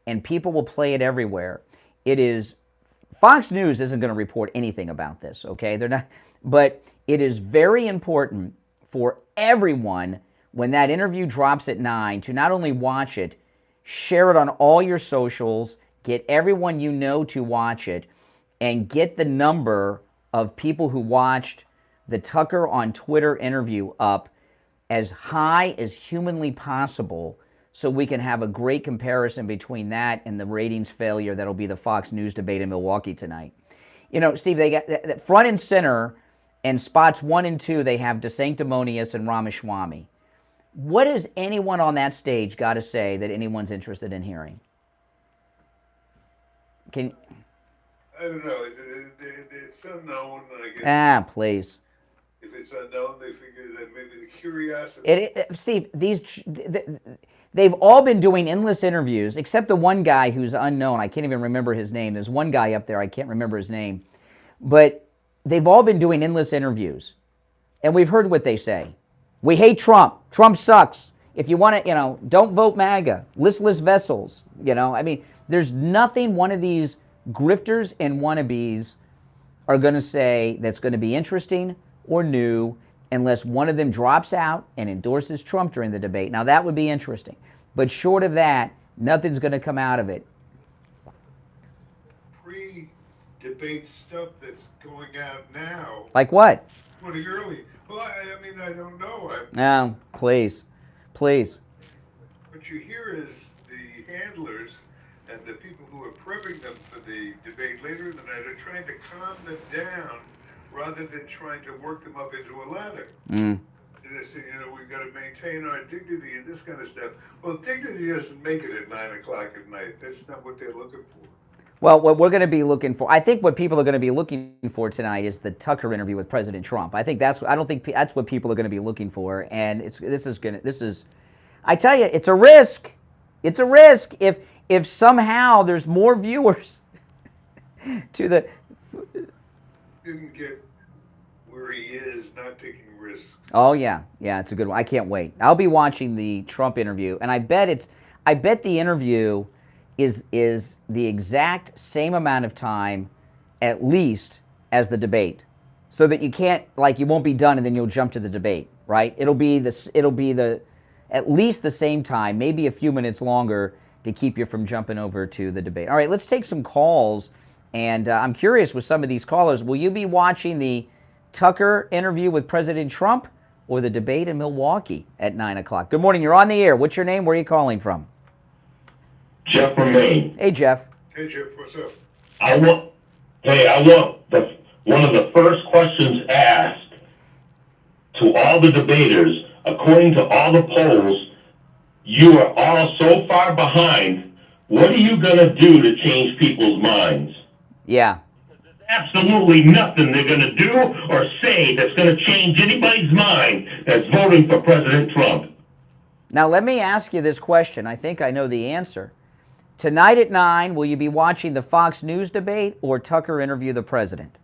and people will play it everywhere. It is, Fox News isn't going to report anything about this, okay? They're not, but it is very important for everyone when that interview drops at 9 to not only watch it, share it on all your socials, get everyone you know to watch it, and get the number of people who watched the Tucker on Twitter interview up as high as humanly possible so we can have a great comparison between that and the ratings failure that'll be the Fox News debate in Milwaukee tonight. You know, Steve, they got front and center and spots 1 and 2, they have DeSanctimonious and Ramaswamy. What has anyone on that stage got to say that anyone's interested in hearing? I don't know. It's unknown, I guess. Please. If it's unknown, they figure that maybe the curiosity. Steve, they've all been doing endless interviews, except the one guy who's unknown. I can't even remember his name. There's one guy up there. I can't remember his name. But they've all been doing endless interviews. And we've heard what they say. We hate Trump. Trump sucks. If you want to, don't vote MAGA. Listless vessels. I mean, there's nothing one of these grifters and wannabes are going to say that's going to be interesting or new unless one of them drops out and endorses Trump during the debate. Now, that would be interesting. But short of that, nothing's going to come out of it. Pre-debate stuff that's going out now. Like what? Pretty early. Well, I mean, I don't know. No, please. Please. What you hear is the handlers and the people who are prepping them for the debate later in the night are trying to calm them down rather than trying to work them up into a ladder. They're saying, we've got to maintain our dignity and this kind of stuff. Well, dignity doesn't make it at 9 o'clock at night. That's not what they're looking for. Well, what we're going to be looking for, I think what people are going to be looking for tonight is the Tucker interview with President Trump. I don't think that's what people are going to be looking for, and I tell you, it's a risk. It's a risk if somehow there's more viewers to the. Didn't get where he is, not taking risks. Oh yeah, it's a good one. I can't wait. I'll be watching the Trump interview, and I bet the interview is the exact same amount of time, at least, as the debate, so that you won't be done and then you'll jump to the debate, right? It'll be at least the same time, maybe a few minutes longer to keep you from jumping over to the debate. All right, let's take some calls, and I'm curious with some of these callers, will you be watching the Tucker interview with President Trump or the debate in Milwaukee at 9 o'clock? Good morning, you're on the air. What's your name? Where are you calling from? Jeff from Maine. Hey, Jeff. Hey, Jeff, what's up? I want one of the first questions asked to all the debaters. According to all the polls, you are all so far behind. What are you going to do to change people's minds? Yeah. There's absolutely nothing they're going to do or say that's going to change anybody's mind that's voting for President Trump. Now, let me ask you this question. I think I know the answer. Tonight at 9, will you be watching the Fox News debate or Tucker interview the president?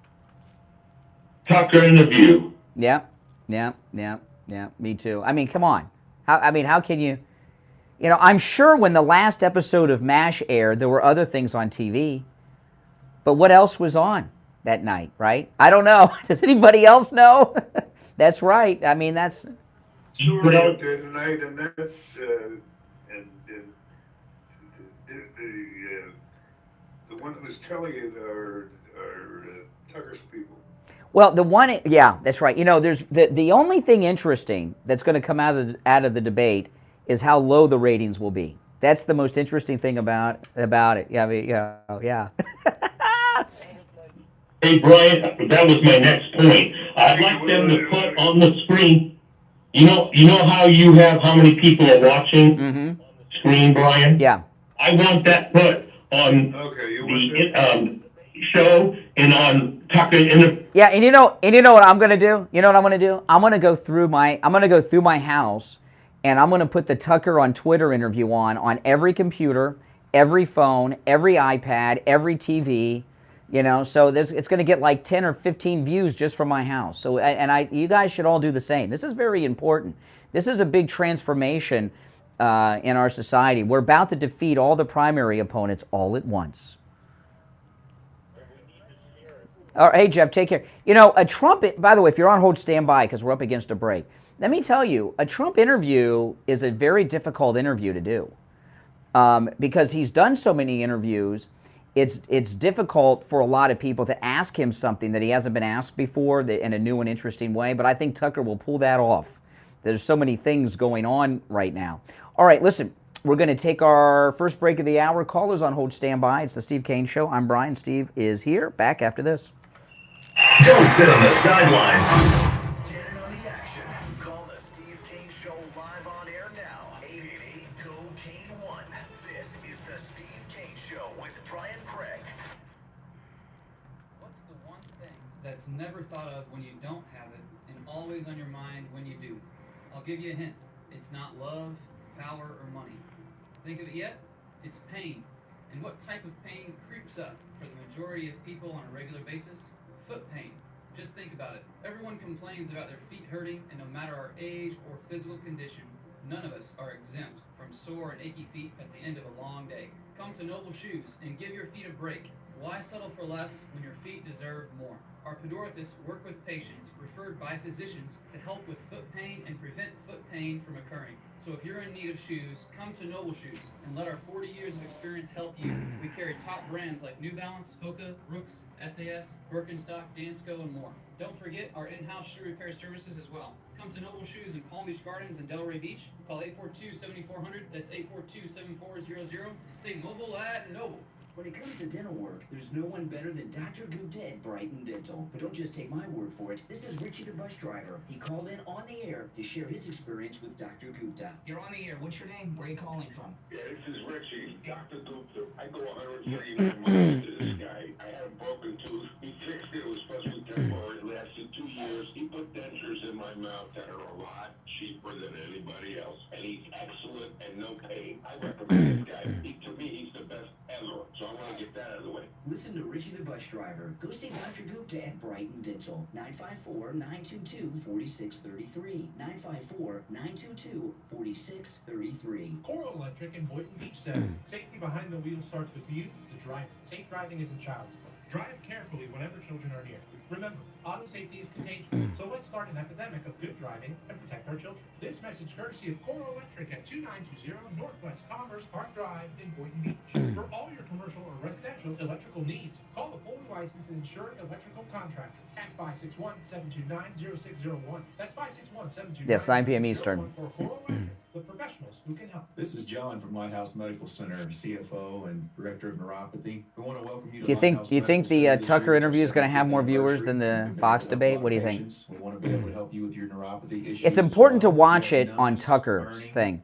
Tucker interview. Yeah, me too. I mean, come on. How can you... I'm sure when the last episode of MASH aired, there were other things on TV. But what else was on that night, right? I don't know. Does anybody else know? That's right. I mean, that's... Story out there tonight, and that's... the one that was telling it are Tucker's people. Well, that's right. there's the only thing interesting that's going to come out of the debate is how low the ratings will be. That's the most interesting thing about it. Yeah. Hey, Brian, that was my next point. I'd like them to put on the screen. You know how you have how many people are watching on the screen, Brian? Yeah. I want that put on the show and on Tucker in the. Yeah, and you know what I'm gonna do? You know what I'm gonna do? I'm gonna go through my house, and I'm gonna put the Tucker on Twitter interview on every computer, every phone, every iPad, every TV. So it's gonna get like 10 or 15 views just from my house. So you guys should all do the same. This is very important. This is a big transformation in our society. We're about to defeat all the primary opponents all at once. All right, hey, Jeff, take care. A Trump, by the way, if you're on hold, stand by because we're up against a break. Let me tell you, a Trump interview is a very difficult interview to do. because he's done so many interviews. It's difficult for a lot of people to ask him something that he hasn't been asked before in a new and interesting way, but I think Tucker will pull that off. There's so many things going on right now. All right, listen, we're going to take our first break of the hour. Callers on hold, stand by. It's the Steve Kane Show. I'm Brian. Steve is here. Back after this. Don't sit on the sidelines. Get in on the action. Call the Steve Kane Show live on air now. 888-GO-KANE-1. This is the Steve Kane Show with Brian Craig. What's the one thing that's never thought of when you don't have it and always on your mind when you do? I'll give you a hint. It's not love, power, or money. Think of it yet? It's pain. And what type of pain creeps up for the majority of people on a regular basis? Foot pain. Just think about it. Everyone complains about their feet hurting, and no matter our age or physical condition, none of us are exempt from sore and achy feet at the end of a long day. Come to Noble Shoes and give your feet a break. Why settle for less when your feet deserve more? Our podorthists work with patients referred by physicians to help with foot pain and prevent foot pain from occurring. So if you're in need of shoes, come to Noble Shoes and let our 40 years of experience help you. We carry top brands like New Balance, Hoka, Brooks, SAS, Birkenstock, Dansko, and more. Don't forget our in-house shoe repair services as well. Come to Noble Shoes in Palm Beach Gardens and Delray Beach. Call 842-7400. That's 842-7400. And stay mobile at Noble. When it comes to dental work, there's no one better than Dr. Gupta at Brighton Dental. But don't just take my word for it. This is Richie the bus driver. He called in on the air to share his experience with Dr. Gupta. You're on the air. What's your name? Where are you calling from? Yeah, this is Richie, Dr. Gupta. I go 139 miles to this guy. I had a broken tooth. He fixed it. It was supposed to be temporary. It lasted 2 years. He put dentures in my mouth that are a lot cheaper than anybody else. And he's excellent and no pain. I recommend this guy. To me, he's the best ever. So I want to get that out of the way. Listen to Richie the bus driver. Go see Dr. Gupta at Brighton Dental. 954-922-4633. 954-922-4633. Coral Electric in Boynton Beach says, safety behind the wheel starts with you, the driver. Safe driving isn't child's play. Drive carefully whenever children are near. Remember, auto safety is contagious, so let's start an epidemic of good driving and protect our children. This message courtesy of Coral Electric at 2920 Northwest Commerce Park Drive in Boynton Beach. For all your commercial or residential electrical needs, call the fully licensed and insured electrical contractor at 561-729-0601. That's 561-729-0601. Yes, 9 p.m. Eastern. For Coral Electric, the professionals who can help. This is John from Lighthouse Medical Center, CFO and Director of Neuropathy. We want to welcome you to Do you think the Tucker interview is going to have more viewers than the Fox debate? What do you think? We want to be able to help you with your neuropathy issues. It's important to watch it on Tucker's thing,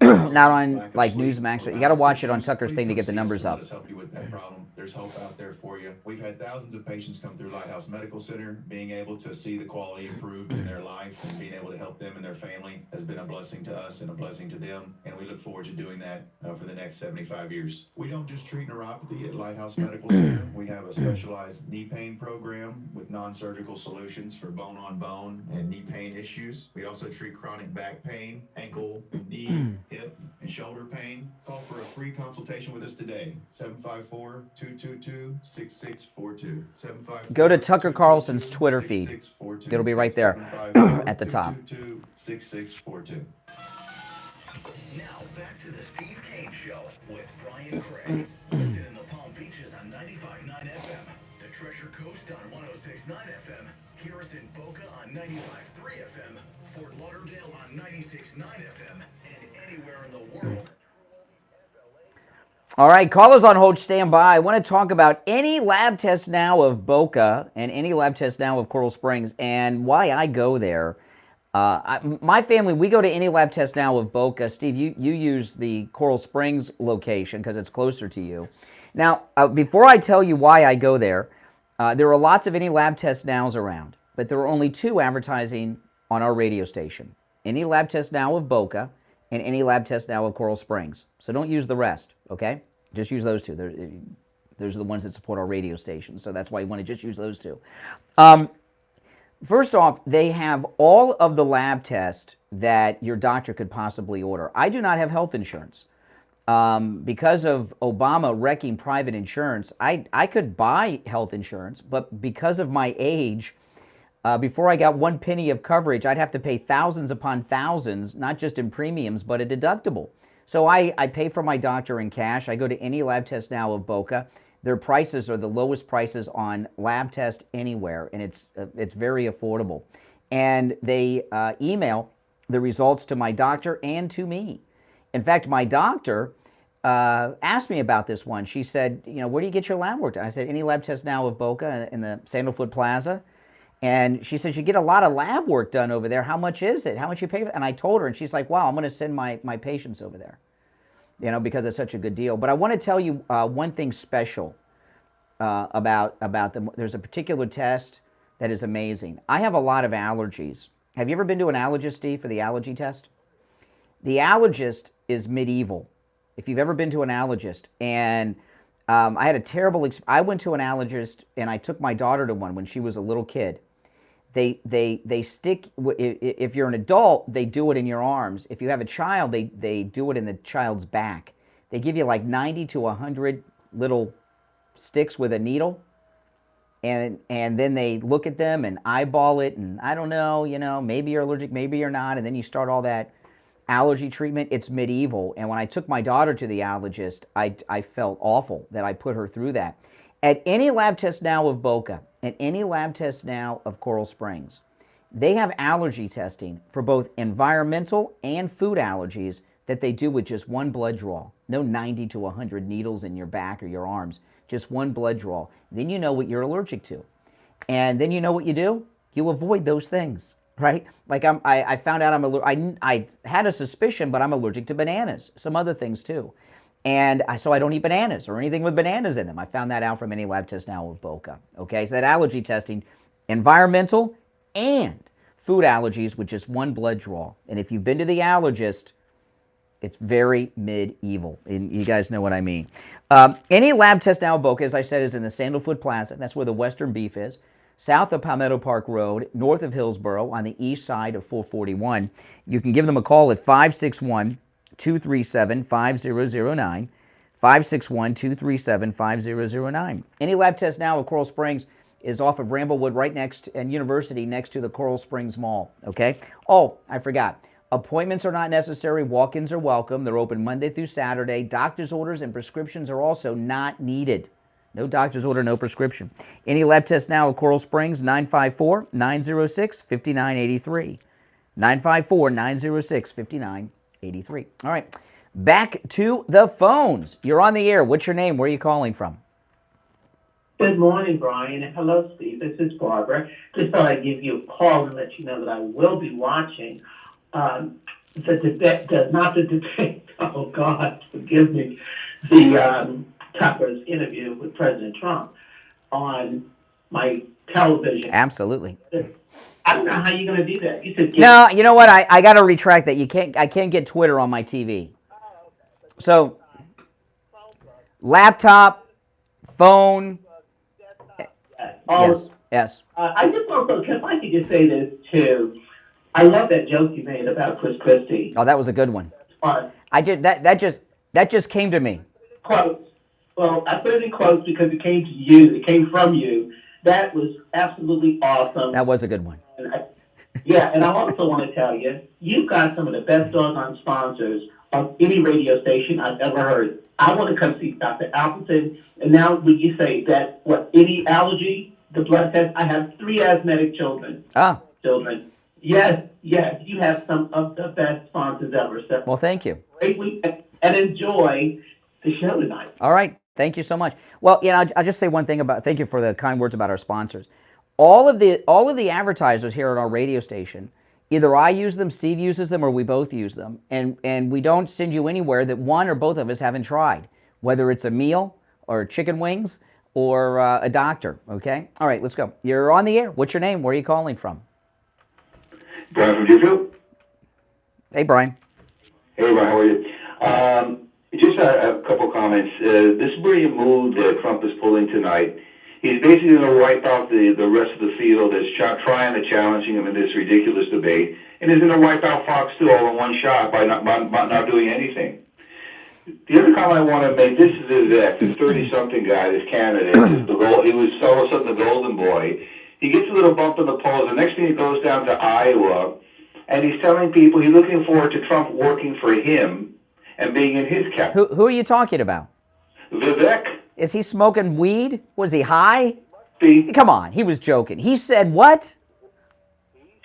not on like Newsmax. You got to watch it on Tucker's thing to get the numbers up. Let us help you with that problem. There's hope out there for you. We've had thousands of patients come through Lighthouse Medical Center. Being able to see the quality improved in their life and being able to help them and their family has been a blessing to us and a blessing to them. And we look forward to doing that for the next 75 years. We don't just treat neuropathy at Lighthouse Medical Center. We have a specialized knee pain program with non-surgical solutions for bone-on-bone and knee pain issues. We also treat chronic back pain, ankle, knee, hip, and shoulder pain. Call for a free consultation with us today. 754-222-6642. Go to Tucker Carlson's Twitter feed. It'll be right there at the top. 222-6642. Now back to the Steve Kane Show with Brian Craig. Listen in the Palm Beaches on 95.9 FM, the Treasure Coast on 106.9 FM, hear us in Boca on 95.3 FM, Fort Lauderdale on 96.9 FM, and anywhere in the world. All right, callers on hold, stand by. I want to talk about any lab test now of Boca and any lab test now of Coral Springs and why I go there. My family, we go to any lab test now of Boca. Steve, you use the Coral Springs location because it's closer to you. Now, before I tell you why I go there, there are lots of any lab test nows around, but there are only 2 advertising on our radio station. Any lab test now of Boca and any lab test now of Coral Springs. So don't use the rest, okay? Just use those 2. Those are the ones that support our radio station, so that's why you want to just use those 2. First off, they have all of the lab tests that your doctor could possibly order. I do not have health insurance. Because of Obama wrecking private insurance, I could buy health insurance, but because of my age, before I got 1 penny of coverage, I'd have to pay thousands upon thousands, not just in premiums, but a deductible. So I pay for my doctor in cash. I go to any lab test now of Boca. Their prices are the lowest prices on lab test anywhere, and it's very affordable. And they email the results to my doctor and to me. In fact, my doctor asked me about this one. She said, where do you get your lab work done? I said, any lab test now of Boca in the Sandalwood Plaza. And she said, you get a lot of lab work done over there. How much is it? How much you pay for it? And I told her, and she's like, wow, I'm going to send my patients over there, because it's such a good deal. But I want to tell you one thing special about them. There's a particular test that is amazing. I have a lot of allergies. Have you ever been to an allergist, Steve, for the allergy test? The allergist is medieval. If you've ever been to an allergist, and I had a terrible experience. I went to an allergist, and I took my daughter to one when she was a little kid. They stick, if you're an adult, they do it in your arms. If you have a child, they do it in the child's back. They give you like 90 to 100 little sticks with a needle, and then they look at them and eyeball it, and I don't know, maybe you're allergic, maybe you're not, and then you start all that allergy treatment. It's medieval. And when I took my daughter to the allergist, I felt awful that I put her through that. At any lab test now of Boca, at any lab test now of Coral Springs, they have allergy testing for both environmental and food allergies that they do with just one blood draw. No 90 to 100 needles in your back or your arms, just one blood draw. Then you know what you're allergic to. And then you know what you do? You avoid those things, right? Like I found out I had a suspicion, but I'm allergic to bananas, some other things too. And so I don't eat bananas or anything with bananas in them. I found that out from any lab test now of Boca. Okay, so that allergy testing, environmental and food allergies with just one blood draw. And if you've been to the allergist, it's very medieval. And you guys know what I mean. Any lab test now of Boca, as I said, is in the Sandalwood Plaza. That's where the Western Beef is. South of Palmetto Park Road, north of Hillsborough, on the east side of 441. You can give them a call at 561-237-5009, 561-237-5009. Any lab test now of Coral Springs is off of Ramblewood, right next, and University, next to the Coral Springs Mall, okay? Oh, I forgot. Appointments are not necessary. Walk-ins are welcome. They're open Monday through Saturday. Doctor's orders and prescriptions are also not needed. No doctor's order, no prescription. Any lab test now of Coral Springs, 954-906-5983. 954-906-5983. All right, back to the phones. You're on the air. What's your name? Where are you calling from? Good morning, Brian, and hello, Steve. This is Barbara. Just thought I'd give you a call and let you know that I will be watching the debate, oh God, forgive me, the Tucker's interview with President Trump on my television. Absolutely. I don't know how you're going to do that. You said no, you know what? I got to retract that. I can't get Twitter on my TV. So, laptop, phone. Yes. I just also, if I could just say this too, I love that joke you made about Chris Christie. Oh, that was a good one. That just came to me. Quotes. Well, I put it in quotes because it came to you. It came from you. That was absolutely awesome. That was a good one. And I also want to tell you, you've got some of the best doggone sponsors of any radio station I've ever heard. I want to come see Dr. Appleton. And now would you say that, any allergy, the blood test? I have 3 asthmatic children. Children. Yes, you have some of the best sponsors ever. So well, thank you. Great week, and enjoy the show tonight. All right. Thank you so much. Well, I'll just say one thing thank you for the kind words about our sponsors. All of the advertisers here at our radio station, either I use them, Steve uses them, or we both use them. And we don't send you anywhere that one or both of us haven't tried, whether it's a meal or chicken wings or a doctor, okay? All right, let's go. You're on the air. What's your name? Where are you calling from? Brian from Deerfield. Hey, Brian. Hey, Brian, how are you? Just a couple comments. This brilliant move that Trump is pulling tonight, he's basically going to wipe out the rest of the field that's trying to challenging him in this ridiculous debate, and he's going to wipe out Fox 2 all in one shot by not doing anything. The other comment I want to make, this is Vivek, this 30-something guy, this candidate. He was all of a sudden the golden boy. He gets a little bump in the polls. The next thing he goes down to Iowa, and he's telling people he's looking forward to Trump working for him. and being in his cabinet. Who are you talking about? Vivek. Is he smoking weed? Was he high? See, Come on, he was joking. He said what?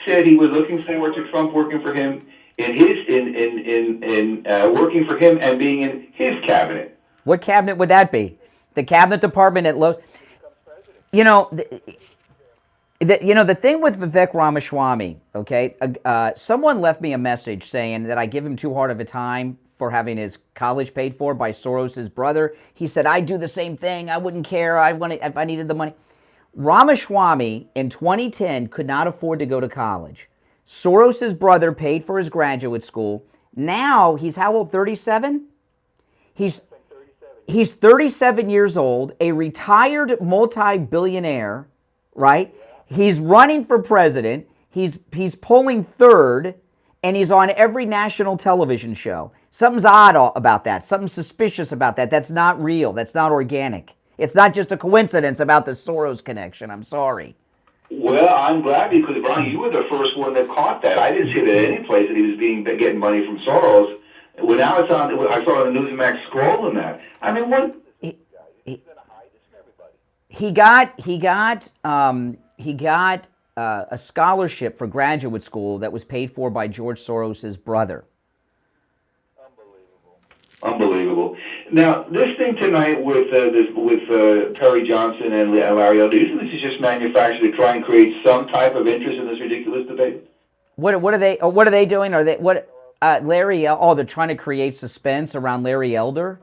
said he was looking forward to Trump working for him in his working for him and being in his cabinet. What cabinet would that be? The cabinet department at Lowe's. You know, the thing with Vivek Ramaswamy. Okay, someone left me a message saying that I give him too hard of a time for having his college paid for by Soros's brother. He said, "I do the same thing. I wouldn't care. If I needed the money." Ramaswamy in 2010 could not afford to go to college. Soros's brother paid for his graduate school. Now he's how old? 37? He's 37 years old, a retired multi-billionaire, right? He's running for president. He's polling third, and he's on every national television show. Something's odd about that. Something suspicious about that. That's not real. That's not organic. It's not just a coincidence about the Soros connection. I'm sorry. Well, I'm glad because, Brian, you were the first one that caught that. I didn't see that any place that he was getting money from Soros. Well, now it's on. I saw on the Newsmax scrolling that. I mean, what? He got a scholarship for graduate school that was paid for by George Soros's brother. Unbelievable. Now, this thing tonight with Perry Johnson and Larry Elder, do you think this is just manufactured to try and create some type of interest in this ridiculous debate? What are they doing? Are they Larry? Oh, they're trying to create suspense around Larry Elder.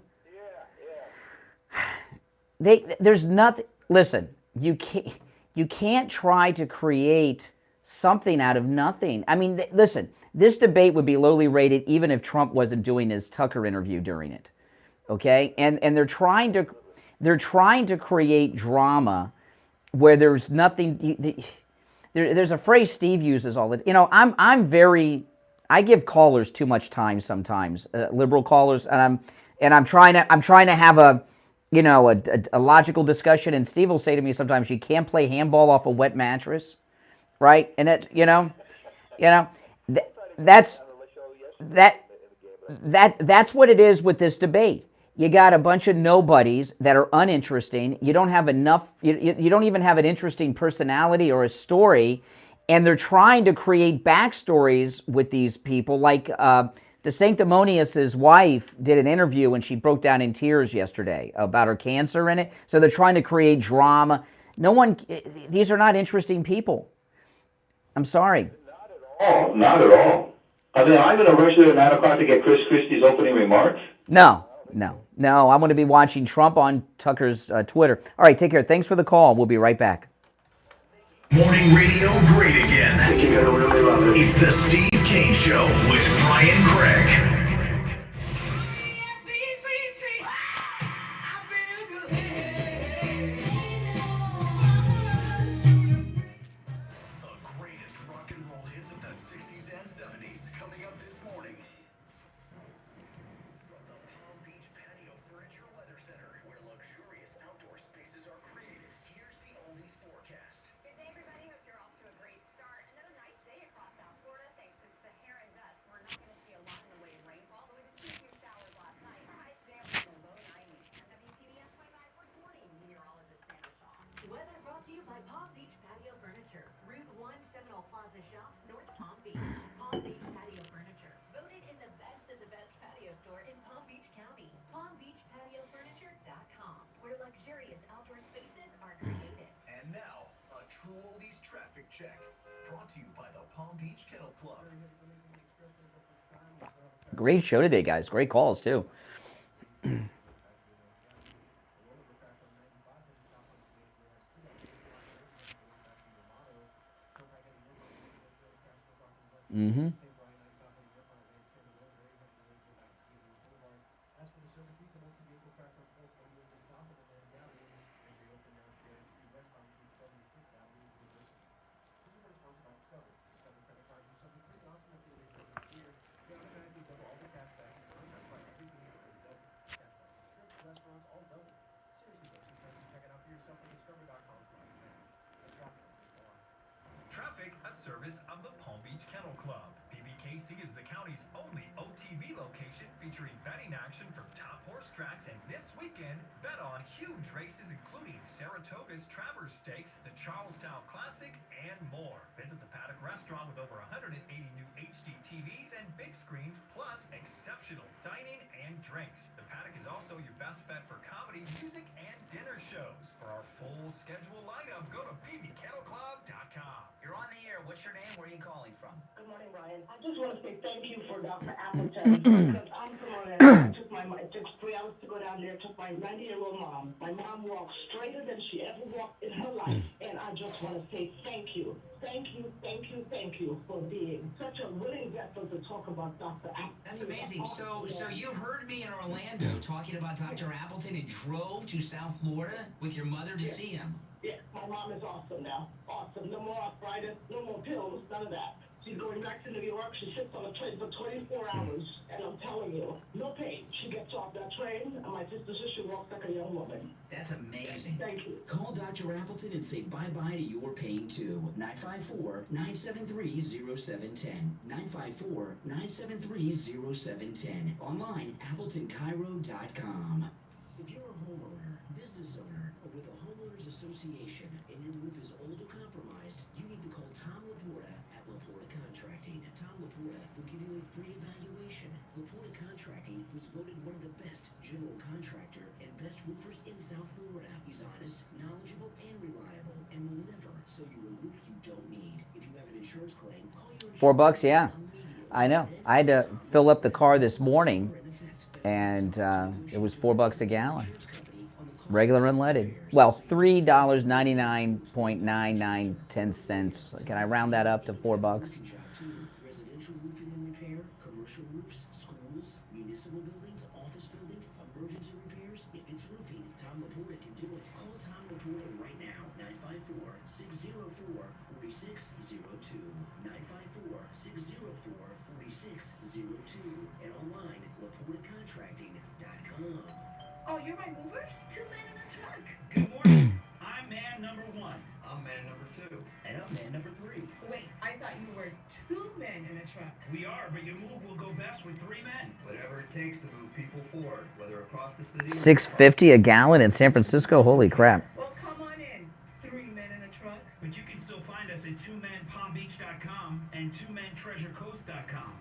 There's nothing. Listen, you can't try to create something out of nothing. I mean, listen, this debate would be lowly rated even if Trump wasn't doing his Tucker interview during it. Okay, and they're trying to create drama where there's nothing. There's a phrase Steve uses all the. You know, I give callers too much time sometimes, liberal callers, and I'm trying to have a logical discussion, and Steve will say to me sometimes, you can't play handball off a wet mattress, right? And that's what it is with this debate. You got a bunch of nobodies that are uninteresting. You don't have enough. You don't even have an interesting personality or a story, and they're trying to create backstories with these people. Like DeSanctimonious's wife did an interview and she broke down in tears yesterday about her cancer in it. So they're trying to create drama. These are not interesting people. I'm sorry. Oh, not at all. I mean, I'm going to rush there at 9 o'clock to get Chris Christie's opening remarks. No. I'm going to be watching Trump on Tucker's Twitter. All right, take care. Thanks for the call. We'll be right back. Morning radio great again. I think you're going to really love it. It's the Steve Kane Show with Brian Craig. Check. Brought to you by the Palm Beach Kennel Club. Great show today, guys. Great calls, too. Mm-hmm. Traffic, a service of the Palm Beach Kennel Club. BBK KC is the county's only OTB location featuring betting action from top horse tracks, and this weekend, bet on huge races including Saratoga's Travers Stakes, the Charlestown Classic, and more. Visit the Paddock Restaurant with over 180 new HD TVs and big screens, plus exceptional dining and drinks. The Paddock is also your best bet for comedy, music, and dinner shows. For our full schedule lineup, go to bbkennelclub.com. You're on the air. What's your name? Where are you calling from? Good morning, Ryan. I just want to say thank you for Dr. Appleton because I'm from Orlando. It took 3 hours to go down there. Took my 90-year-old mom. My mom walked straighter than she ever walked in her life, and I just want to say thank you. Thank you, thank you, thank you for being such a willing vessel to talk about Dr. Appleton. That's amazing. So you heard me in Orlando talking about Dr. Appleton and drove to South Florida with your mother to see him. Yeah, my mom is awesome now. Awesome. No more arthritis, no more pills, none of that. She's going back to New York. She sits on a train for 24 hours, and I'm telling you, no pain. She gets off that train, and my sister says she walks like a young woman. That's amazing. Thank you. Call Dr. Appleton and say bye-bye to your pain, too. 954-973-0710. 954-973-0710. Online, AppletonCairo.com. If you're a homeowner, business owner, or with a homeowners association, and your roof is old or compromised, you need to call Tom Laporta at Laporta Contracting. Tom Laporta will give you a free evaluation. Laporta Contracting was voted one of the best general contractor and best roofers in South Florida. He's honest, knowledgeable, and reliable, and will never sell you a roof you don't need. If you have an insurance claim, call your $4, yeah. I know. I had to fill up the car this morning, and it was $4 a gallon. Regular unleaded. Well, $3.99.9910. Can I round that up to $4? Residential roofing and repair, commercial roofs, schools, municipal buildings, office buildings, emergency repairs. If it's roofing, Tom Laporta can do it. Call Tom Laporta right now. 954-604-4602. 954-604-4602. And online, LaportaContracting.com. Oh, you're my movers? 2 men in a truck. Good morning. I'm man number 1. I'm man number 2. And I'm man number 3. Wait, I thought you were 2 men in a truck. We are, but your move will go best with 3 men. Whatever it takes to move people forward, whether across the city or $6.50 a gallon in San Francisco? Holy crap. Well, come on in. 3 men in a truck. But you can still find us at 2menpalmbeach.com and 2mentreasurecoast.com.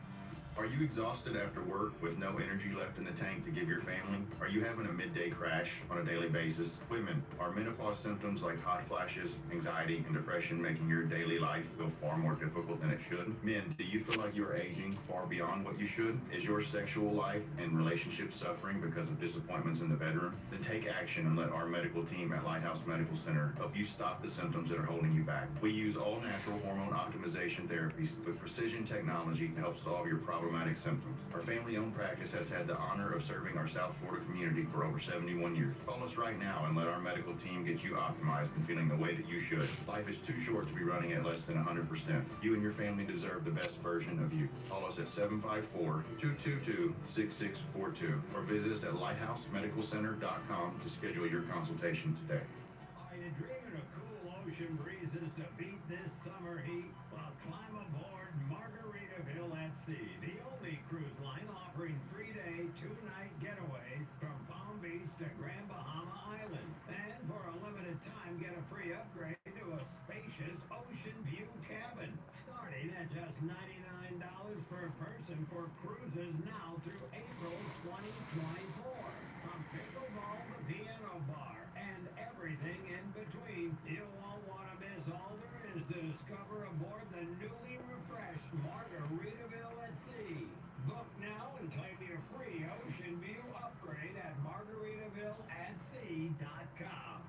Are you exhausted after work with no energy left in the tank to give your family? Are you having a midday crash on a daily basis? Women, are menopause symptoms like hot flashes, anxiety, and depression making your daily life feel far more difficult than it should? Men, do you feel like you're aging far beyond what you should? Is your sexual life and relationship suffering because of disappointments in the bedroom? Then take action and let our medical team at Lighthouse Medical Center help you stop the symptoms that are holding you back. We use all natural hormone optimization therapies with precision technology to help solve your problematic symptoms. Our family-owned practice has had the honor of serving our South Florida community for over 71 years. Call us right now and let our medical team get you optimized and feeling the way that you should. Life is too short to be running at less than 100%. You and your family deserve the best version of you. Call us at 754-222-6642 or visit us at lighthousemedicalcenter.com to schedule your consultation today. Are you dreaming of cool ocean breezes to beat this summer heat? Well, climb aboard Margaritaville at Sea, the only cruise line offering 3-day, 2-night getaways from Palm Beach to Grand Bahama Island. And for a limited time, get a free upgrade to a spacious ocean view cabin, starting at just $99 per person for cruises now through April 2024. From pickleball to piano bar and everything in between, you won't want to miss all there is to discover aboard the newly refreshed Margaritaville at Sea. Book now and claim your free ocean view upgrade at margaritavilleatsea.com.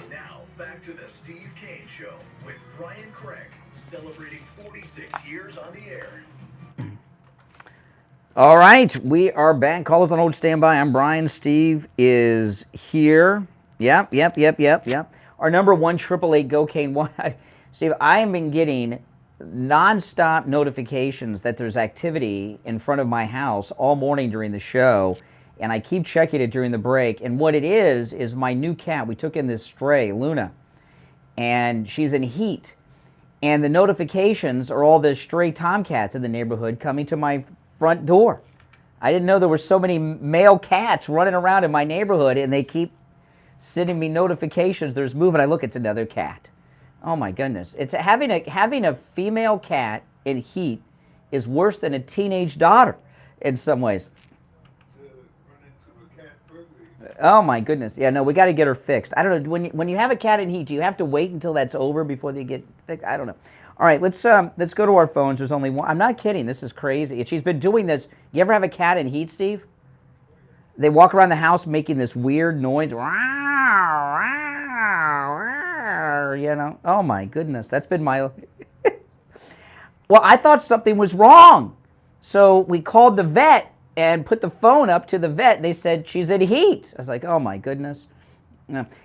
Now, back to the Steve Kane Show with Brian Craig, celebrating 46 years on the air. All right, we are back. Call us on hold, standby. I'm Brian. Steve is here. Yep. Our number 1-888-GO-CANE-1. Steve, I have been getting nonstop notifications that there's activity in front of my house all morning during the show, and I keep checking it during the break. And what it is my new cat. We took in this stray, Luna, and she's in heat. and the notifications are all the stray tomcats in the neighborhood coming to my front door. I didn't know there were so many male cats running around in my neighborhood, and they keep sending me notifications. There's movement. I look, it's another cat. Oh my goodness! It's having a female cat in heat is worse than a teenage daughter in some ways. Oh my goodness! Yeah, no, we got to get her fixed. I don't know. When you have a cat in heat, do you have to wait until that's over before they get fixed? I don't know. All right, let's go to our phones. There's only one. I'm not kidding. This is crazy. She's been doing this. You ever have a cat in heat, Steve? They walk around the house making this weird noise. You know. Oh my goodness, that's been my. Well, I thought something was wrong, so we called the vet and put the phone up to the vet. They said she's in heat. I was like, oh my goodness.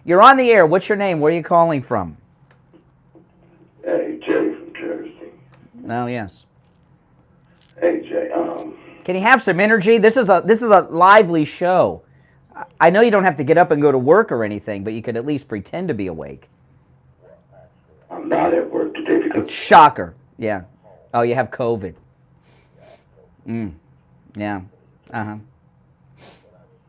You're on the air. What's your name? Where are you calling from? Hey, Jay from Jersey. Oh yes. Hey, Jay. Can you have some energy? This is a lively show. I know you don't have to get up and go to work or anything, but you could at least pretend to be awake. I'm not at work today because... Shocker. Yeah. Oh, you have COVID. Yeah. Uh-huh.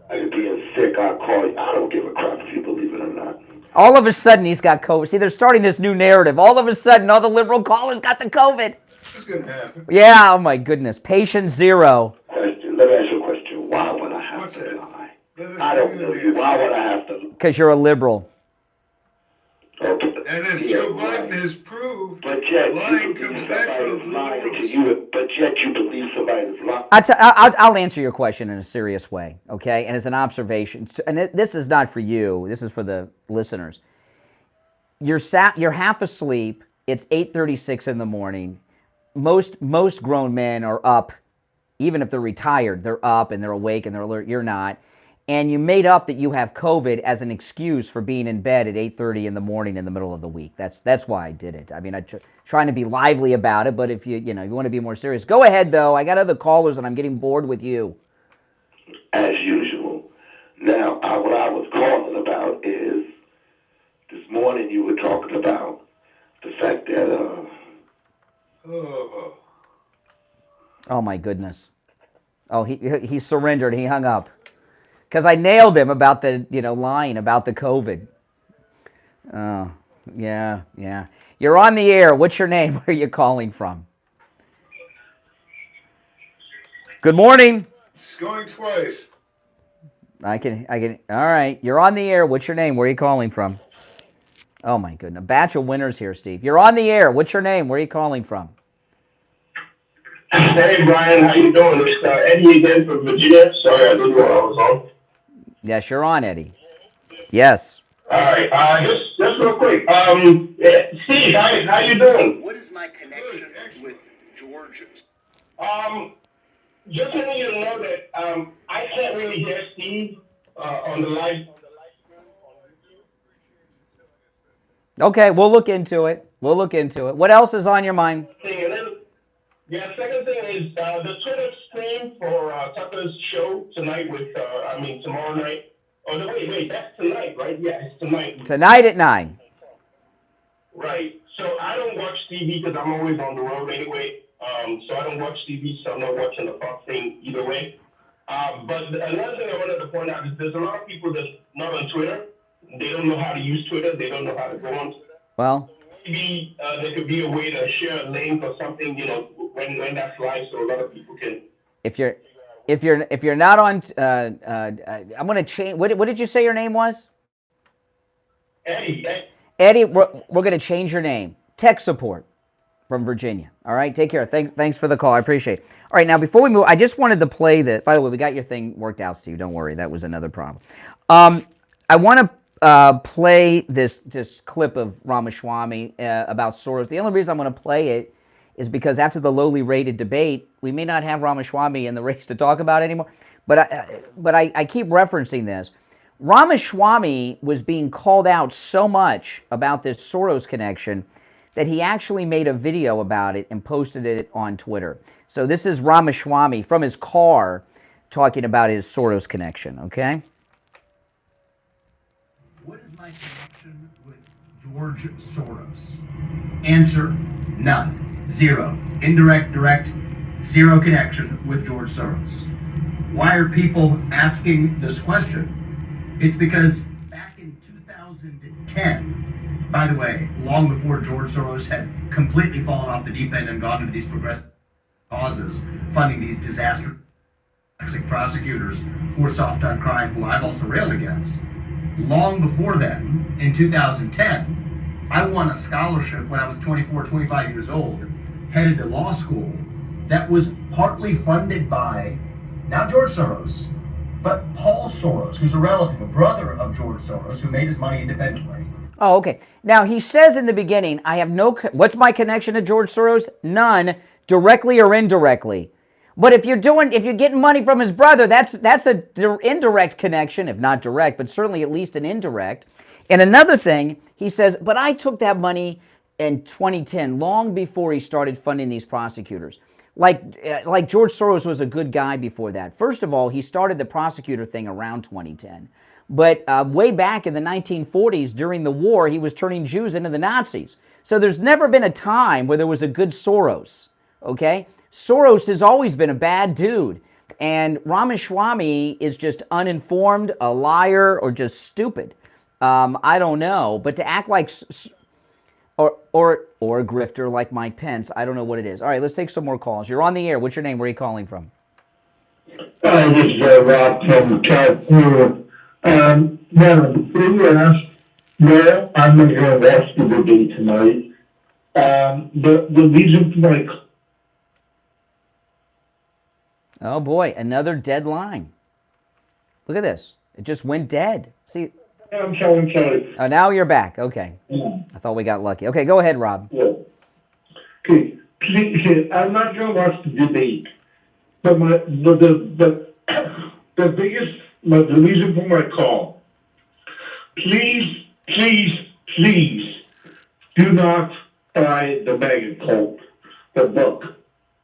I'm being sick. I'll call you. I don't give a crap if you believe it or not. All of a sudden, he's got COVID. See, they're starting this new narrative. All of a sudden, all the liberal callers got the COVID. It's going to happen. Yeah, oh my goodness. Patient zero. Question. Let me ask you a question. Why would I have to lie? I don't know you. Why would I have to? Because you're a liberal. Okay. And as Joe Biden has proved, but yet lying comes natural to the liberals. But yet you believe somebody's lying. I'll answer your question in a serious way, okay? And as an observation, and this is not for you. This is for the listeners. You're half asleep. It's 8:36 in the morning. Most grown men are up, even if they're retired. They're up and they're awake and they're alert. You're not. And you made up that you have COVID as an excuse for being in bed at 8:30 in the morning in the middle of the week. That's why I did it. I mean, I'm trying to be lively about it, but if you want to be more serious, go ahead though. I got other callers and I'm getting bored with you. As usual. Now, what I was calling about is this morning you were talking about the fact that Oh my goodness. Oh, he surrendered. He hung up. Because I nailed him about the, lying about the COVID. Oh, yeah. You're on the air. What's your name? Where are you calling from? Good morning. It's going twice. I can, all right. You're on the air. What's your name? Where are you calling from? Oh, my goodness. A batch of winners here, Steve. You're on the air. What's your name? Where are you calling from? Hey, Brian. How you doing? It's Eddie again from Virginia. Sorry, I didn't know I was on. Yes, you're on, Eddie. Yes. All right. Just real quick. Steve, how you doing? What is my connection with George? Just wanting you to know that I can't really hear Steve on the live. Okay, we'll look into it. What else is on your mind? Second thing is the Twitter stream for Tucker's show tonight tomorrow night. Oh, no, wait, that's tonight, right? Yeah, it's tonight. Tonight at 9. Right. So I don't watch TV because I'm always on the road anyway. So I don't watch TV, so I'm not watching the Fox thing either way. But another thing I wanted to point out is there's a lot of people that's not on Twitter. They don't know how to use Twitter. They don't know how to go on. Well, maybe there could be a way to share a link or something, when that's live, so a lot of people can. If you're not on, I'm going to change. What did you say your name was? Eddie. Eddie, we're going to change your name. Tech support from Virginia. All right, take care. Thanks for the call. I appreciate it. All right, now before we move, I just wanted to play the. By the way, we got your thing worked out, Steve. Don't worry, that was another problem. I want to play this clip of Ramaswamy about Soros. The only reason I'm going to play it is because after the lowly rated debate, we may not have Ramaswamy in the race to talk about anymore. But I keep referencing this. Ramaswamy was being called out so much about this Soros connection that he actually made a video about it and posted it on Twitter. So this is Ramaswamy from his car talking about his Soros connection, okay? What is my connection with George Soros? Answer, none. Zero. Indirect, direct, zero connection with George Soros. Why are people asking this question? It's because back in 2010, by the way, long before George Soros had completely fallen off the deep end and gone into these progressive causes, funding these disaster toxic prosecutors who are soft on crime, who I've also railed against. Long before then, in 2010, I won a scholarship when I was 24, 25 years old, headed to law school, that was partly funded by, not George Soros, but Paul Soros, who's a relative, a brother of George Soros, who made his money independently. Oh, okay. Now, he says in the beginning, I have no, what's my connection to George Soros? None, directly or indirectly. But if you're getting money from his brother, that's a indirect connection, if not direct, but certainly at least an indirect. And another thing, he says, but I took that money in 2010, long before he started funding these prosecutors. Like George Soros was a good guy before that. First of all, he started the prosecutor thing around 2010. But way back in the 1940s, during the war, he was turning Jews into the Nazis. So there's never been a time where there was a good Soros, okay? Soros has always been a bad dude. And Ramaswamy is just uninformed, a liar, or just stupid. I don't know. But to act like... Or a grifter like Mike Pence, I don't know what it is. All right, let's take some more calls. You're on the air. What's your name? Where are you calling from? This is Rob from California. Now, before you asked, well, I'm going to watch the debate tonight. The reason for my... Oh, boy, another dead line. Look at this. It just went dead. See? I'm sorry. Oh, now you're back. Okay. Yeah. I thought we got lucky. Okay, go ahead, Rob. Yeah. Okay, please, I'm not going to watch the debate, but the reason for my call, please do not buy the MAGA cult, the book,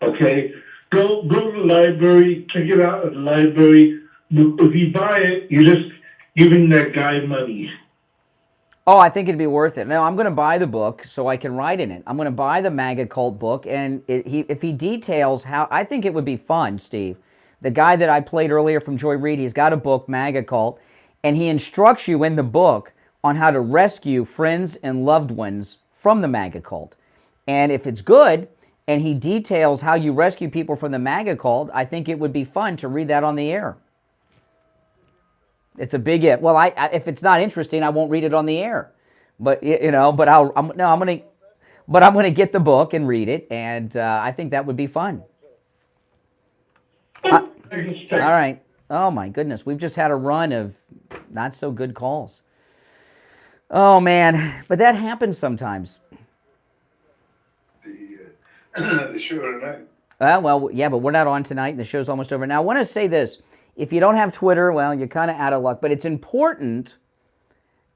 okay? Go to the library, check it out at the library. If you buy it, you're just giving that guy money. Oh, I think it'd be worth it. No, I'm going to buy the book so I can write in it. I'm going to buy the MAGA cult book, and if he details how, I think it would be fun, Steve. The guy that I played earlier from Joy Reid, he's got a book, MAGA cult, and he instructs you in the book on how to rescue friends and loved ones from the MAGA cult. And if it's good, and he details how you rescue people from the MAGA cult, I think it would be fun to read that on the air. It's a big if. Well, if it's not interesting, I won't read it on the air. But but I'm gonna get the book and read it, and I think that would be fun. All right. Oh my goodness, we've just had a run of not so good calls. Oh man, but that happens sometimes. The show tonight. Well, yeah, but we're not on tonight, and the show's almost over. Now, I want to say this. If you don't have Twitter, well, you're kind of out of luck. But it's important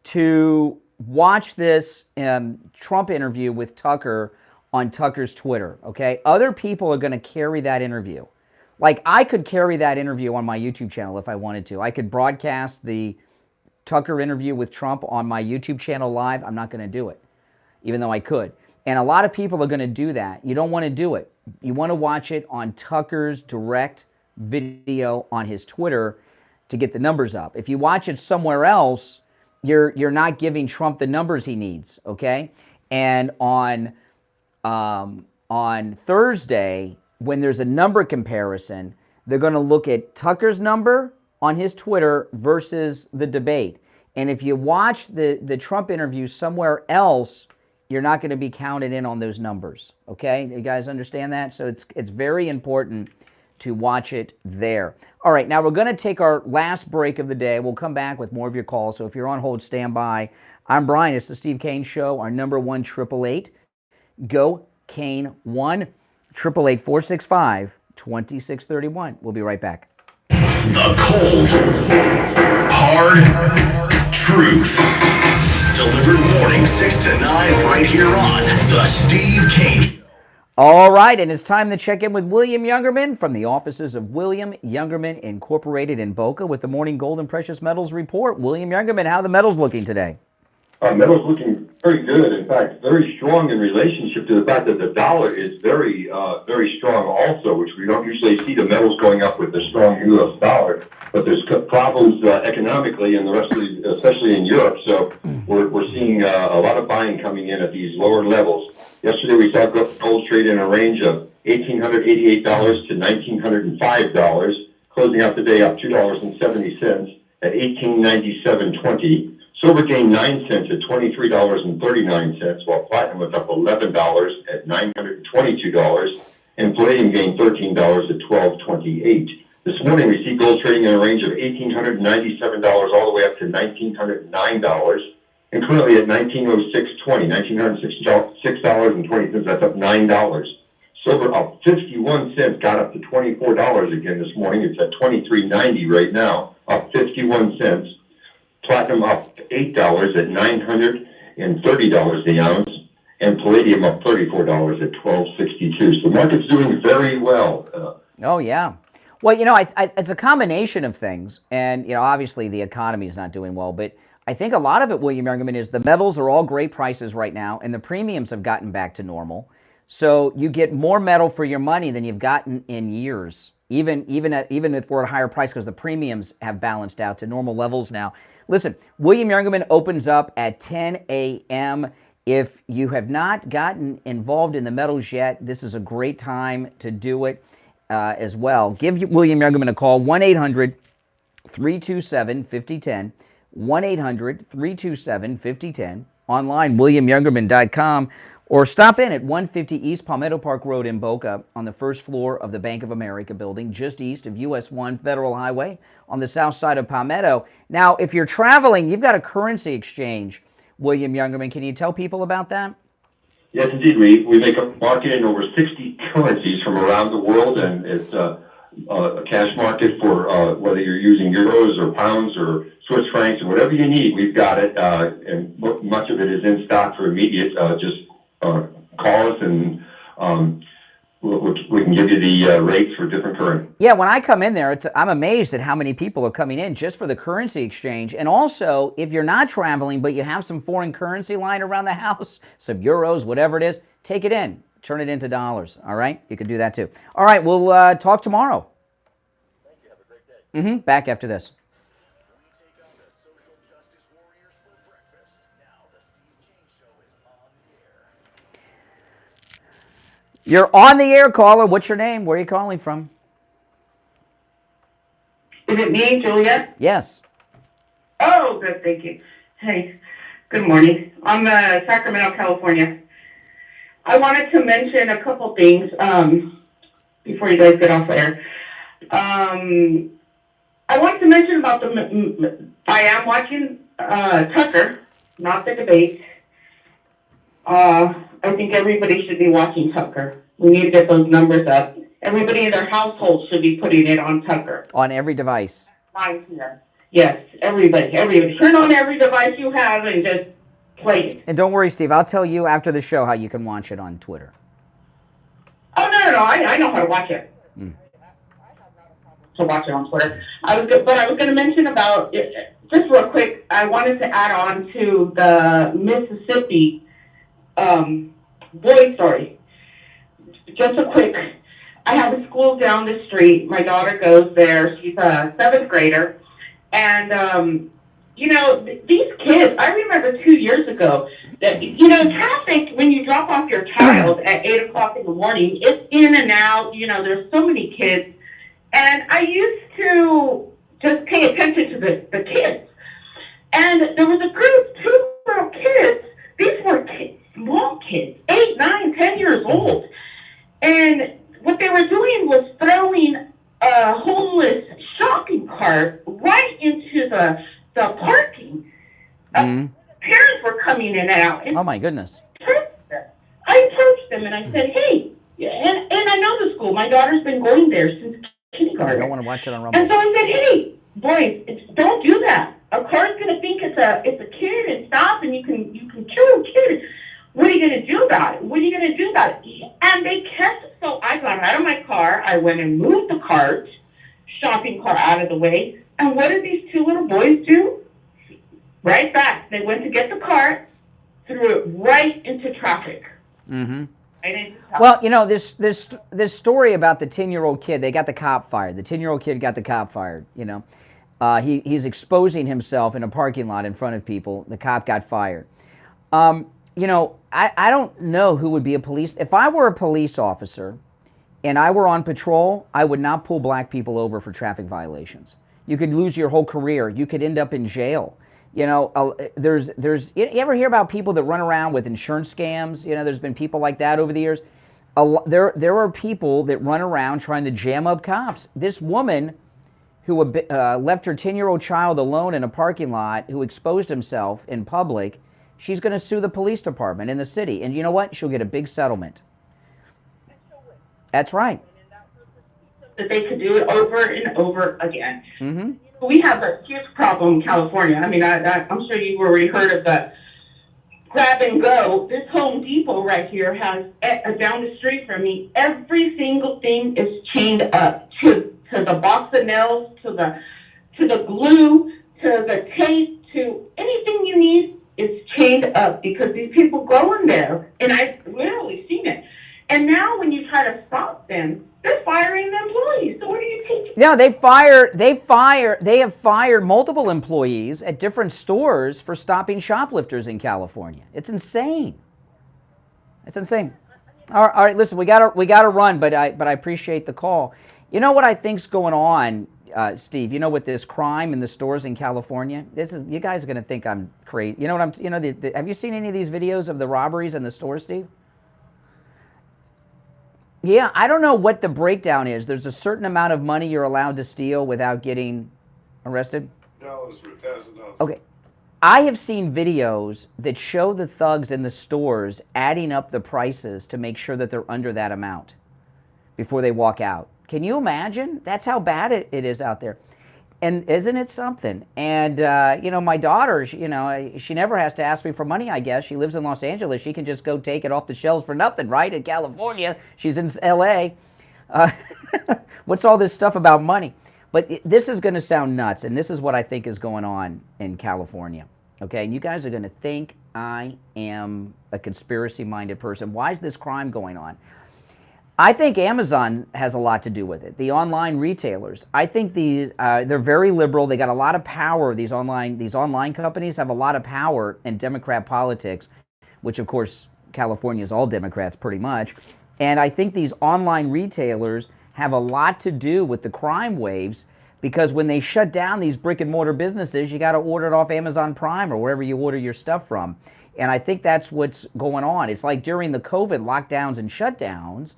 to watch this Trump interview with Tucker on Tucker's Twitter, okay? Other people are going to carry that interview. Like, I could carry that interview on my YouTube channel if I wanted to. I could broadcast the Tucker interview with Trump on my YouTube channel live. I'm not going to do it, even though I could. And a lot of people are going to do that. You don't want to do it. You want to watch it on Tucker's direct video on his Twitter to get the numbers up. If you watch it somewhere else, you're not giving Trump the numbers he needs, okay? And on Thursday, when there's a number comparison, they're going to look at Tucker's number on his Twitter versus the debate. And if you watch the Trump interview somewhere else, you're not going to be counted in on those numbers, okay? You guys understand that? So it's very important to watch it there. All right, now we're going to take our last break of the day. We'll come back with more of your calls, so if you're on hold, stand by. I'm Brian. It's the Steve Kane Show. Our number 1-888-GO-KANE-1, 888-465-2631. We'll be right back. The cold, hard truth. Delivered morning 6 to 9 right here on The Steve Kane Show. All right, and it's time to check in with William Youngerman from the offices of William Youngerman Incorporated in Boca with the Morning Gold and Precious Metals Report. William Youngerman, how are the metals looking today? Metal's looking very good. In fact, very strong in relationship to the fact that the dollar is very, very strong also, which we don't usually see the metals going up with the strong U.S. dollar. But there's problems economically in the rest of the, especially in Europe. So we're seeing a lot of buying coming in at these lower levels. Yesterday we saw gold trade in a range of $1,888 to $1,905, closing out the day up $2.70 at $1897.20. Silver gained 9 cents at $23.39, while platinum was up $11 at $922, and palladium gained $13 at $12.28. This morning we see gold trading in a range of $1,897 all the way up to $1,909, and currently at $1906.20, $1,906.20. That's up $9. Silver up 51 cents, got up to $24 again this morning. It's at $23.90 right now, up 51 cents. Platinum up $8 at $930 the ounce, and palladium up $34 at $12.62. So the market's doing very well. Oh, yeah. Well, it's a combination of things. And, obviously the economy is not doing well. But I think a lot of it, William Youngerman, is the metals are all great prices right now, and the premiums have gotten back to normal. So you get more metal for your money than you've gotten in years, even if we're at a higher price, because the premiums have balanced out to normal levels now. Listen, William Youngerman opens up at 10 a.m. If you have not gotten involved in the metals yet, this is a great time to do it as well. Give William Youngerman a call, 1-800-327-5010, 1-800-327-5010, online, williamyoungerman.com, or stop in at 150 East Palmetto Park Road in Boca on the first floor of the Bank of America building, just east of US 1 Federal Highway on the south side of Palmetto. Now, if you're traveling, you've got a currency exchange, William Youngerman. Can you tell people about that? Yes, indeed. We make a market in over 60 currencies from around the world, and it's a cash market for whether you're using euros or pounds or Swiss francs or whatever you need. We've got it, and much of it is in stock for immediate. Just call us and we can give you the rates for different currencies. Yeah, when I come in there, I'm amazed at how many people are coming in just for the currency exchange. And also, if you're not traveling but you have some foreign currency lying around the house, some euros, whatever it is, take it in, turn it into dollars. All right, you can do that too. All right, we'll talk tomorrow. Thank you. Have a great day. Back after this. You're on the air, caller. What's your name? Where are you calling from? Is it me, Juliet? Yes. Oh, good. Thank you. Hey, good morning. I'm Sacramento, California. I wanted to mention a couple things before you guys get off air. I wanted to mention about I am watching Tucker, not the debate. I think everybody should be watching Tucker. We need to get those numbers up. Everybody in their household should be putting it on Tucker. On every device. Mine here. Yes, everybody. Turn on every device you have and just play it. And don't worry, Steve. I'll tell you after the show how you can watch it on Twitter. Oh, no. I know how to watch it. To watch it on Twitter. I was going to mention about, just real quick, I wanted to add on to the Mississippi boy story. Just a quick, I have a school down the street. My daughter goes there. She's a 7th grader. And, these kids, I remember 2 years ago that, traffic, when you drop off your child at 8 o'clock in the morning, it's in and out. There's so many kids. And I used to just pay attention to the kids. And there was a group, 2 little kids. These were small kids, 8, 9, 10 years old. And what they were doing was throwing a homeless shopping cart right into the parking. Parents were coming in and out. And oh, my goodness. I approached them and I said, hey, and I know the school. My daughter's been going there since kindergarten. I don't want to watch it on Rumble. And so I said, hey, boys, don't do that. A car's going to think it's a kid and stop, and you can kill a kid. What are you going to do about it? What are you going to do about it? And they kept, so I got out of my car. I went and moved the shopping cart out of the way. And what did these 2 little boys do? right back. They went to get the cart, threw it right into traffic. Mm-hmm. Right into traffic. Well, you know, this story about the 10-year-old kid, they got the cop fired. The 10-year-old kid got the cop fired, you know. He's exposing himself in a parking lot in front of people. The cop got fired. You know, I don't know who would be a police. If I were a police officer and I were on patrol, I would not pull black people over for traffic violations. You could lose your whole career. You could end up in jail. You know, you ever hear about people that run around with insurance scams? You know, there's been people like that over the years. There are people that run around trying to jam up cops. This woman who left her 10-year-old child alone in a parking lot, who exposed himself in public, she's going to sue the police department in the city. And you know what? She'll get a big settlement. That's right. That they could do it over and over again. Mm-hmm. We have a huge problem in California. I mean, I'm sure you've already heard of the grab and go. This Home Depot right here has, down the street from me, every single thing is chained up to the box of nails, to the glue, to the tape, to anything you need is chained up because these people go in there, and I've literally seen it. And now when you try to stop them, they're firing the employees. So what do you think? No, they have fired multiple employees at different stores for stopping shoplifters in California. It's insane. It's insane. All right, listen, we gotta run, but I appreciate the call. You know what I think's going on, Steve? You know, with this crime in the stores in California, you guys are gonna think I'm crazy. You know what have you seen any of these videos of the robberies in the stores, Steve? Yeah, I don't know what the breakdown is. There's a certain amount of money you're allowed to steal without getting arrested. $1,000 for $1,000. Okay. I have seen videos that show the thugs in the stores adding up the prices to make sure that they're under that amount before they walk out. Can you imagine? That's how bad it is out there. And isn't it something? And, you know, my daughter, she never has to ask me for money, I guess. She lives in Los Angeles. She can just go take it off the shelves for nothing, right? In California, she's in L.A. What's all this stuff about money? But this is going to sound nuts, and this is what I think is going on in California. Okay, and you guys are going to think I am a conspiracy-minded person. Why is this crime going on? I think Amazon has a lot to do with it. The online retailers. I think they're very liberal. They got a lot of power. These online companies have a lot of power in Democrat politics, which of course California is all Democrats pretty much. And I think these online retailers have a lot to do with the crime waves, because when they shut down these brick and mortar businesses, you got to order it off Amazon Prime or wherever you order your stuff from. And I think that's what's going on. It's like during the COVID lockdowns and shutdowns,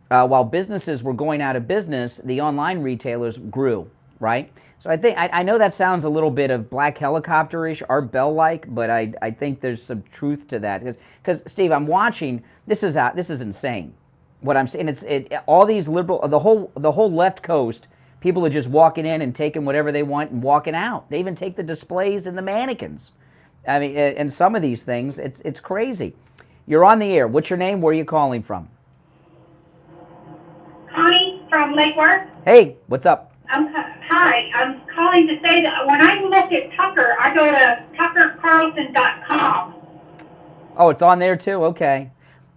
while businesses were going out of business, the online retailers grew, right? So I know that sounds a little bit of black helicopter-ish, Art Bell-like, but I think there's some truth to that. Because Steve, I'm watching. This is insane. What I'm saying, all these liberal, the whole left coast, people are just walking in and taking whatever they want and walking out. They even take the displays and the mannequins. I mean, and some of these things, it's crazy. You're on the air. What's your name? Where are you calling from? Connie from Lake Worth. Hey, what's up? Hi, I'm calling to say that when I look at Tucker, I go to tuckercarlson.com. Oh, it's on there too? Okay.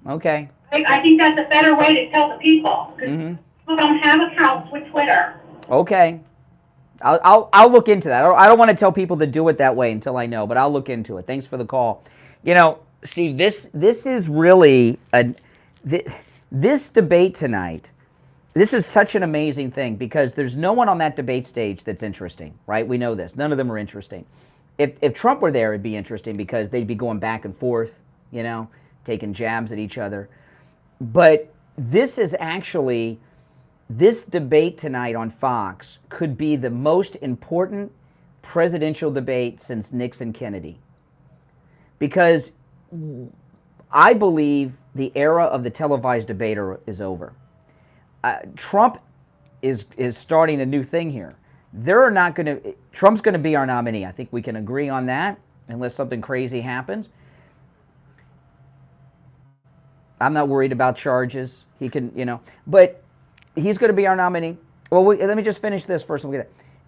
Okay. I think that's a better way to tell the people. Mm-hmm. People don't have accounts with Twitter. Okay. I'll look into that. I don't want to tell people to do it that way until I know, but I'll look into it. Thanks for the call. You know, Steve, this is really this debate tonight. This is such an amazing thing because there's no one on that debate stage that's interesting, right? We know this. None of them are interesting. If Trump were there, it'd be interesting because they'd be going back and forth, you know, taking jabs at each other. But this debate tonight on Fox could be the most important presidential debate since Nixon Kennedy. Because I believe the era of the televised debater is over. Trump is starting a new thing here. Trump's going to be our nominee. I think we can agree on that, unless something crazy happens. I'm not worried about charges. He can, but he's going to be our nominee. Well, let me just finish this first.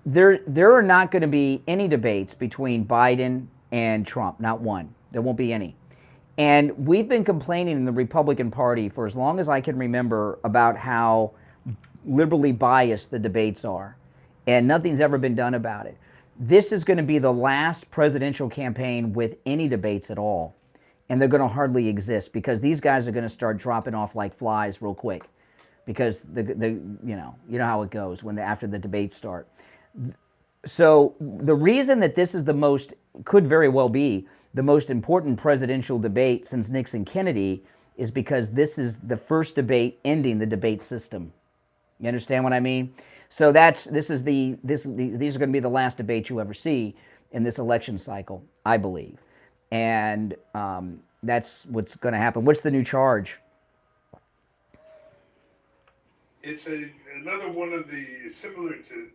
There are not going to be any debates between Biden and Trump. Not one. There won't be any. And we've been complaining in the Republican Party for as long as I can remember about how liberally biased the debates are. And nothing's ever been done about it. This is going to be the last presidential campaign with any debates at all. And they're going to hardly exist because these guys are going to start dropping off like flies real quick. Because you know how it goes after the debates start. So the reason that this is could very well be the most important presidential debate since Nixon Kennedy is because this is the first debate ending the debate system. You understand what I mean? So these are going to be the last debates you ever see in this election cycle, I believe. And that's what's going to happen. What's the new charge? It's another one of the, similar to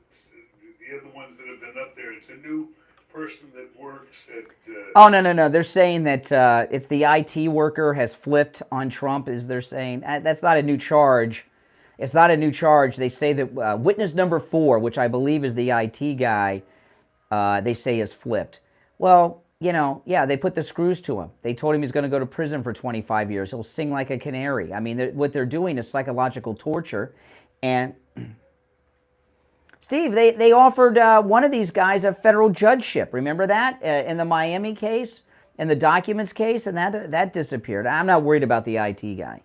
the other ones that have been up there. It's a new person that works at... Oh, no. They're saying that it's the IT worker has flipped on Trump, as they're saying. That's not a new charge. It's not a new charge. They say that witness number 4, which I believe is the IT guy, they say is flipped. Well, yeah, they put the screws to him. They told him he's going to go to prison for 25 years. He'll sing like a canary. I mean, what they're doing is psychological torture. And, Steve, they offered one of these guys a federal judgeship. Remember that in the Miami case, in the documents case, and that disappeared. I'm not worried about the IT guy.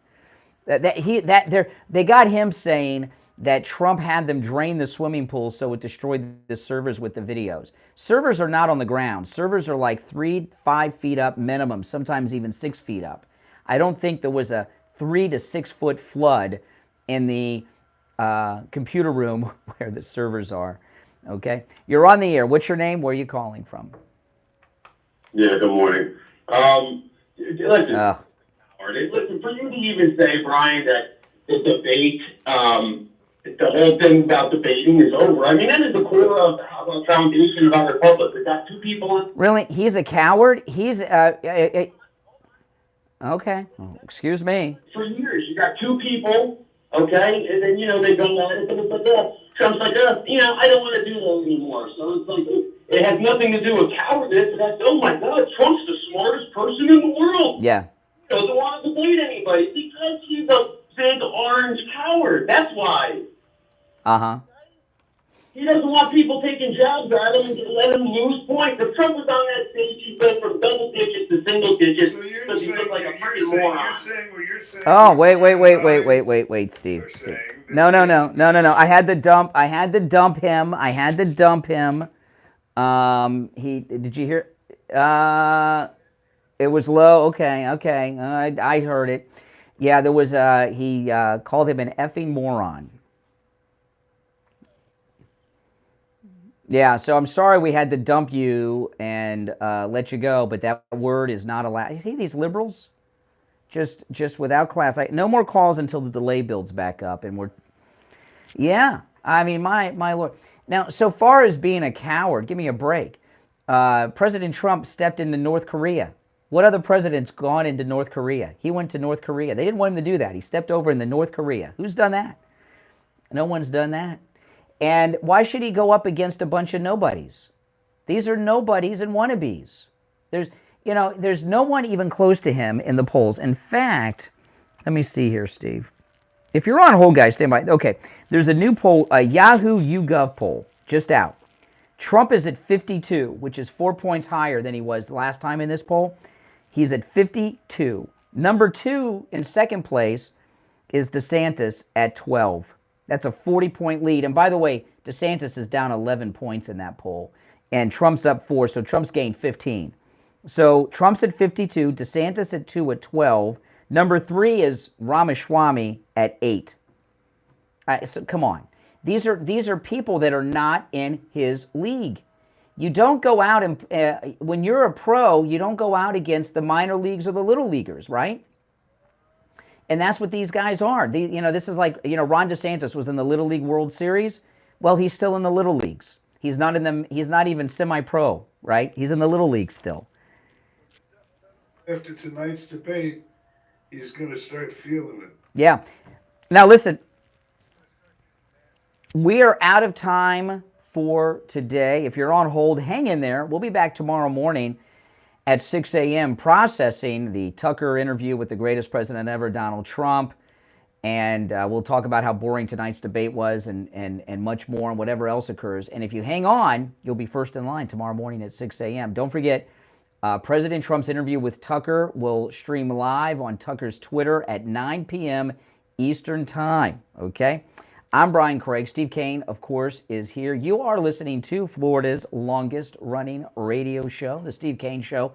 They got him saying that Trump had them drain the swimming pool so it destroyed the servers with the videos. Servers are not on the ground. Servers are like 3-5 feet up minimum, sometimes even 6 feet up. I don't think there was a 3 to 6 foot flood in the computer room where the servers are. Okay, you're on the air. What's your name? Where are you calling from? Yeah, good morning. Listen, for you to even say, Brian, that the debate, the whole thing about debating is over. I mean, that is the core of the foundation of our republic. We got 2 people. Really? He's a coward? He's okay. Oh, excuse me. For years, you got 2 people, okay, and then they go on and it's like that. Trump's like, I don't want to do that anymore. So it's like it has nothing to do with cowardice. It has, oh my God, Trump's the smartest person in the world. Yeah. He doesn't want to debate anybody because he's a big orange coward. That's why. Uh-huh. He doesn't want people taking jabs at him and let him lose points. If Trump was on that stage, he'd go from double digits to single digits because he looked like a freaking moron. Oh, wait, Steve. No. I had to dump him. Did you hear? It was low. Okay. I heard it. Yeah, there was. He called him an effing moron. Yeah, so I'm sorry we had to dump you and let you go, but that word is not allowed. You see these liberals? Just without class. No more calls until the delay builds back up, and yeah, I mean, my Lord. Now, so far as being a coward, give me a break. President Trump stepped into North Korea. What other president's gone into North Korea? He went to North Korea. They didn't want him to do that. He stepped over into North Korea. Who's done that? No one's done that. And why should he go up against a bunch of nobodies? These are nobodies and wannabes. There's no one even close to him in the polls. In fact, let me see here, Steve. If you're on hold, guys, stand by. Okay, there's a new poll, a Yahoo YouGov poll, just out. Trump is at 52, which is 4 points higher than he was last time in this poll. He's at 52. Number 2 in second place is DeSantis at 12. That's a 40-point lead. And by the way, DeSantis is down 11 points in that poll. And Trump's up 4, so Trump's gained 15. So Trump's at 52, DeSantis at 2 at 12. Number 3 is Ramaswamy at 8. So come on. These are people that are not in his league. You don't go out and, when you're a pro, you don't go out against the minor leagues or the little leaguers, right? And that's what these guys are. This is like, Ron DeSantis was in the Little League World Series. Well, he's still in the little leagues. He's not in them. He's not even semi-pro, right? He's in the little leagues still. After tonight's debate, he's going to start feeling it. Yeah. Now listen, we are out of time for today. If you're on hold, hang in there. We'll be back tomorrow morning. at 6 a.m. processing the Tucker interview with the greatest president ever, Donald Trump. And we'll talk about how boring tonight's debate was and much more and whatever else occurs. And if you hang on, you'll be first in line tomorrow morning at 6 a.m. Don't forget, President Trump's interview with Tucker will stream live on Tucker's Twitter at 9 p.m. Eastern Time, okay? I'm Brian Craig. Steve Kane, of course, is here. You are listening to Florida's longest-running radio show, The Steve Kane Show,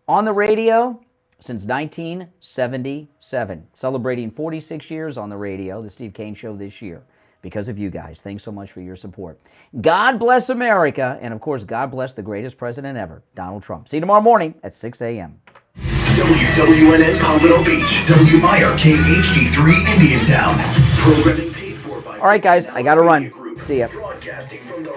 on the radio since 1977. Celebrating 46 years on the radio, The Steve Kane Show this year, because of you guys. Thanks so much for your support. God bless America, and of course, God bless the greatest president ever, Donald Trump. See you tomorrow morning at 6 a.m. WWNN Pompano Beach, WYRK HD3 Indiantown. Programming paid for by All right, guys, I got to run. See ya. Broadcasting from the